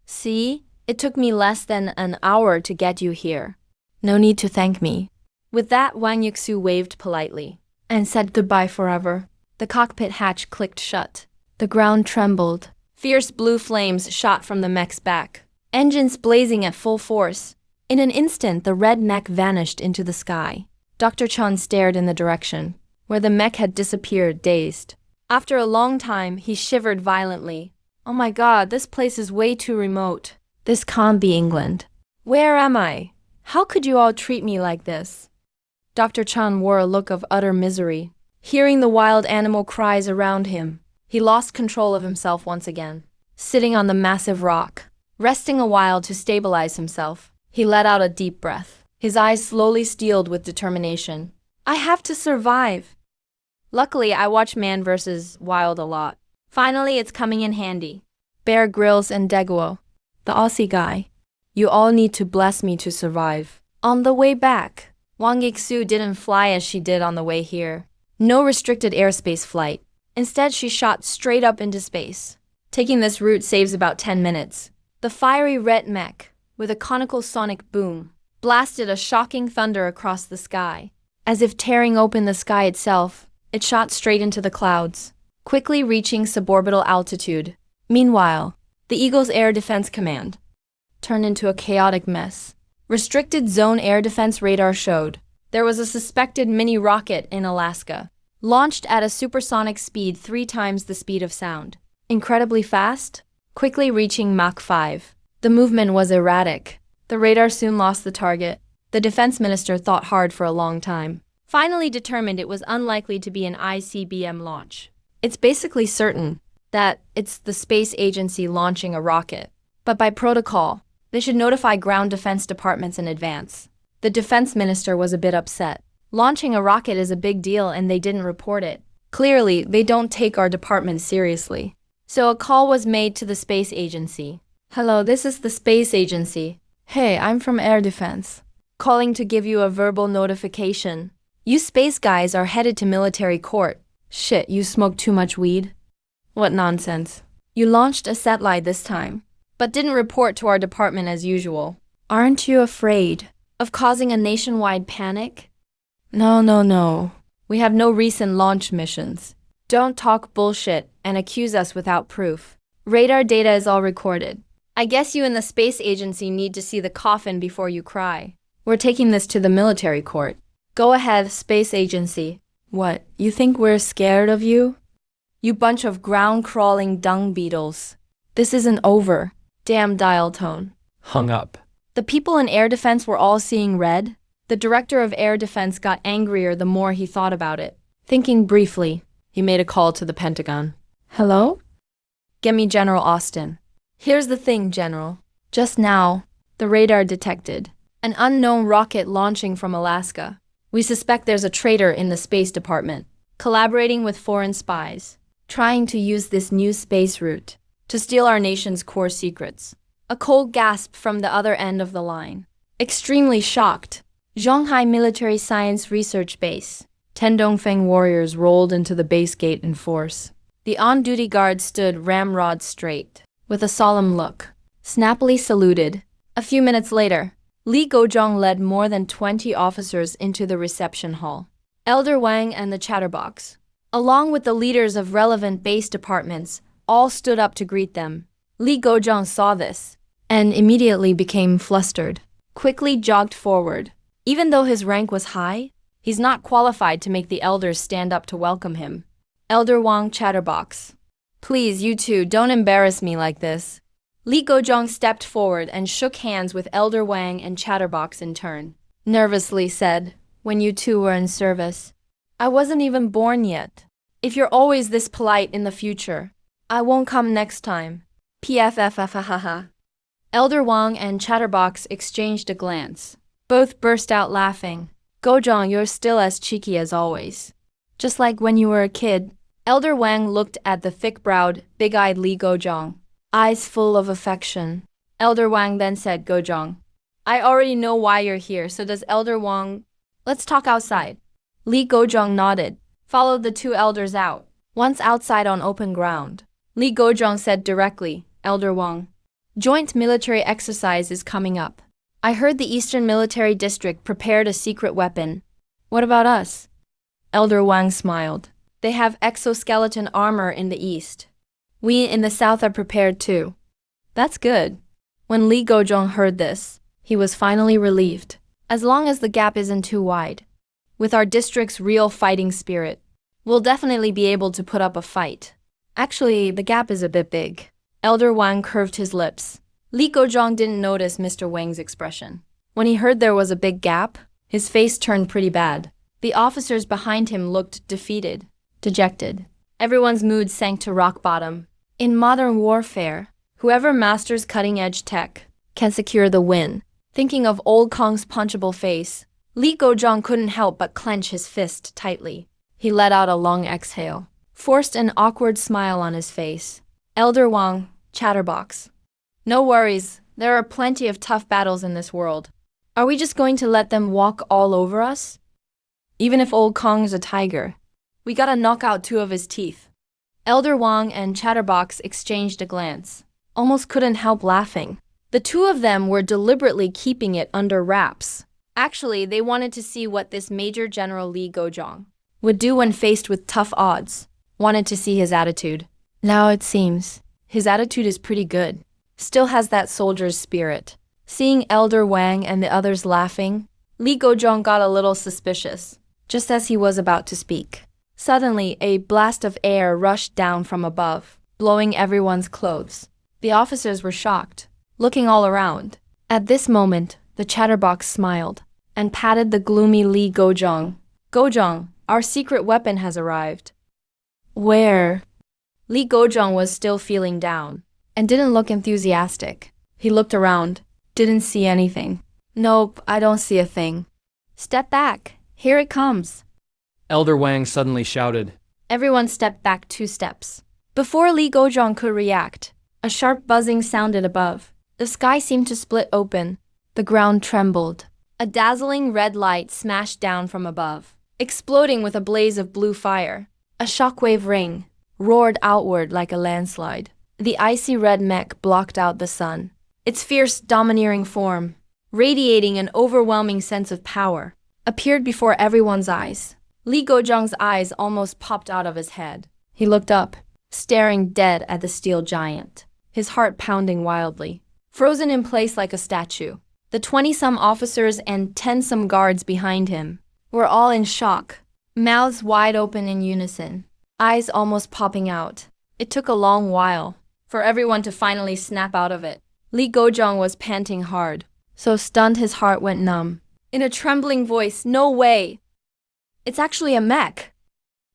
S1: See, it took me less than an hour to get you here. No need to thank me. With that, Wang Yixu waved politely and said goodbye forever. The cockpit hatch clicked shut. The ground trembled. Fierce blue flames shot from the mech's back, engines blazing at full force. In an instant, the red mech vanished into the sky. Dr. Chun stared in the direction where the mech had disappeared, dazed. After a long time, he shivered violently. Oh my God, this place is way too remote. This can't be England. Where am I? How could you all treat me like this? Dr. Chun wore a look of utter misery. Hearing the wild animal cries around him, he lost control of himself once again. Sitting on the massive rock, resting a while to stabilize himself, he let out a deep breath. His eyes slowly steeled with determination. I have to survive. Luckily, I watch Man vs. Wild a lot. Finally, it's coming in handy. Bear Grylls and Daguo, the Aussie guy. You all need to bless me to survive. On the way back, Wang Yixu didn't fly as she did on the way here. No restricted airspace flight. Instead, she shot straight up into space. Taking this route saves about 10 minutes. The fiery red mech, with a conical sonic boom, blasted a shocking thunder across the sky. As if tearing open the sky itself, it shot straight into the clouds, quickly reaching suborbital altitude. Meanwhile, the Eagle's Air Defense Command turned into a chaotic mess. Restricted zone air defense radar showed there was a suspected mini rocket in Alaska, launched at a supersonic speed 3 times the speed of sound. Incredibly fast, quickly reaching Mach 5. The movement was erratic. The radar soon lost the target. The defense minister thought hard for a long time, finally determined it was unlikely to be an ICBM launch. It's basically certain that it's the space agency launching a rocket. But by protocol, they should notify ground defense departments in advance. The defense minister was a bit upset. Launching a rocket is a big deal and they didn't report it. Clearly, they don't take our department seriously. So a call was made to the space agency. Hello, this is the space agency. Hey, I'm from Air Defense. Calling to give you a verbal notification. You space guys are headed to military court. Shit, you smoked too much weed? What nonsense. You launched a satellite this time, but didn't report to our department as usual. Aren't you afraid of causing a nationwide panic? No. We have no recent launch missions. Don't talk bullshit and accuse us without proof. Radar data is all recorded. I guess you and the space agency need to see the coffin before you cry. We're taking this to the military court. Go ahead, space agency. What, you think we're scared of you? You bunch of ground-crawling dung beetles. This isn't over. Damn dial tone.
S2: Hung up.
S1: The people in air defense were all seeing red. The director of air defense got angrier the more he thought about it. Thinking briefly, he made a call to the Pentagon. Hello? Get me General Austin. Here's the thing, General. Just now, the radar detected an unknown rocket launching from Alaska. We suspect there's a traitor in the Space Department, collaborating with foreign spies, trying to use this new space route to steal our nation's core secrets. A cold gasp from the other end of the line. Extremely shocked, Zhonghai Military Science Research Base. 10 Dongfeng warriors rolled into the base gate in force. The on-duty guard stood ramrod straight, with a solemn look, snappily saluted. A few minutes later, Li Gozhong led more than 20 officers into the reception hall. Elder Wang and the Chatterbox, along with the leaders of relevant base departments, all stood up to greet them. Li Gozhong saw this, and immediately became flustered, quickly jogged forward. Even though his rank was high, he's not qualified to make the elders stand up to welcome him. Elder Wang Chatterbox. Please, you two, don't embarrass me like this. Li Gozhong stepped forward and shook hands with Elder Wang and Chatterbox in turn. Nervously said, when you two were in service. I wasn't even born yet. If you're always this polite in the future, I won't come next time. PFFFHH. Elder Wang and Chatterbox exchanged a glance. Both burst out laughing. Gozhong, you're still as cheeky as always. Just like when you were a kid. Elder Wang looked at the thick-browed, big-eyed Li Gozhong, eyes full of affection. Elder Wang then said, Gozhong, I already know why you're here, so does Elder Wang... Let's talk outside. Li Gozhong nodded, followed the two elders out. Once outside on open ground, Li Gozhong said directly, Elder Wang, joint military exercise is coming up. I heard the Eastern Military District prepared a secret weapon. What about us? Elder Wang smiled. They have exoskeleton armor in the east. We in the south are prepared too. That's good. When Li Gozhong heard this, he was finally relieved. As long as the gap isn't too wide. With our district's real fighting spirit, we'll definitely be able to put up a fight. Actually, the gap is a bit big. Elder Wang curved his lips. Li Gozhong didn't notice Mr. Wang's expression. When he heard there was a big gap, his face turned pretty bad. The officers behind him looked defeated, dejected. Everyone's mood sank to rock bottom. In modern warfare, whoever masters cutting-edge tech can secure the win. Thinking of old Kong's punchable face, Li Gozhong couldn't help but clench his fist tightly. He let out a long exhale, forced an awkward smile on his face. Elder Wang, chatterbox. No worries, there are plenty of tough battles in this world. Are we just going to let them walk all over us? Even if old Kong's a tiger, we gotta knock out 2 of his teeth. Elder Wang and Chatterbox exchanged a glance. Almost couldn't help laughing. The 2 of them were deliberately keeping it under wraps. Actually, they wanted to see what this Major General Li Gozhang would do when faced with tough odds. Wanted to see his attitude. Now it seems his attitude is pretty good. Still has that soldier's spirit. Seeing Elder Wang and the others laughing, Li Gozhang got a little suspicious, just as he was about to speak. Suddenly, a blast of air rushed down from above, blowing everyone's clothes. The officers were shocked, looking all around. At this moment, the chatterbox smiled and patted the gloomy Li Gozhang. Gozhang, our secret weapon has arrived. Where? Li Gozhang was still feeling down and didn't look enthusiastic. He looked around, didn't see anything. Nope, I don't see a thing. Step back, here it comes.
S2: Elder Wang suddenly shouted.
S1: Everyone stepped back 2 steps. Before Li Gozhang could react, a sharp buzzing sounded above. The sky seemed to split open. The ground trembled. A dazzling red light smashed down from above, exploding with a blaze of blue fire. A shockwave ring roared outward like a landslide. The icy red mech blocked out the sun. Its fierce, domineering form, radiating an overwhelming sense of power, appeared before everyone's eyes. Li Gozhang's eyes almost popped out of his head. He looked up, staring dead at the steel giant, his heart pounding wildly. Frozen in place like a statue, the 20-some officers and 10-some guards behind him were all in shock, mouths wide open in unison, eyes almost popping out. It took a long while for everyone to finally snap out of it. Li Gozhang was panting hard, so stunned his heart went numb. In a trembling voice, "No way! It's actually a mech!"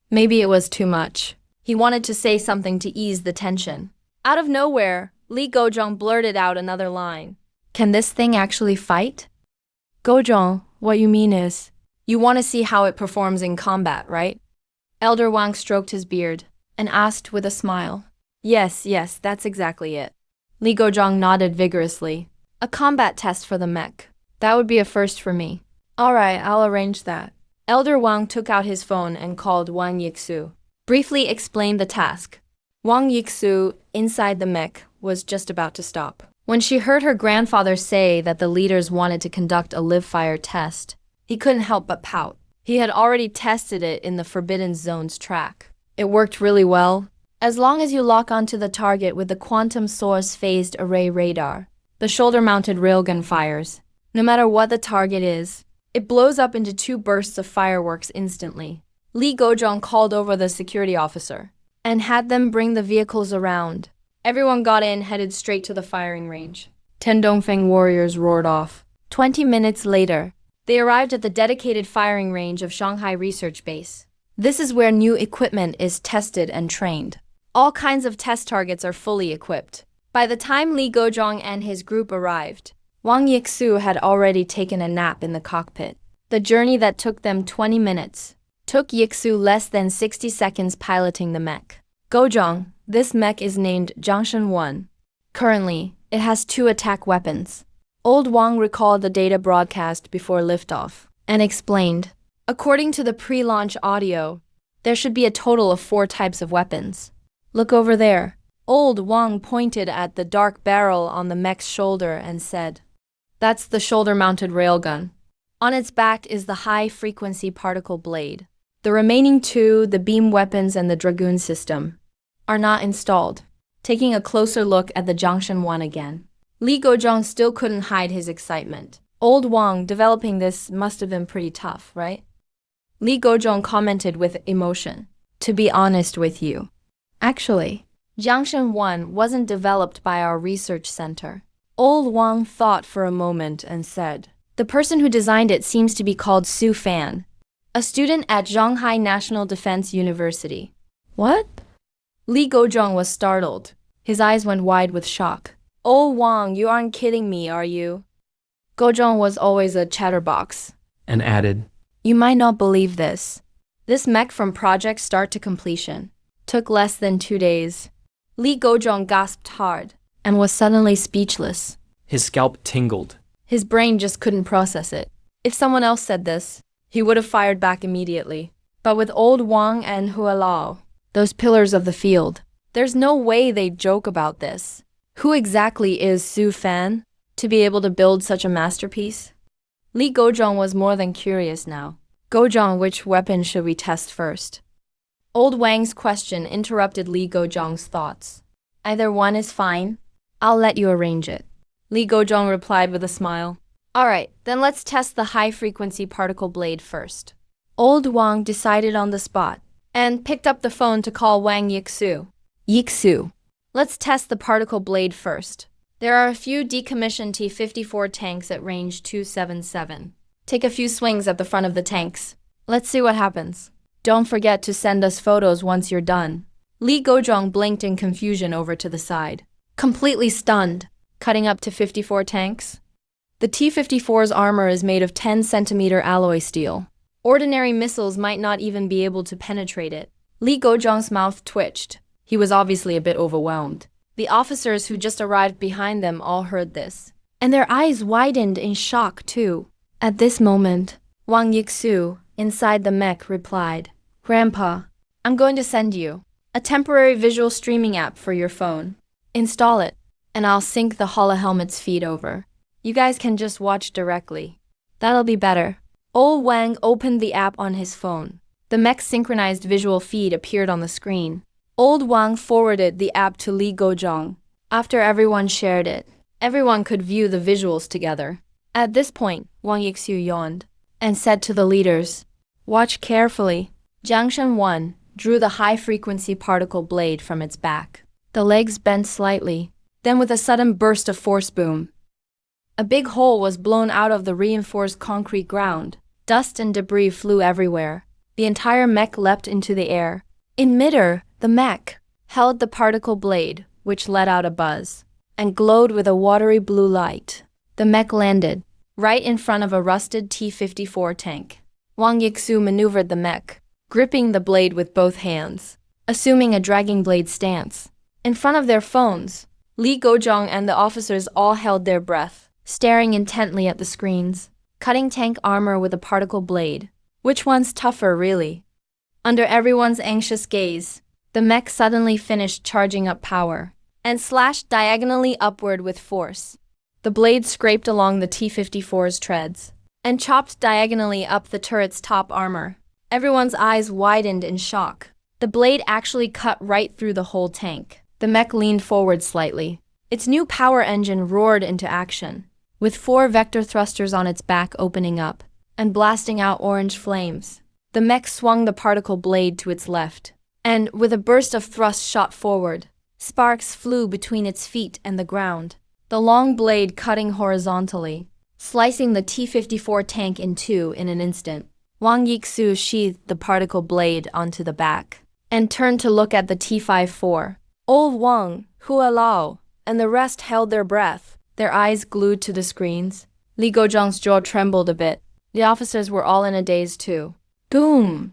S1: Maybe it was too much. He wanted to say something to ease the tension. Out of nowhere, Li Gozhang blurted out another line. "Can this thing actually fight?" "Gozhang, what you mean is, you want to see how it performs in combat, right?" Elder Wang stroked his beard and asked with a smile. Yes, that's exactly it." Li Gozhang nodded vigorously. "A combat test for the mech. That would be a first for me." "All right, I'll arrange that." Elder Wang took out his phone and called Wang Yixu. Briefly explained the task. Wang Yixu, inside the mech, was just about to stop when she heard her grandfather say that the leaders wanted to conduct a live-fire test. He couldn't help but pout. He had already tested it in the Forbidden Zone's track. It worked really well. As long as you lock onto the target with the quantum source phased array radar, the shoulder-mounted railgun fires. No matter what the target is, it blows up into 2 bursts of fireworks instantly. Li Gozhang called over the security officer and had them bring the vehicles around. Everyone got in, headed straight to the firing range. 10 Dongfeng warriors roared off. 20 minutes later, they arrived at the dedicated firing range of Shanghai Research Base. This is where new equipment is tested and trained. All kinds of test targets are fully equipped. By the time Li Gozhang and his group arrived, Wang Yixu had already taken a nap in the cockpit. The journey that took them 20 minutes took Yixu less than 60 seconds piloting the mech. Gozhang, this mech is named Jiangshan 1. Currently, it has 2 attack weapons. Old Wang recalled the data broadcast before liftoff and explained, according to the pre-launch audio, there should be a total of 4 types of weapons. Look over there. Old Wang pointed at the dark barrel on the mech's shoulder and said, "That's the shoulder-mounted railgun. On its back is the high-frequency particle blade. The remaining 2, the beam weapons and the dragoon system, are not installed." Taking a closer look at the Jiangshan 1 again, Li Gozhang still couldn't hide his excitement. Old Wang, developing this must have been pretty tough, right? Li Gozhang commented with emotion. To be honest with you, actually, Jiangshan 1 wasn't developed by our research center. Old Wang thought for a moment and said, the person who designed it seems to be called Su Fan, a student at Shanghai National Defense University. What? Li Gozhang was startled. His eyes went wide with shock. Old Wang, you aren't kidding me, are you? Gozhang was always a chatterbox.
S2: And added,
S1: You might not believe this. This mech from project start to completion took less than 2 days. Li Gozhong gasped hard and was suddenly speechless.
S2: His scalp tingled.
S1: His brain just couldn't process it. If someone else said this, he would have fired back immediately. But with old Wang and Hualao, those pillars of the field, there's no way they'd joke about this. Who exactly is Su Fan to be able to build such a masterpiece? Li Gozhong was more than curious now. Gozhong, which weapon should we test first? Old Wang's question interrupted Li Gozhong's thoughts. Either one is fine. I'll let you arrange it. Li Gozhong replied with a smile. Alright, then let's test the high-frequency particle blade first. Old Wang decided on the spot and picked up the phone to call Wang Yixu. Yixu, let's test the particle blade first. There are a few decommissioned T-54 tanks at range 277. Take a few swings at the front of the tanks. Let's see what happens. Don't forget to send us photos once you're done. Li Gozhong blinked in confusion over to the side, completely stunned. Cutting up to 54 tanks? The T-54's armor is made of 10-centimeter alloy steel. Ordinary missiles might not even be able to penetrate it. Li Gozhong's mouth twitched. He was obviously a bit overwhelmed. The officers who just arrived behind them all heard this, and their eyes widened in shock too. At this moment, Wang Yixu, inside the mech, replied, Grandpa, I'm going to send you a temporary visual streaming app for your phone. Install it, and I'll sync the holohelmet's feed over. You guys can just watch directly. That'll be better. Old Wang opened the app on his phone. The mech's synchronized visual feed appeared on the screen. Old Wang forwarded the app to Li Gozhong. After everyone shared it, everyone could view the visuals together. At this point, Wang Yixu yawned and said to the leaders, Watch carefully. Jiang Shen 1 drew the high-frequency particle blade from its back. The legs bent slightly. Then with a sudden burst of force boom, a big hole was blown out of the reinforced concrete ground. Dust and debris flew everywhere. The entire mech leapt into the air. In midair, the mech held the particle blade, which let out a buzz, and glowed with a watery blue light. The mech landed right in front of a rusted T-54 tank. Wang Yixu maneuvered the mech, gripping the blade with both hands, assuming a dragging blade stance. In front of their phones, Li Gozhong and the officers all held their breath, staring intently at the screens. Cutting tank armor with a particle blade. Which one's tougher, really? Under everyone's anxious gaze, the mech suddenly finished charging up power and slashed diagonally upward with force. The blade scraped along the T-54's treads and chopped diagonally up the turret's top armor. Everyone's eyes widened in shock. The blade actually cut right through the whole tank. The mech leaned forward slightly. Its new power engine roared into action, with 4 vector thrusters on its back opening up and blasting out orange flames. The mech swung the particle blade to its left, and with a burst of thrust shot forward. Sparks flew between its feet and the ground, the long blade cutting horizontally, slicing the T-54 tank in two in an instant. Wang Yixu sheathed the particle blade onto the back and turned to look at the T-54. Old Wang, Hualao, and the rest held their breath, their eyes glued to the screens. Li Gozhong's jaw trembled a bit. The officers were all in a daze too. Boom!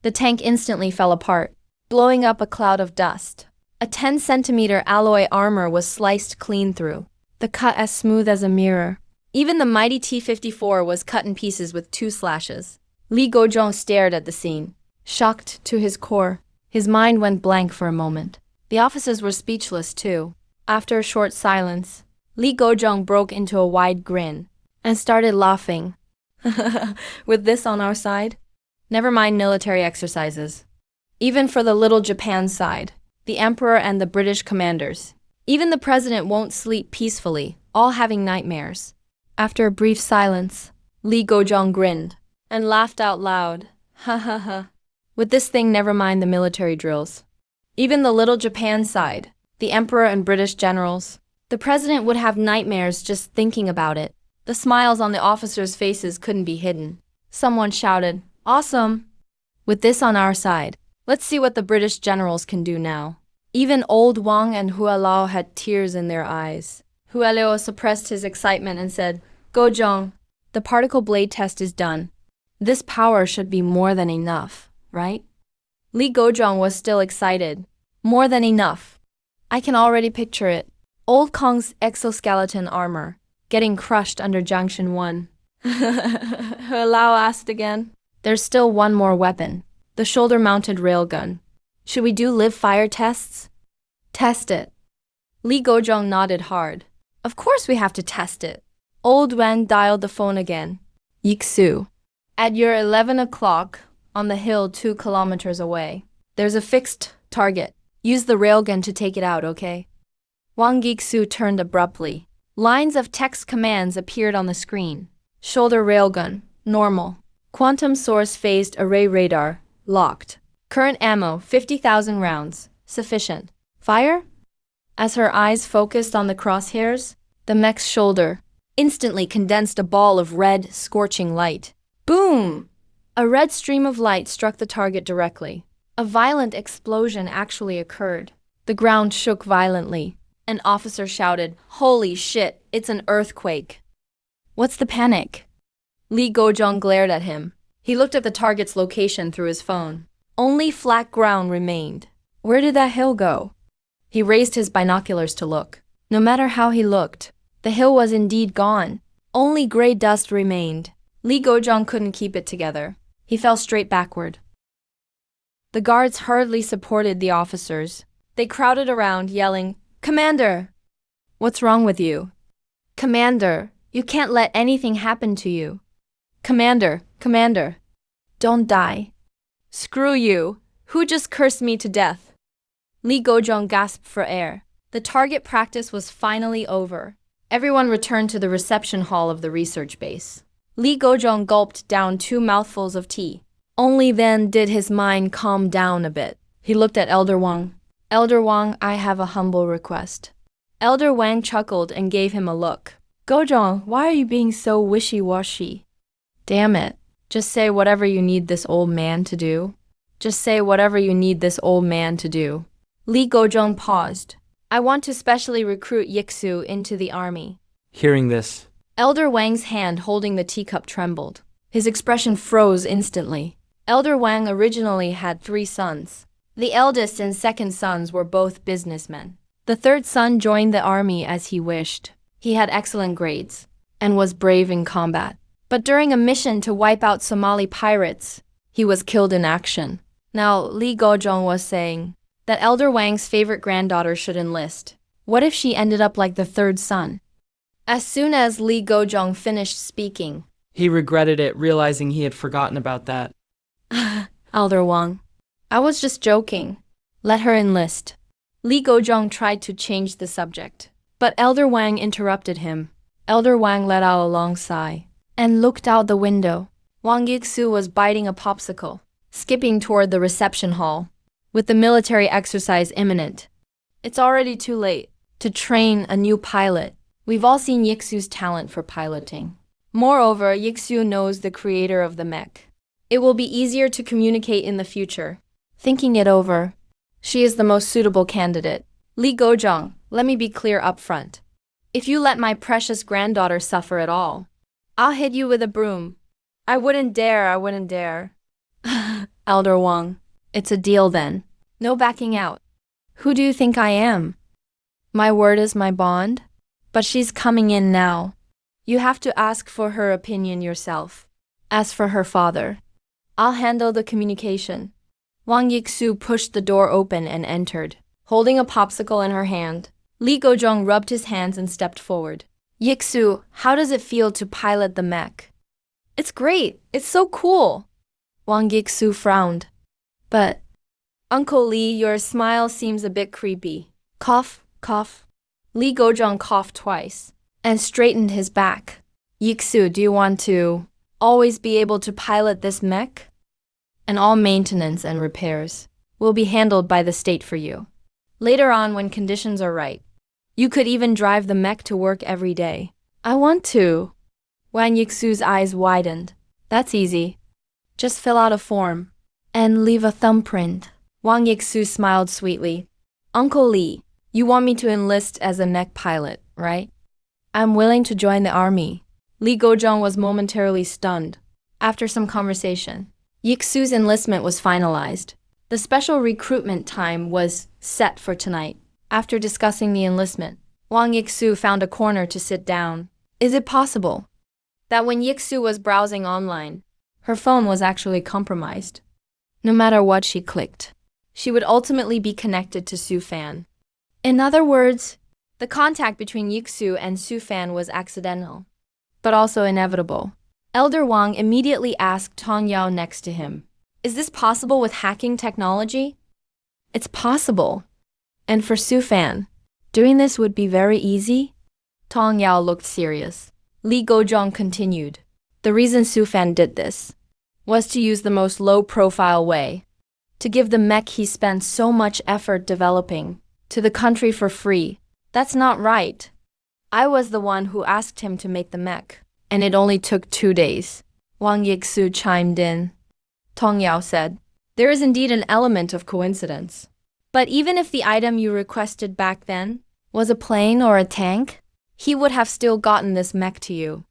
S1: The tank instantly fell apart, blowing up a cloud of dust. A 10-centimeter alloy armor was sliced clean through, the cut as smooth as a mirror. Even the mighty T-54 was cut in pieces with 2 slashes. Li Gozhong stared at the scene, shocked to his core. His mind went blank for a moment. The officers were speechless too. After a short silence, Li Gozhong broke into a wide grin and started laughing. With this on our side? Never mind military exercises. Even for the little Japan side, the emperor and the British commanders, even the president won't sleep peacefully, all having nightmares. After a brief silence, Li Gozhong grinned and laughed out loud. Ha ha ha. With this thing, never mind the military drills. Even the little Japan side, the emperor and British generals, the president would have nightmares just thinking about it. The smiles on the officers' faces couldn't be hidden. Someone shouted, "Awesome!" With this on our side, let's see what the British generals can do now. Even old Wang and Hualao had tears in their eyes. Hualao suppressed his excitement and said, "Gozhong, the particle blade test is done. This power should be more than enough. right? Li Gozhong was still excited. More than enough. I can already picture it. Old Kong's exoskeleton armor, getting crushed under Junction 1. Lao asked again. There's still one more weapon. The shoulder-mounted railgun. Should we do live fire tests? Test it. Li Gozhong nodded hard. Of course we have to test it. Old Wen dialed the phone again. Yixu. At your 11 o'clock, on the hill 2 kilometers away, there's a fixed target. Use the railgun to take it out, okay? Wang Yixu turned abruptly. Lines of text commands appeared on the screen. Shoulder railgun, normal. Quantum source phased array radar, locked. Current ammo, 50,000 rounds, sufficient. Fire? As her eyes focused on the crosshairs, the mech's shoulder instantly condensed a ball of red, scorching light. Boom! A red stream of light struck the target directly. A violent explosion actually occurred. The ground shook violently. An officer shouted, "Holy shit, it's an earthquake." What's the panic? Li Gozhong glared at him. He looked at the target's location through his phone. Only flat ground remained. Where did that hill go? He raised his binoculars to look. No matter how he looked, the hill was indeed gone. Only gray dust remained. Li Gozhong couldn't keep it together. He fell straight backward. The guards hurriedly supported the officers. They crowded around, yelling, "Commander! What's wrong with you? Commander, you can't let anything happen to you. Commander, Commander, don't die. Screw you. Who just cursed me to death?" Li Gozhong gasped for air. The target practice was finally over. Everyone returned to the reception hall of the research base. Li Gozhong gulped down 2 mouthfuls of tea. Only then did his mind calm down a bit. He looked at Elder Wang. "Elder Wang, I have a humble request." Elder Wang chuckled and gave him a look. "Gozhong, why are you being so wishy-washy? Damn it. Just say whatever you need this old man to do. Just say whatever you need this old man to do." Li Gozhong paused. "I want to specially recruit Yixu into the army."
S2: Hearing this,
S1: Elder Wang's hand holding the teacup trembled. His expression froze instantly. Elder Wang originally had 3 sons. The eldest and second sons were both businessmen. The third son joined the army as he wished. He had excellent grades and was brave in combat. But during a mission to wipe out Somali pirates, he was killed in action. Now, Li Gozhong was saying that Elder Wang's favorite granddaughter should enlist. What if she ended up like the third son? As soon as Li Gozhong finished speaking,
S2: he regretted it, realizing he had forgotten about that.
S1: Elder Wang, I was just joking. Let her enlist. Li Gozhong tried to change the subject, but Elder Wang interrupted him. Elder Wang let out a long sigh and looked out the window. Wang Yixu was biting a popsicle, skipping toward the reception hall. With the military exercise imminent, it's already too late to train a new pilot. We've all seen Yixu's talent for piloting. Moreover, Yixu knows the creator of the mech. It will be easier to communicate in the future. Thinking it over, she is the most suitable candidate. Li Gozhong, let me be clear up front. If you let my precious granddaughter suffer at all, I'll hit you with a broom. I wouldn't dare. Elder Wang, it's a deal then. No backing out. Who do you think I am? My word is my bond. But she's coming in now. You have to ask for her opinion yourself. As for her father, I'll handle the communication. Wang Yixu pushed the door open and entered, holding a popsicle in her hand. Li Gozhong rubbed his hands and stepped forward. Yixu, how does it feel to pilot the mech? It's great. It's so cool. Wang Yixu frowned. But, Uncle Li, your smile seems a bit creepy. Cough, cough. Li Gozhong coughed twice and straightened his back. Yixu, do you want to always be able to pilot this mech? And all maintenance and repairs will be handled by the state for you. Later on, when conditions are right, you could even drive the mech to work every day. I want to. Wang Yixu's eyes widened. That's easy. Just fill out a form and leave a thumbprint. Wang Yixu smiled sweetly. Uncle Li, you want me to enlist as a mech pilot, right? I'm willing to join the army. Li Gozhong was momentarily stunned. After some conversation, Yixu's enlistment was finalized. The special recruitment time was set for tonight. After discussing the enlistment, Wang Yixu found a corner to sit down. Is it possible that when Yixu was browsing online, her phone was actually compromised? No matter what she clicked, she would ultimately be connected to Su Fan. In other words, the contact between Yixu and Su Fan was accidental, but also inevitable. Elder Wang immediately asked Tong Yao next to him, "Is this possible with hacking technology?" It's possible. And for Su Fan, doing this would be very easy? Tong Yao looked serious. Li Gozhong continued. The reason Su Fan did this was to use the most low-profile way, to give the mech he spent so much effort developing to the country for free. That's not right. I was the one who asked him to make the mech, and it only took 2 days. Wang Yixu chimed in. Tong Yao said, there is indeed an element of coincidence. But even if the item you requested back then was a plane or a tank, he would have still gotten this mech to you.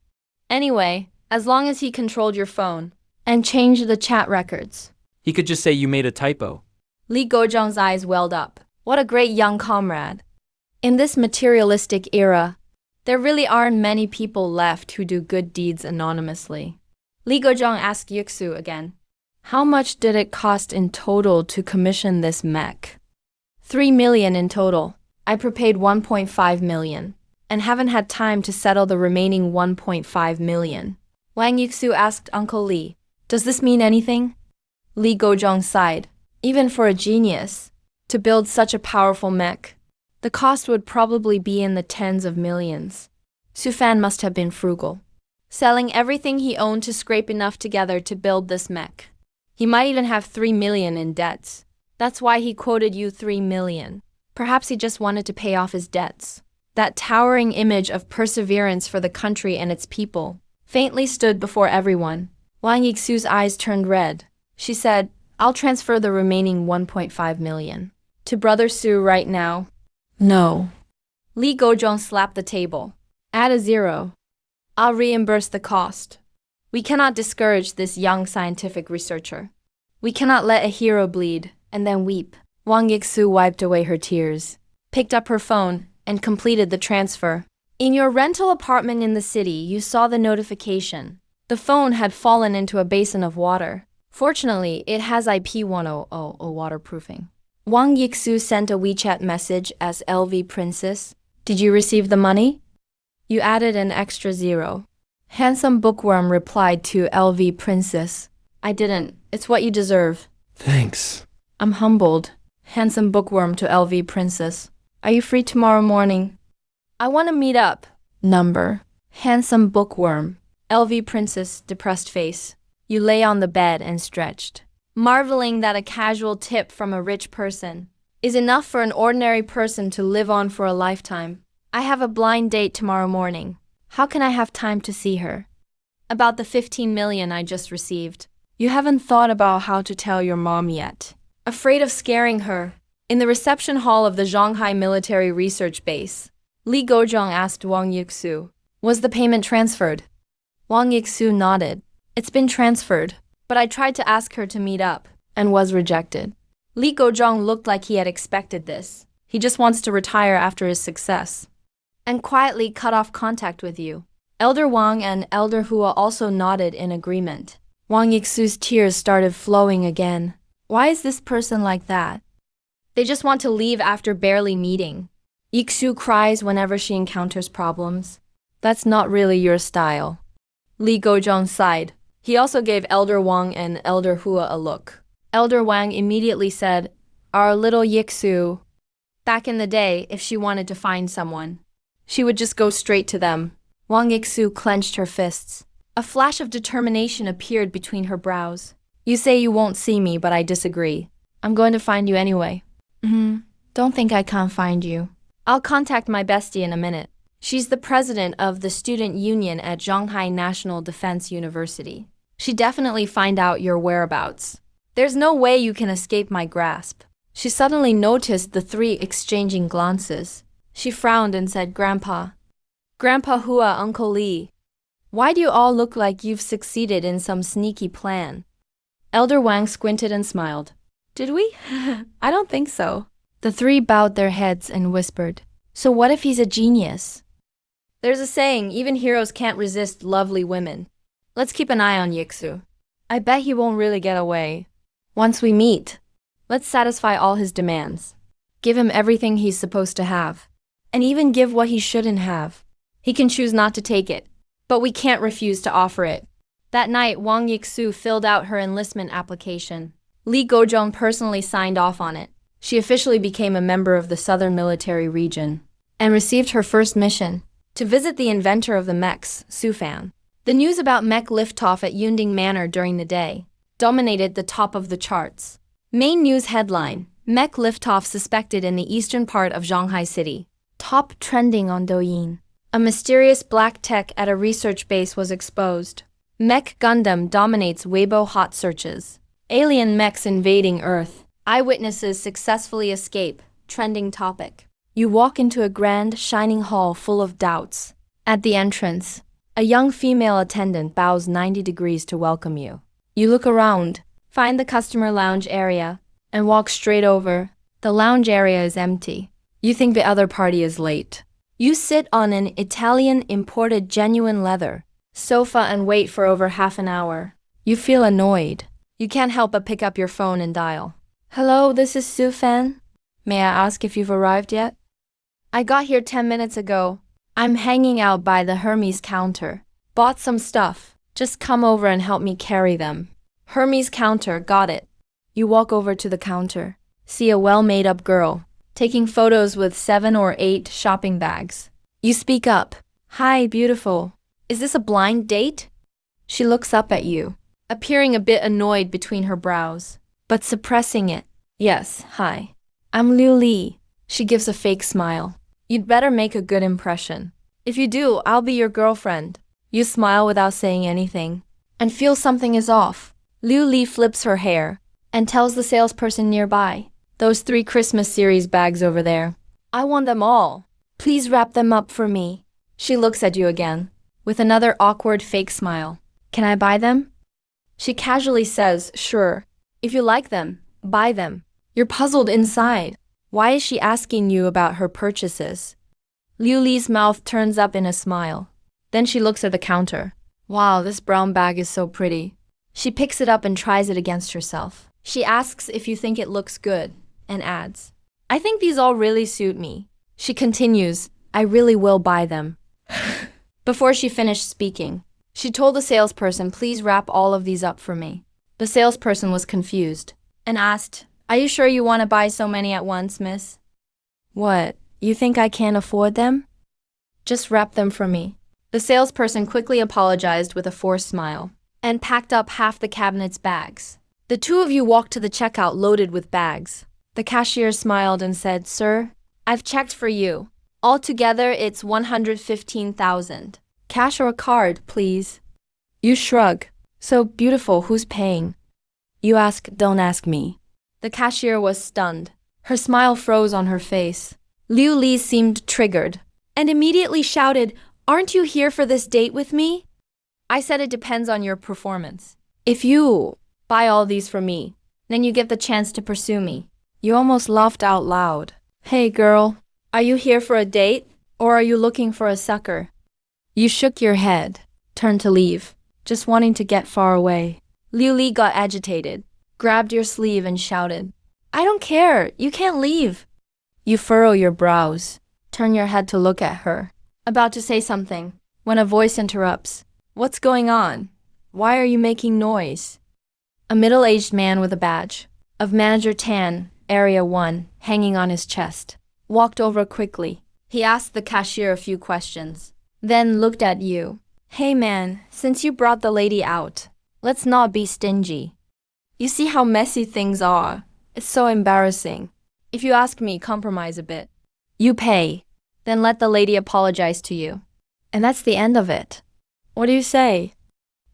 S1: Anyway, as long as he controlled your phone and changed the chat records.
S2: He could just say you made a typo.
S1: Li Gozhong's eyes welled up. What a great young comrade. In this materialistic era, there really aren't many people left who do good deeds anonymously. Li Gozhong asked Yixu again, how much did it cost in total to commission this mech? 3 million in total. I prepaid 1.5 million, and haven't had time to settle the remaining 1.5 million. Wang Yixu asked Uncle Li, does this mean anything? Li Gozhong sighed. Even for a genius, to build such a powerful mech, the cost would probably be in the tens of millions. Su Fan must have been frugal, selling everything he owned to scrape enough together to build this mech. He might even have 3 million in debts. That's why he quoted you 3 million. Perhaps he just wanted to pay off his debts. That towering image of perseverance for the country and its people faintly stood before everyone. Wang Yixu's eyes turned red. She said, I'll transfer the remaining 1.5 million. To Brother Su right now? No. Li Gozhong slapped the table. Add a 0. I'll reimburse the cost. We cannot discourage this young scientific researcher. We cannot let a hero bleed and then weep. Wang Yixu wiped away her tears, picked up her phone, and completed the transfer. In your rental apartment in the city, you saw the notification. The phone had fallen into a basin of water. Fortunately, it has IP100 waterproofing. Wang Yixu sent a WeChat message as LV Princess. Did you receive the money? You added an extra 0. Handsome Bookworm replied to LV Princess. I didn't. It's what you deserve.
S2: Thanks.
S1: I'm humbled. Handsome Bookworm to LV Princess. Are you free tomorrow morning? I want to meet up. Number. Handsome Bookworm. LV Princess, depressed face. You lay on the bed and stretched, marveling that a casual tip from a rich person is enough for an ordinary person to live on for a lifetime. I have a blind date tomorrow morning. How can I have time to see her? About the 15 million I just received. You haven't thought about how to tell your mom yet. Afraid of scaring her. In the reception hall of the Shanghai Military Research Base, Li Gozhong asked Wang Yixu, was the payment transferred? Wang Yixu nodded. It's been transferred, but I tried to ask her to meet up and was rejected. Li Gozhong looked like he had expected this. He just wants to retire after his success and quietly cut off contact with you. Elder Wang and Elder Hua also nodded in agreement. Wang Yixu's tears started flowing again. Why is this person like that? They just want to leave after barely meeting. Yixu cries whenever she encounters problems. That's not really your style. Li Gozhong sighed. He also gave Elder Wang and Elder Hua a look. Elder Wang immediately said, our little Yixu. Back in the day, if she wanted to find someone, she would just go straight to them. Wang Yixu clenched her fists. A flash of determination appeared between her brows. You say you won't see me, but I disagree. I'm going to find you anyway. Don't think I can't find you. I'll contact my bestie in a minute. She's the president of the student union at Shanghai National Defense University. She'd definitely find out your whereabouts. There's no way you can escape my grasp. She suddenly noticed the three exchanging glances. She frowned and said, Grandpa. Grandpa Hua, Uncle Li. Why do you all look like you've succeeded in some sneaky plan? Elder Wang squinted and smiled. Did we? I don't think so. The three bowed their heads and whispered, so what if he's a genius? There's a saying, even heroes can't resist lovely women. Let's keep an eye on Yixu. I bet he won't really get away. Once we meet, let's satisfy all his demands. Give him everything he's supposed to have. And even give what he shouldn't have. He can choose not to take it, but we can't refuse to offer it. That night, Wang Yixu filled out her enlistment application. Li Gozhong personally signed off on it. She officially became a member of the Southern Military Region and received her first mission to visit the inventor of the mechs, Su Fan. The news about mech liftoff at Yunding Manor during the day dominated the top of the charts. Main news headline, mech liftoff suspected in the eastern part of Shanghai City. Top trending on Douyin. A mysterious black tech at a research base was exposed. Mech Gundam dominates Weibo hot searches. Alien mechs invading Earth. Eyewitnesses successfully escape. Trending topic. You walk into a grand, shining hall full of doubts. At the entrance, a young female attendant bows 90 degrees to welcome you. You look around, find the customer lounge area, and walk straight over. The lounge area is empty. You think the other party is late. You sit on an Italian imported genuine leather sofa and wait for over half an hour. You feel annoyed. You can't help but pick up your phone and dial. Hello, this is Su Fan. May I ask if you've arrived yet? I got here 10 minutes ago. I'm hanging out by the Hermes counter. Bought some stuff. Just come over and help me carry them. Hermes counter, got it. You walk over to the counter. See a well-made-up girl taking photos with 7 or 8 shopping bags. You speak up. Hi, beautiful. Is this a blind date? She looks up at you, appearing a bit annoyed between her brows, but suppressing it. Yes, hi. I'm Liu Li. She gives a fake smile. You'd better make a good impression. If you do, I'll be your girlfriend. You smile without saying anything, and feel something is off. Liu Li flips her hair and tells the salesperson nearby, those 3 Christmas series bags over there. I want them all. Please wrap them up for me. She looks at you again, with another awkward fake smile. Can I buy them? She casually says, sure. If you like them, buy them. You're puzzled inside. Why is she asking you about her purchases? Liu Li's mouth turns up in a smile. Then she looks at the counter. Wow, this brown bag is so pretty. She picks it up and tries it against herself. She asks if you think it looks good, and adds, I think these all really suit me. She continues, I really will buy them. Before she finished speaking, she told the salesperson, please wrap all of these up for me. The salesperson was confused and asked, are you sure you want to buy so many at once, miss? What, you think I can't afford them? Just wrap them for me. The salesperson quickly apologized with a forced smile and packed up half the cabinet's bags. The two of you walked to the checkout loaded with bags. The cashier smiled and said, sir, I've checked for you. Altogether, it's 115,000. Cash or a card, please. You shrug. So beautiful, who's paying? You ask, don't ask me. The cashier was stunned. Her smile froze on her face. Liu Li seemed triggered and immediately shouted, aren't you here for this date with me? I said it depends on your performance. If you buy all these for me, then you get the chance to pursue me. You almost laughed out loud. Hey girl, are you here for a date or are you looking for a sucker? You shook your head, turned to leave, just wanting to get far away. Liu Li got agitated, grabbed your sleeve and shouted, I don't care, you can't leave. You furrow your brows, turn your head to look at her, about to say something, when a voice interrupts. What's going on? Why are you making noise? A middle-aged man with a badge of Manager Tan, Area 1, hanging on his chest, walked over quickly. He asked the cashier a few questions, then looked at you. Hey man, since you brought the lady out, let's not be stingy. You see how messy things are. It's so embarrassing. If you ask me, compromise a bit. You pay, then let the lady apologize to you. And that's the end of it. What do you say?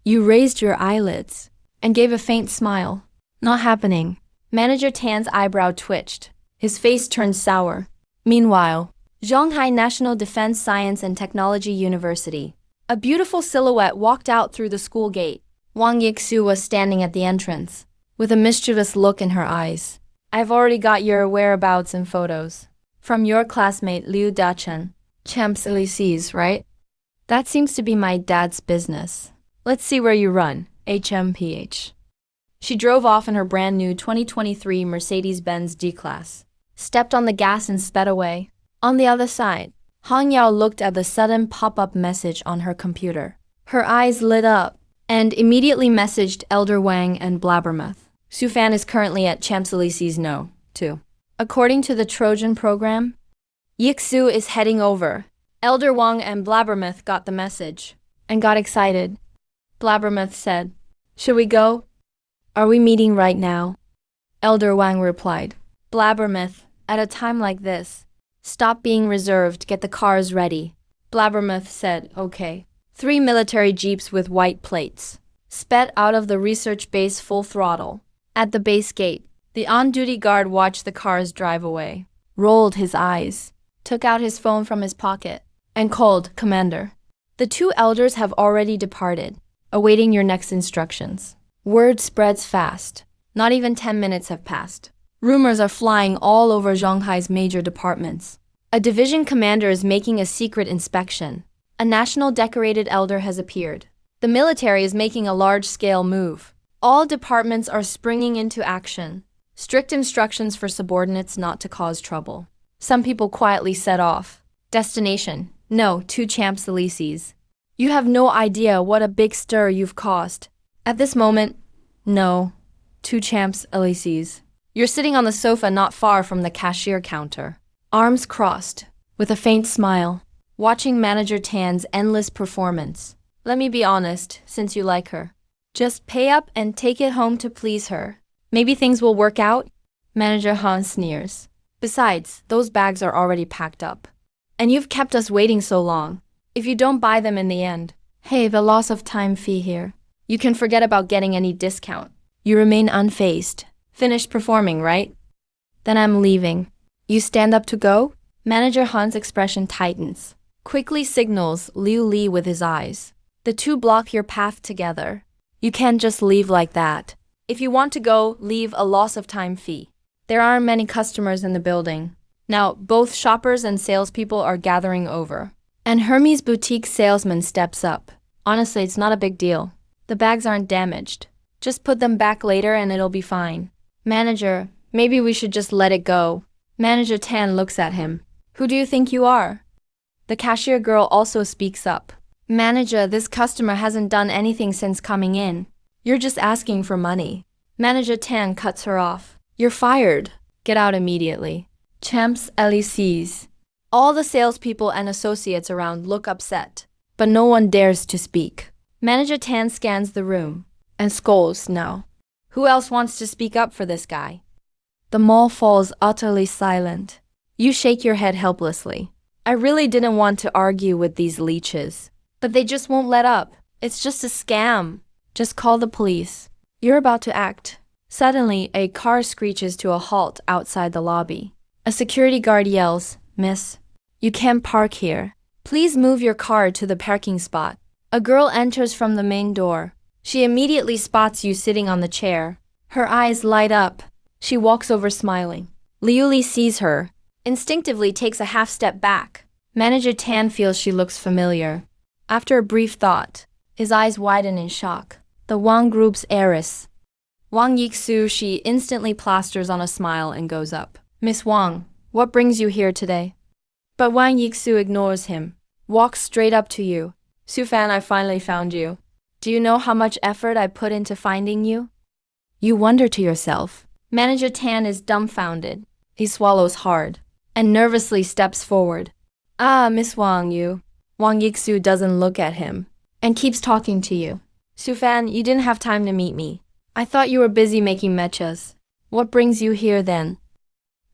S1: You raised your eyelids and gave a faint smile. Not happening. Manager Tan's eyebrow twitched. His face turned sour. Meanwhile, Shanghai National Defense Science and Technology University. A beautiful silhouette walked out through the school gate, Wang Yixu was standing at the entrance, with a mischievous look in her eyes. I've already got your whereabouts and photos. From your classmate Liu Dachen, Champs Elysees, right? That seems to be my dad's business. Let's see where you run, HMPH. She drove off in her brand new 2023 Mercedes-Benz D-Class, stepped on the gas and sped away. On the other side, Hang Yao looked at the sudden pop-up message on her computer. Her eyes lit up and immediately messaged Elder Wang and Blabbermouth. Su Fan is currently at Champs-Elysees No. 2. According to the Trojan program, Yixu is heading over. Elder Wang and Blabbermouth got the message and got excited. Blabbermouth said, "Should we go? Are we meeting right now?" Elder Wang replied, "Blabbermouth, at a time like this, stop being reserved, get the cars ready." Blabbermouth said, "Okay." 3 military jeeps with white plates sped out of the research base full throttle. At the base gate, the on-duty guard watched the cars drive away, rolled his eyes, took out his phone from his pocket, and called, "Commander, the 2 elders have already departed, awaiting your next instructions." Word spreads fast. Not even 10 minutes have passed. Rumors are flying all over Shanghai's major departments. A division commander is making a secret inspection. A national decorated elder has appeared. The military is making a large-scale move. All departments are springing into action. Strict instructions for subordinates not to cause trouble. Some people quietly set off. Destination: No, 2 Champs Elysees. You have no idea what a big stir you've caused. At this moment, no, 2 Champs Elysees. You're sitting on the sofa not far from the cashier counter, arms crossed, with a faint smile, watching Manager Tan's endless performance. Let me be honest, since you like her. Just pay up and take it home to please her. Maybe things will work out? Manager Han sneers. Besides, those bags are already packed up. And you've kept us waiting so long. If you don't buy them in the end, hey, the loss of time fee here. You can forget about getting any discount. You remain unfazed. Finished performing, right? Then I'm leaving. You stand up to go? Manager Han's expression tightens. Quickly signals Liu Li with his eyes. The 2 block your path together. You can't just leave like that. If you want to go, leave a loss of time fee. There aren't many customers in the building. Now, both shoppers and salespeople are gathering over. And Hermes' boutique salesman steps up. Honestly, it's not a big deal. The bags aren't damaged. Just put them back later and it'll be fine. Manager, maybe we should just let it go. Manager Tan looks at him. Who do you think you are? The cashier girl also speaks up. Manager, this customer hasn't done anything since coming in. You're just asking for money. Manager Tan cuts her off. You're fired. Get out immediately. Champs Elysees. All the salespeople and associates around look upset, but no one dares to speak. Manager Tan scans the room and scolds now. Who else wants to speak up for this guy? The mall falls utterly silent. You shake your head helplessly. I really didn't want to argue with these leeches, but they just won't let up. It's just a scam. Just call the police. You're about to act. Suddenly, a car screeches to a halt outside the lobby. A security guard yells, "Miss, you can't park here. Please move your car to the parking spot." A girl enters from the main door. She immediately spots you sitting on the chair. Her eyes light up. She walks over smiling. Liu Li sees her, instinctively takes a half step back. Manager Tan feels she looks familiar. After a brief thought, his eyes widen in shock. The Wang Group's heiress. Wang Yixu, she instantly plasters on a smile and goes up. "Miss Wang, what brings you here today?" But Wang Yixu ignores him, walks straight up to you. "Su Fan, I finally found you. Do you know how much effort I put into finding you?" You wonder to yourself. Manager Tan is dumbfounded. He swallows hard and nervously steps forward. "Ah, Miss Wang, you." Wang Yixu doesn't look at him and keeps talking to you. "Su Fan, you didn't have time to meet me. I thought you were busy making mechas. What brings you here then?"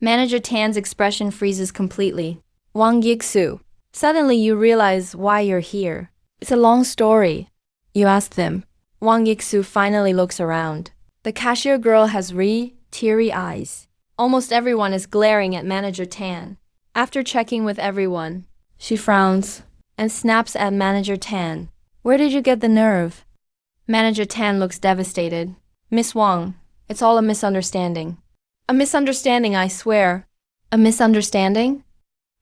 S1: Manager Tan's expression freezes completely. "Wang Yixu, suddenly you realize why you're here. It's a long story." You ask them. Wang Yixu finally looks around. The cashier girl has teary eyes. Almost everyone is glaring at Manager Tan. After checking with everyone, she frowns and snaps at Manager Tan. "Where did you get the nerve?" Manager Tan looks devastated. Miss Wang, it's all a misunderstanding. A misunderstanding, I swear. A misunderstanding?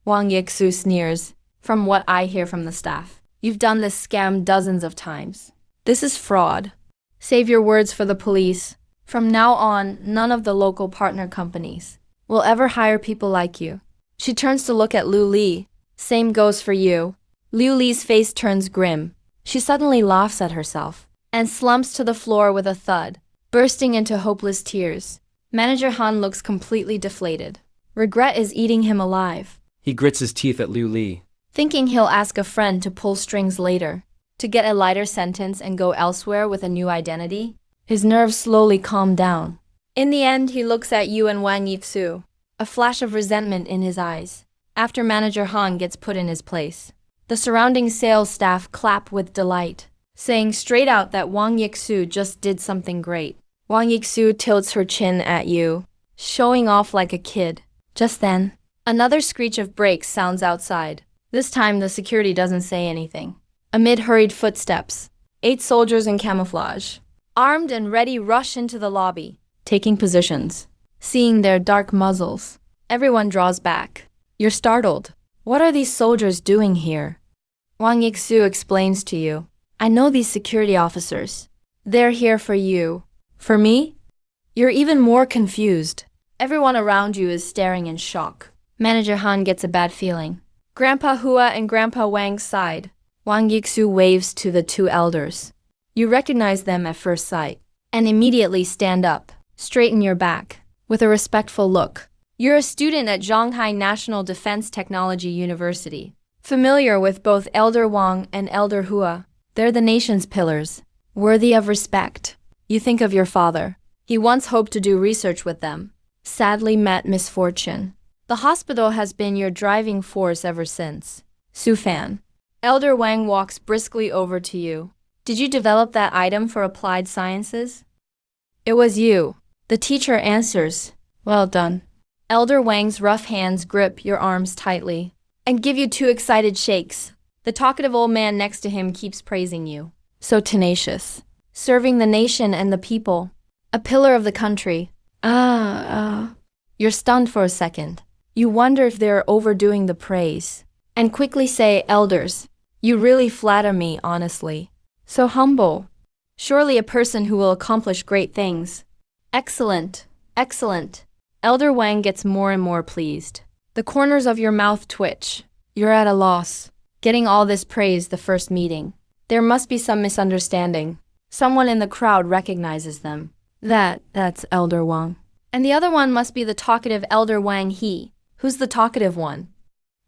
S1: Wang Yixu sneers. From what I hear from the staff, you've done this scam dozens of times. This is fraud. Save your words for the police. From now on, none of the local partner companies will ever hire people like you. She turns to look at Liu Li. Same goes for you. Liu Li's face turns grim. She suddenly laughs at herself and slumps to the floor with a thud, bursting into hopeless tears. Manager Han looks completely deflated. Regret is eating him alive.
S2: He grits his teeth at Liu Li.
S1: Thinking he'll ask a friend to pull strings later, to get a lighter sentence and go elsewhere with a new identity, his nerves slowly calm down. In the end, he looks at Yu and Wang Yixu, a flash of resentment in his eyes. After Manager Han gets put in his place, the surrounding sales staff clap with delight, saying straight out that Wang Yixu just did something great. Wang Yixu tilts her chin at Yu, showing off like a kid. Just then, another screech of brakes sounds outside. This time, the security doesn't say anything. Amid hurried footsteps, 8 soldiers in camouflage, armed and ready, rush into the lobby, taking positions. Seeing their dark muzzles, everyone draws back. You're startled. What are these soldiers doing here? Wang Yixu explains to you. I know these security officers. They're here for you. For me? You're even more confused. Everyone around you is staring in shock. Manager Han gets a bad feeling. Grandpa Hua and Grandpa Wang's side. Wang Yixu waves to the 2 elders. You recognize them at first sight and immediately stand up, straighten your back, with a respectful look. You're a student at Zhonghai National Defense Technology University, familiar with both Elder Wang and Elder Hua. They're the nation's pillars, worthy of respect. You think of your father. He once hoped to do research with them, sadly met misfortune. The hospital has been your driving force ever since. Su Fan. Elder Wang walks briskly over to you. Did you develop that item for applied sciences? It was you. The teacher answers. Well done. Elder Wang's rough hands grip your arms tightly and give you 2 excited shakes. The talkative old man next to him keeps praising you. So tenacious. Serving the nation and the people. A pillar of the country. You're stunned for a second. You wonder if they're overdoing the praise. And quickly say, Elders, you really flatter me, honestly. So humble. Surely a person who will accomplish great things. Excellent. Excellent. Elder Wang gets more and more pleased. The corners of your mouth twitch. You're at a loss. Getting all this praise the first meeting. There must be some misunderstanding. Someone in the crowd recognizes them. That's Elder Wang. And the other one must be the talkative Elder Wang He. Who's the talkative one?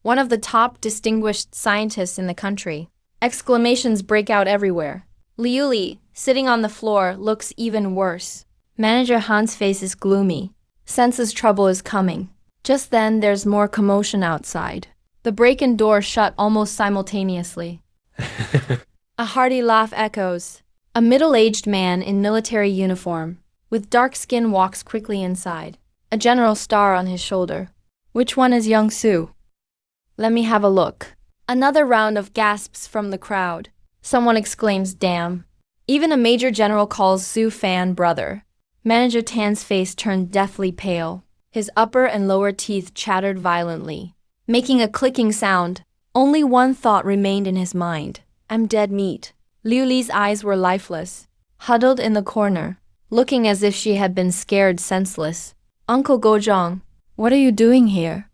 S1: One of the top distinguished scientists in the country. Exclamations break out everywhere. Liu Li, sitting on the floor, looks even worse. Manager Han's face is gloomy. Senses trouble is coming. Just then, there's more commotion outside. The break-in door shut almost simultaneously. A hearty laugh echoes. A middle-aged man in military uniform, with dark skin, walks quickly inside. A general star on his shoulder. Which one is young Su? Let me have a look. Another round of gasps from the crowd. Someone exclaims, damn. Even a major general calls Su Fan brother. Manager Tan's face turned deathly pale. His upper and lower teeth chattered violently, making a clicking sound. Only one thought remained in his mind. I'm dead meat. Liu Li's eyes were lifeless, huddled in the corner, looking as if she had been scared senseless. Uncle Gozhang, what are you doing here?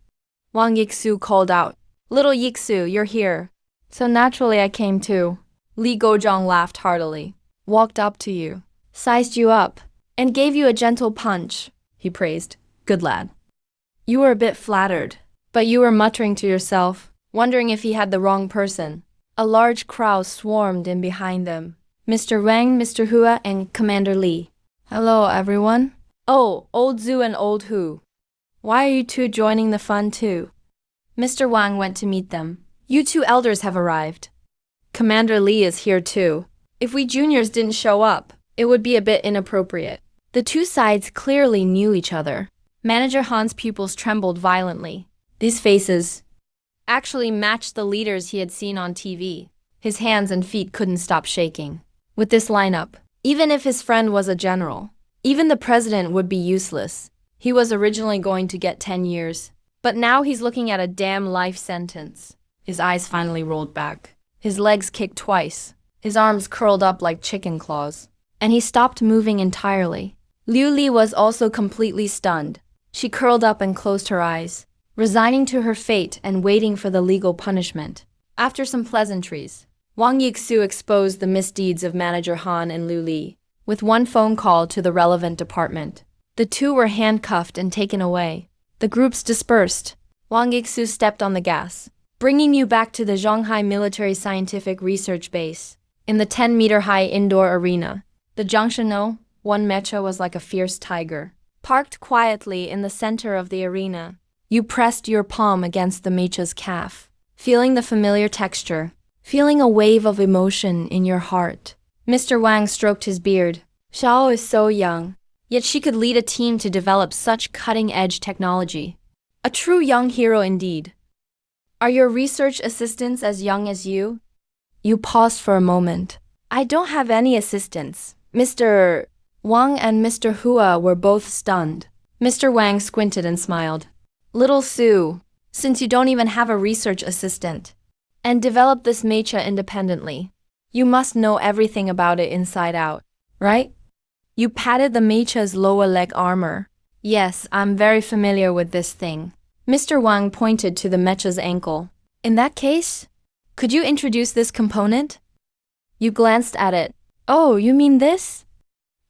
S1: Wang Yixu called out. Little Yixu, you're here. So naturally I came too. Li Gozhang laughed heartily, walked up to you, sized you up, and gave you a gentle punch, he praised. Good lad. You were a bit flattered, but you were muttering to yourself, wondering if he had the wrong person. A large crowd swarmed in behind them. Mr. Wang, Mr. Hua, and Commander Li. Hello, everyone. Oh, old Zhu and old Hu. Why are you two joining the fun too? Mr. Wang went to meet them. You 2 elders have arrived. Commander Li is here too. If we juniors didn't show up, it would be a bit inappropriate. The 2 sides clearly knew each other. Manager Han's pupils trembled violently. These faces actually matched the leaders he had seen on TV. His hands and feet couldn't stop shaking. With this lineup, even if his friend was a general, even the president would be useless. He was originally going to get 10 years, but now he's looking at a damn life sentence. His eyes finally rolled back. His legs kicked twice. His arms curled up like chicken claws. And he stopped moving entirely. Liu Li was also completely stunned. She curled up and closed her eyes, resigning to her fate and waiting for the legal punishment. After some pleasantries, Wang Yixu exposed the misdeeds of Manager Han and Liu Li. With one phone call to the relevant department, the two were handcuffed and taken away. The groups dispersed. Wang Yixu stepped on the gas, bringing you back to the Shanghai Military Scientific Research Base. In the 10-meter-high indoor arena, the Jiangshino, one Mecha was like a fierce tiger. Parked quietly in the center of the arena, you pressed your palm against the Mecha's calf, feeling the familiar texture, feeling a wave of emotion in your heart. Mr. Wang stroked his beard. Xiao is so young, yet she could lead a team to develop such cutting-edge technology. A true young hero indeed. Are your research assistants as young as you? You paused for a moment. I don't have any assistants. Mr. Wang and Mr. Hua were both stunned. Mr. Wang squinted and smiled. Little Sue, since you don't even have a research assistant, and develop this mecha independently, you must know everything about it inside out, right? You patted the mecha's lower leg armor. Yes, I'm very familiar with this thing. Mr. Wang pointed to the mecha's ankle. In that case, could you introduce this component? You glanced at it. Oh, you mean this?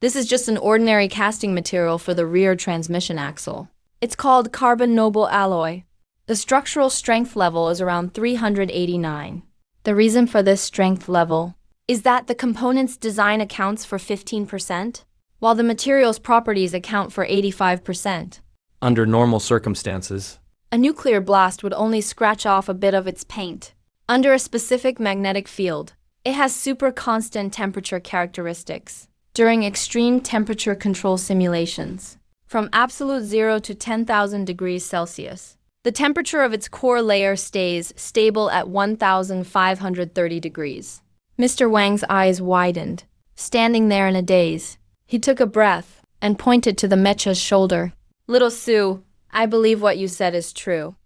S1: This is just an ordinary casting material for the rear transmission axle. It's called carbon noble alloy. The structural strength level is around 389. The reason for this strength level is that the component's design accounts for 15%, while the material's properties account for 85%.
S2: Under normal circumstances,
S1: A nuclear blast would only scratch off a bit of its paint. Under a specific magnetic field, it has super constant temperature characteristics. During extreme temperature control simulations, from absolute 0 to 10,000 degrees Celsius, the temperature of its core layer stays stable at 1,530 degrees. Mr. Wang's eyes widened. Standing there in a daze, he took a breath and pointed to the mecha's shoulder. Little Sue, I believe what you said is true.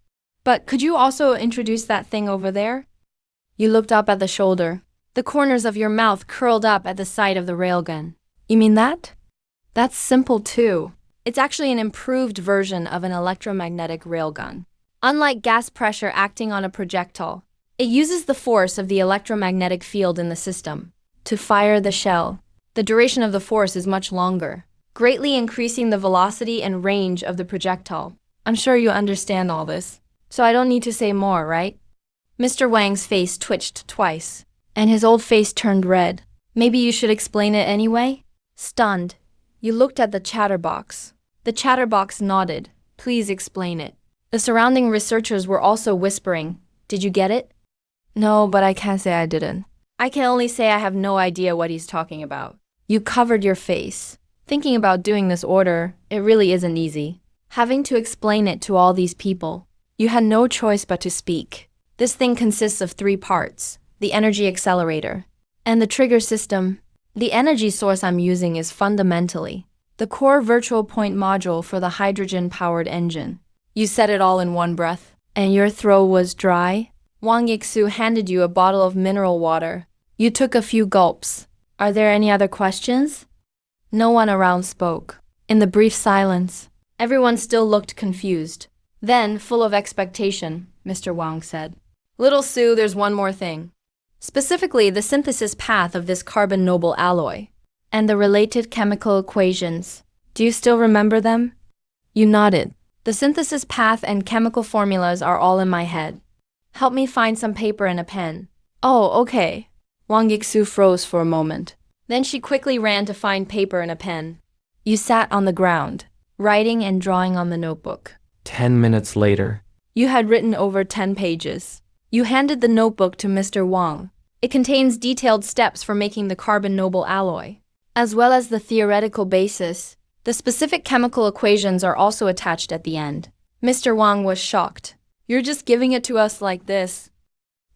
S1: But could you also introduce that thing over there? You looked up at the shoulder. The corners of your mouth curled up at the sight of the railgun. You mean that? That's simple too. It's actually an improved version of an electromagnetic railgun. Unlike gas pressure acting on a projectile, it uses the force of the electromagnetic field in the system to fire the shell. The duration of the force is much longer, greatly increasing the velocity and range of the projectile. I'm sure you understand all this, so I don't need to say more, right? Mr. Wang's face twitched twice, and his old face turned red. Maybe you should explain it anyway? Stunned, you looked at the chatterbox. The chatterbox nodded. Please explain it. The surrounding researchers were also whispering. Did you get it? No, but I can't say I didn't. I can only say I have no idea what he's talking about. You covered your face. Thinking about doing this order, it really isn't easy. Having to explain it to all these people, you had no choice but to speak. This thing consists of 3 parts: the energy accelerator, and the trigger system. The energy source I'm using is fundamentally the core virtual point module for the hydrogen-powered engine. You said it all in one breath, and your throat was dry? Wang Yixu handed you a bottle of mineral water. You took a few gulps. Are there any other questions? No one around spoke. In the brief silence, everyone still looked confused. Then, full of expectation, Mr. Wang said, Little Sue, there's one more thing. Specifically, the synthesis path of this carbon noble alloy, and the related chemical equations. Do you still remember them? You nodded. The synthesis path and chemical formulas are all in my head. Help me find some paper and a pen. Oh, okay. Wang Yixu froze for a moment. Then she quickly ran to find paper and a pen. You sat on the ground, writing and drawing on the notebook.
S2: 10 minutes later,
S1: You had written over 10 pages. You handed the notebook to Mr. Wang. It contains detailed steps for making the carbon noble alloy, as well as the theoretical basis. The specific chemical equations are also attached at the end. Mr. Wang was shocked. You're just giving it to us like this.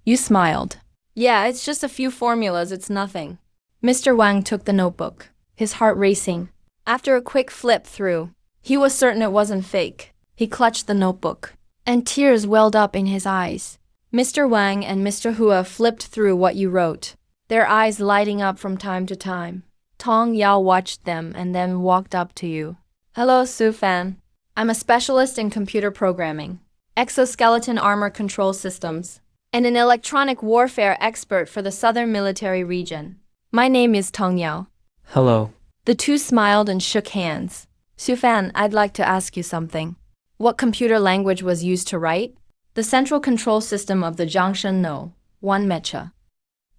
S1: You smiled. Yeah, it's just a few formulas, it's nothing. Mr. Wang took the notebook, his heart racing. After a quick flip through, he was certain it wasn't fake. He clutched the notebook, and tears welled up in his eyes. Mr. Wang and Mr. Hua flipped through what you wrote, their eyes lighting up from time to time. Tong Yao watched them and then walked up to you. Hello, Su Fan. I'm a specialist in computer programming, exoskeleton armor control systems, and an electronic warfare expert for the Southern Military Region. My name is Tong Yao.
S2: Hello.
S1: The two smiled and shook hands. Su Fan, I'd like to ask you something. What computer language was used to write? The central control system of the Jiangshan No. 1 Mecha.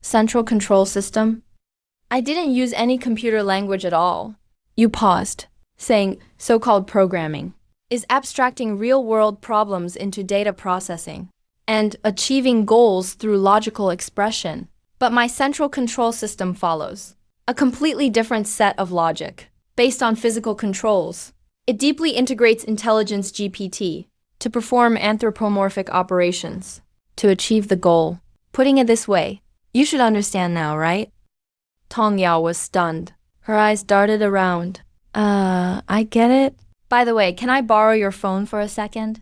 S1: Central control system? I didn't use any computer language at all. You paused, saying, so-called programming is abstracting real-world problems into data processing and achieving goals through logical expression. But my central control system follows a completely different set of logic, based on physical controls. It deeply integrates intelligence GPT to perform anthropomorphic operations to achieve the goal. Putting it this way, you should understand now, right? Tong Yao was stunned. Her eyes darted around. I get it. By the way, can I borrow your phone for a second?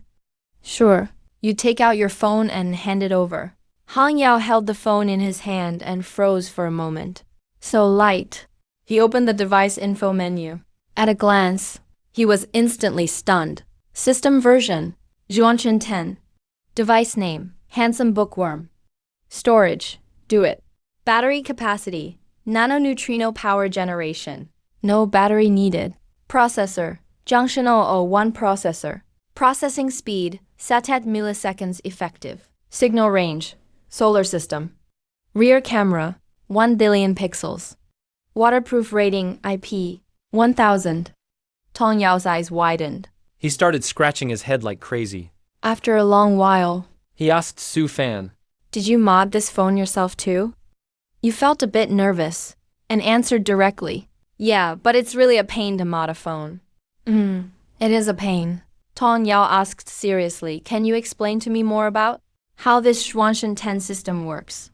S1: Sure. You take out your phone and hand it over. Hang Yao held the phone in his hand and froze for a moment. So light. He opened the device info menu. At a glance, he was instantly stunned. System version, Zhuanshan 10. Device name, Handsome Bookworm. Storage, do it. Battery capacity, nanoneutrino power generation. No battery needed. Processor, Jiangshan 001 processor. Processing speed, satat milliseconds effective. Signal range, solar system. Rear camera, 1 billion pixels. Waterproof rating, IP, 1000. Tong Yao's eyes widened.
S2: He started scratching his head like crazy.
S1: After a long while,
S2: He asked Su Fan.
S1: did you mod this phone yourself too? You felt a bit nervous and answered directly. Yeah, but it's really a pain to mod a phone. It is a pain. Tong Yao asked seriously, can you explain to me more about how this Zhuanshan 10 system works?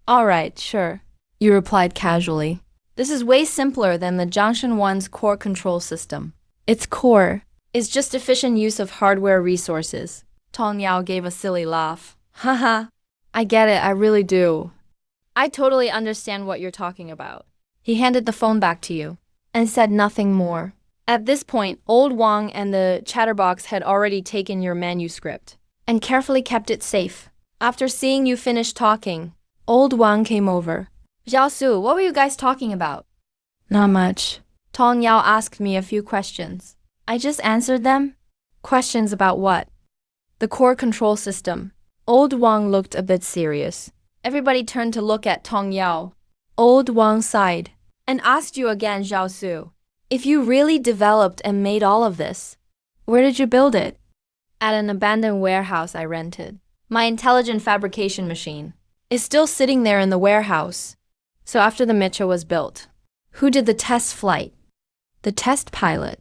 S1: Alright, sure. You replied casually. This is way simpler than the Jiangshan 1's core control system. Its core is just efficient use of hardware resources. Tong Yao gave a silly laugh. Haha, I get it, I really do. I totally understand what you're talking about. He handed the phone back to you and said nothing more. At this point, Old Wang and the chatterbox had already taken your manuscript and carefully kept it safe. After seeing you finish talking, Old Wang came over. Zhao Su, what were you guys talking about? Not much. Tong Yao asked me a few questions. I just answered them. Questions about what? The core control system. Old Wang looked a bit serious. Everybody turned to look at Tong Yao. Old Wang sighed and asked you again, Zhao Su, if you really developed and made all of this, where did you build it? At an abandoned warehouse I rented. My intelligent fabrication machine is still sitting there in the warehouse. So after the Mecha was built, who did the test flight? The test pilot.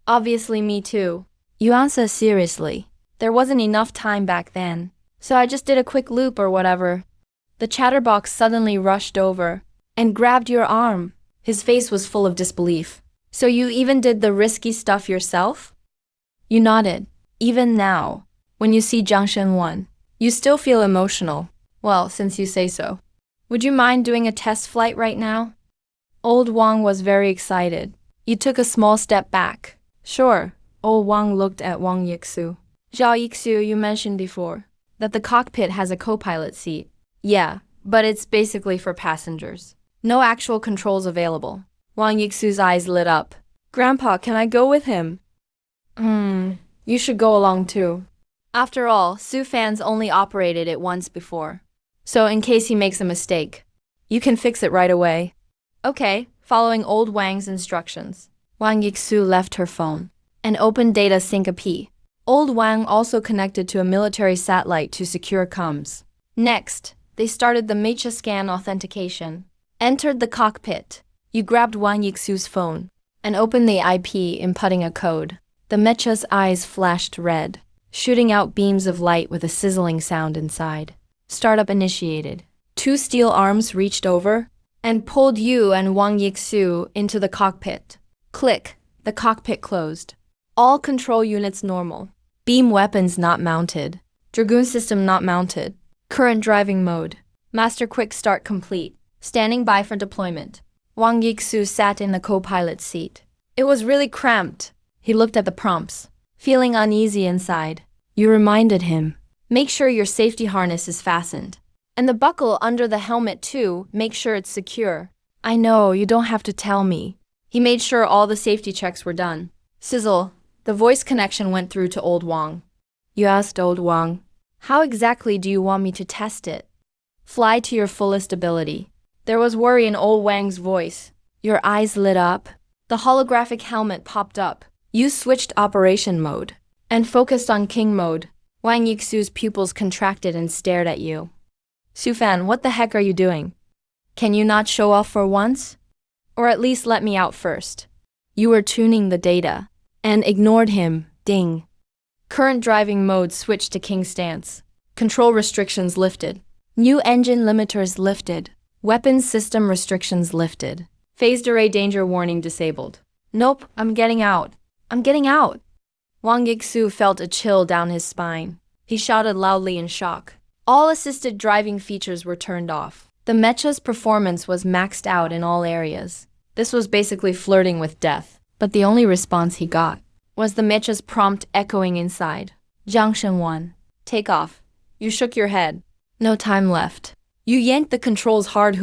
S1: Obviously me too. You answer seriously. There wasn't enough time back then, so I just did a quick loop or whatever. The chatterbox suddenly rushed over and grabbed your arm. His face was full of disbelief. So you even did the risky stuff yourself? You nodded. Even now, when you see Jiangshan 1, you still feel emotional. Well, since you say so. Would you mind doing a test flight right now? Old Wang was very excited. You took a small step back. Sure. Old Wang looked at Wang Yixu. Zhao Yixu, you mentioned before that the cockpit has a co-pilot seat. Yeah, but it's basically for passengers. No actual controls available. Wang Yixu's eyes lit up. Grandpa, can I go with him? You should go along too. After all, Su Fan's only operated it once before. So in case he makes a mistake, you can fix it right away. Okay, following Old Wang's instructions. Wang Yixu left her phone and opened data sync. Old Wang also connected to a military satellite to secure comms. Next, they started the Mecha scan authentication. Entered the cockpit. You grabbed Wang Yixu's phone and opened the IP, inputting a code. The Mecha's eyes flashed red, shooting out beams of light with a sizzling sound inside. Startup initiated. 2 steel arms reached over and pulled you and Wang Yixu into the cockpit. Click. The cockpit closed. All control units normal. Beam weapons not mounted. Dragoon system not mounted. Current driving mode. Master quick start complete. Standing by for deployment. Wang Yixu sat in the co-pilot seat. It was really cramped. He looked at the prompts, feeling uneasy inside. You reminded him. Make sure your safety harness is fastened. And the buckle under the helmet too, make sure it's secure. I know, you don't have to tell me. He made sure all the safety checks were done. Sizzle. The voice connection went through to old Wang. You asked old Wang, how exactly do you want me to test it? Fly to your fullest ability. There was worry in old Wang's voice. Your eyes lit up. The holographic helmet popped up. You switched operation mode and focused on king mode. Wang Yixu's pupils contracted and stared at you. Sufan, what the heck are you doing? Can you not show off for once? Or at least let me out first. You were tuning the data and ignored him. Ding. Current driving mode switched to king stance. Control restrictions lifted. New engine limiters lifted. Weapons system restrictions lifted. Phased array danger warning disabled. Nope, I'm getting out. I'm getting out. Wang Yixu felt a chill down his spine. He shouted loudly in shock. All assisted driving features were turned off. The Mecha's performance was maxed out in all areas. This was basically flirting with death. But the only response he got was the Mecha's prompt echoing inside. Junction 1. Take off. You shook your head. No time left. You yanked the controls hard.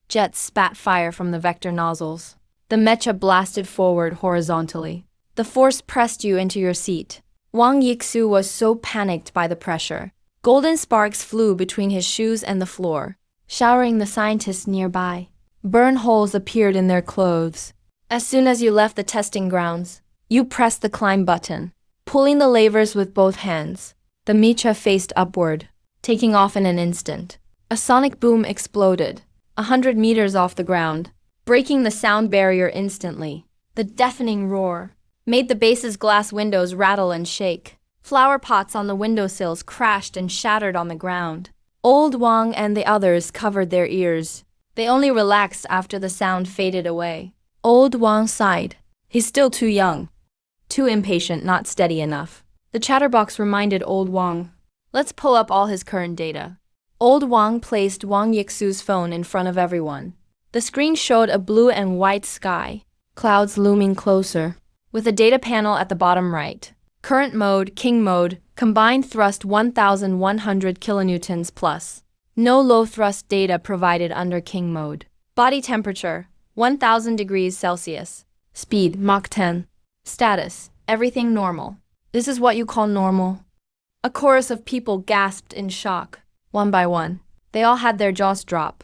S1: Jets spat fire from the vector nozzles. The Mecha blasted forward horizontally. The force pressed you into your seat. Wang Yixu was so panicked by the pressure. Golden sparks flew between his shoes and the floor, showering the scientists nearby. Burn holes appeared in their clothes. As soon as you left the testing grounds, you pressed the climb button, pulling the levers with both hands. The Mecha faced upward, taking off in an instant. A sonic boom exploded, 100 meters off the ground, breaking the sound barrier instantly. The deafening roar made the base's glass windows rattle and shake. Flower pots on the windowsills crashed and shattered on the ground. Old Wang and the others covered their ears. They only relaxed after the sound faded away. Old Wang sighed. He's still too young. Too impatient, not steady enough. The chatterbox reminded old Wang. Let's pull up all his current data. Old Wang placed Wang Yixu's phone in front of everyone. The screen showed a blue and white sky, clouds looming closer, with a data panel at the bottom right. Current mode, king mode, combined thrust 1,100 kilonewtons plus. No low thrust data provided under king mode. Body temperature, 1,000 degrees Celsius. Speed, Mach 10. Status, everything normal. This is what you call normal? A chorus of people gasped in shock. One by one, they all had their jaws drop.